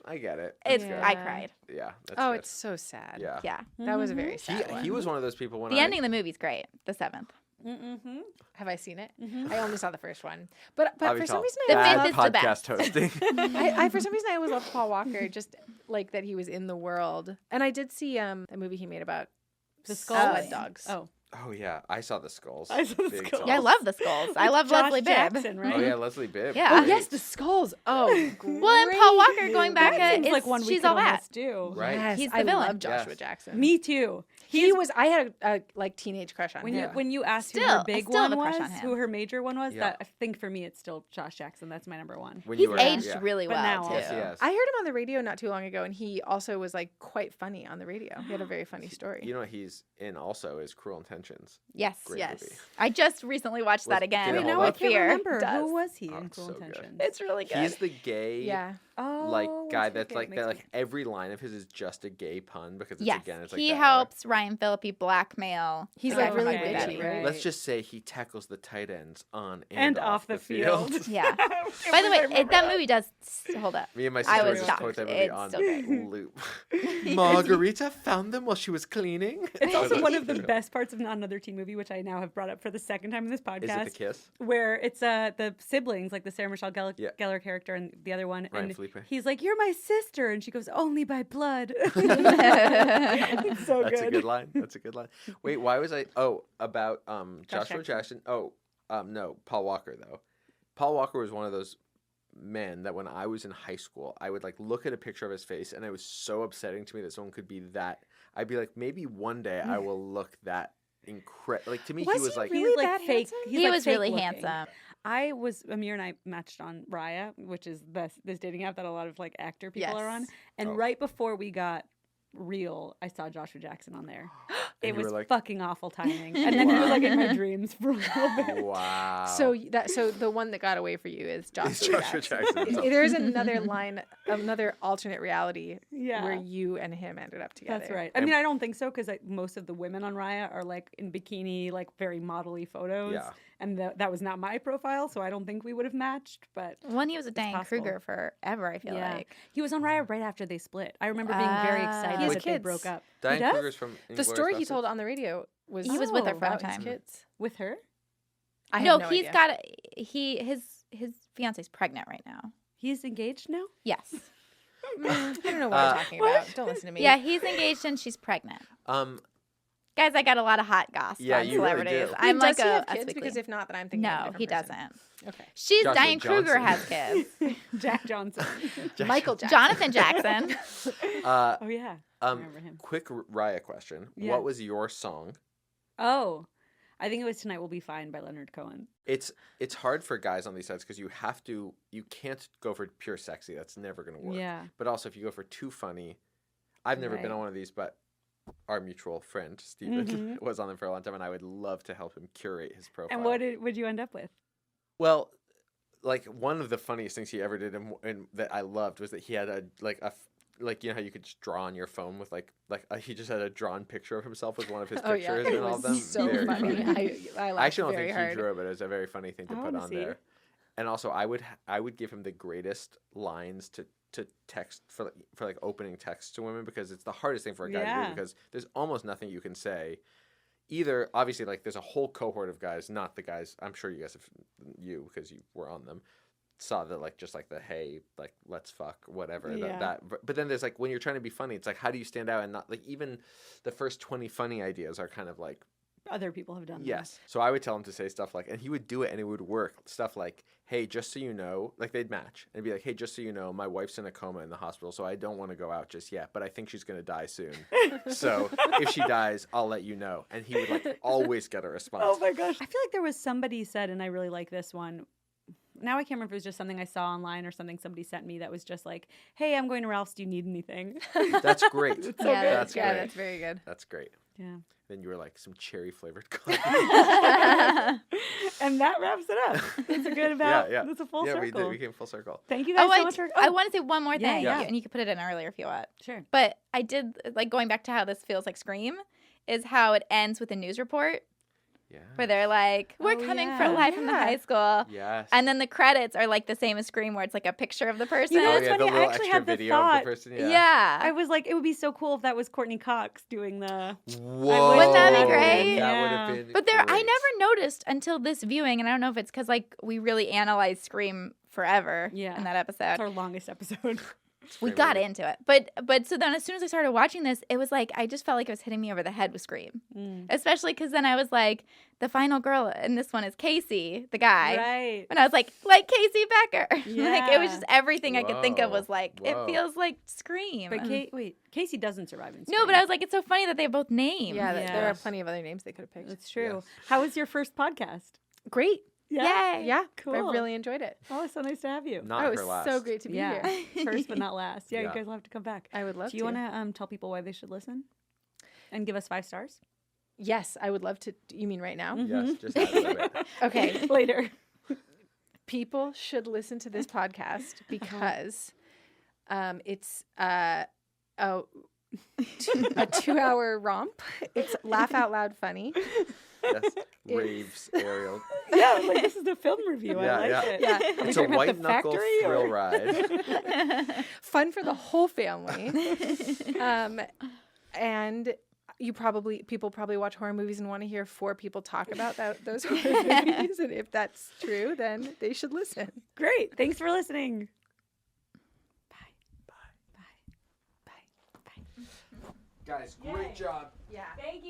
I get it. It's That's good. I cried. Yeah. That's Oh, good. it's so sad. Yeah. Yeah, That was a very sad one. He was one of those people when the ending of the movie's great. The 7th. Mm-hmm. Have I seen it? I only saw the first one. But for some reason The I fifth always is the podcast best. hosting. I for some reason I always loved Paul Walker, just like that he was in the world. And I did see a movie he made about The sled Skulls? dogs. Oh. Oh yeah, I saw the skulls. I saw the Big Skulls. Yeah, I love the skulls. I love Josh Leslie Bibb. Jackson, right? Oh yeah, Leslie Bibb. Yeah. Oh Great. yes, the skulls. Oh, great. Well, and Paul Walker going back That at seems like one we she's could all that. almost do. Right. Yes, He's the I villain. love Joshua Yes. Jackson. Me too. He was. I had a like teenage crush on When him. you when you asked who Still, her I big still have one a crush was, on him. who her major one was, Yeah. that I think for me it's still Josh Jackson. That's my number one. When He's you were, aged yeah. really But well now too. Yes, he has. I heard him on the radio not too long ago, and he also was like quite funny on the radio. He had a very funny story. You know what he's in also is Cruel Intentions. Yes, Great yes. movie. I just recently watched Was- that again. did it Wait, hold now I up? can't Fear remember. does. Who was he Oh, in it's Cruel so good. Intentions? It's really good. He's the gay. Yeah. Like Oh, guy okay, that's okay, like makes that. Like sense. every line of his is just a gay pun because it's yes, again it's like he that helps Ryan Phillippe blackmail. He's the guy like from really Ugly Betty. bitchy, right? right? Let's just say he tackles the tight ends on And off the field. Yeah. By the way, that movie does hold up. Me and my I sister was just shocked. quote that movie It's on so great. loop. Margarita found them while she was cleaning. It's also That's one of the true. best parts of Another Teen Movie, which I now have brought up for the second time in this Is it the podcast, kiss? where it's the siblings, like the Sarah Michelle Yeah. Gellar character and the other one, Ryan and Felipe. he's like, "You're my sister," and she goes, "Only by blood." It's so That's good. a good line. That's a good line. Wait, why was I? Oh, about Joshua Jackson. Jackson. Oh, no, Paul Walker though. Paul Walker was one of those men that when I was in high school, I would like look at a picture of his face, and it was so upsetting to me that someone could be that. I'd be like, maybe one day I will look that incredible. Like to me, he was like. really that fake. handsome? He's He like was fake really looking. handsome. Amir and I matched on Raya, which is this dating app that a lot of like actor people are on. And right before we got Real, I saw Joshua Jackson on there. It was like, fucking awful timing. And then he was like in my dreams for a little bit. Wow. So the one that got away for you is Joshua Jackson. There's another alternate reality where you and him ended up together. That's right. I mean, I don't think so because most of the women on Raya are like in bikini, like very modelly photos. Yeah. And that was not my profile, so I don't think we would have matched. But he was with Diane Kruger forever, I feel like. He was on Raya right after they split. I remember being very excited that they broke up. Diane Kruger's from the story he told on the radio was he was with her for a long time. Kids. With her? I have no he's idea. got his fiance's pregnant right now. He's engaged now? Yes. I don't know what you're talking about. Don't listen to me. Yeah, he's engaged and she's pregnant. Guys, I got a lot of hot gossip on celebrities. Really do. I'm does like he have kids? Because if not, then I'm thinking. No, he person. doesn't. Okay. Diane Kruger has kids. Jack Johnson. Michael Jackson. Jonathan Jackson. Oh yeah. I remember him. Quick Raya question. Yeah. What was your song? Oh, I think it was "Tonight Will Be Fine" by Leonard Cohen. It's hard for guys on these sites because you can't go for pure sexy. That's never gonna work. Yeah. But also if you go for too funny, I've never been on one of these, but our mutual friend Steven was on them for a long time, and I would love to help him curate his profile. And what would you end up with? Well, like one of the funniest things he ever did, and that I loved, was that he had you know how you could just draw on your phone with he just had a drawn picture of himself with one of his pictures and all of them. So very funny. I actually don't very think hard. he drew it, but it was a very funny thing to put on there. And also, I would give him the greatest lines to text for like opening text to women, because it's the hardest thing for a guy to do, because there's almost nothing you can say. Either obviously like there's a whole cohort of guys, not the guys. I'm sure you guys because you were on them, saw that like just like the hey like let's fuck whatever that. But then there's like when you're trying to be funny, it's like how do you stand out and not like even the first 20 funny ideas are kind of like other people have done. Yes. So I would tell him to say stuff like, and he would do it and it would work. Stuff like, hey, just so you know, like they'd match. And be like, hey, just so you know, my wife's in a coma in the hospital, so I don't want to go out just yet, but I think she's going to die soon. So if she dies, I'll let you know. And he would like always get a response. Oh my gosh. I feel like there was somebody said, and I really like this one. Now I can't remember if it was just something I saw online or something somebody sent me that was just like, hey, I'm going to Ralph's. Do you need anything? That's great. So That's great. That's very good. That's great. Yeah. Then you were like some cherry flavored coffee. And that wraps it up. That's a good about. Yeah. That's a full circle. Yeah, we came full circle. Thank you guys so much for. I want to say one more thing. Yeah. And you can put it in earlier if you want. Sure. But I did like going back to how this feels like Scream, is how it ends with a news report. Yeah. Where they're like, we're coming for live from the high school. Yes. And then the credits are like the same as Scream, where it's like a picture of the person. You know what's the funny? I little actually extra had the video thought. of the person. Yeah. I was like, it would be so cool if that was Courtney Cox doing the. Whoa. Wouldn't that be great? That would have been. But I great. never noticed until this viewing, and I don't know if it's because like we really analyzed Scream forever in that episode. It's our longest episode. We got into it. But so then as soon as I started watching this, it was like I just felt like it was hitting me over the head with Scream. Especially because then I was like, the final girl in this one is Casey, the guy. Right. And I was like Casey Becker. Like it was just everything I could think of was like, it feels like Scream. But Casey doesn't survive in Scream. No, but I was like, it's so funny that they have both names. Yeah, there are plenty of other names they could have picked. That's true. Yes. How was your first podcast? Great. Yeah. Yay. Yeah, Cool. I really enjoyed it. Oh, it's so nice to have you. Not it was her last. so great to be here. First but not last. Yeah, Yeah. you guys will have to come back. I would love to. Do you want to tell people why they should listen? And give us 5 stars? Yes, I would love to. You mean right now? Yes, just add a little bit. Okay. Later. People should listen to this podcast because it's a 2-hour romp. It's laugh out loud funny. Yes. Raves, Ariel. Yeah, like this is the film review. Yeah, I like yeah. it. Yeah. It's we a talking about white the knuckle factory, thrill or- ride. Fun for the whole family. And people probably watch horror movies and want to hear 4 people talk about those horror movies. And if that's true, then they should listen. Great. Thanks for listening. Guys, great job. Yeah. Thank you.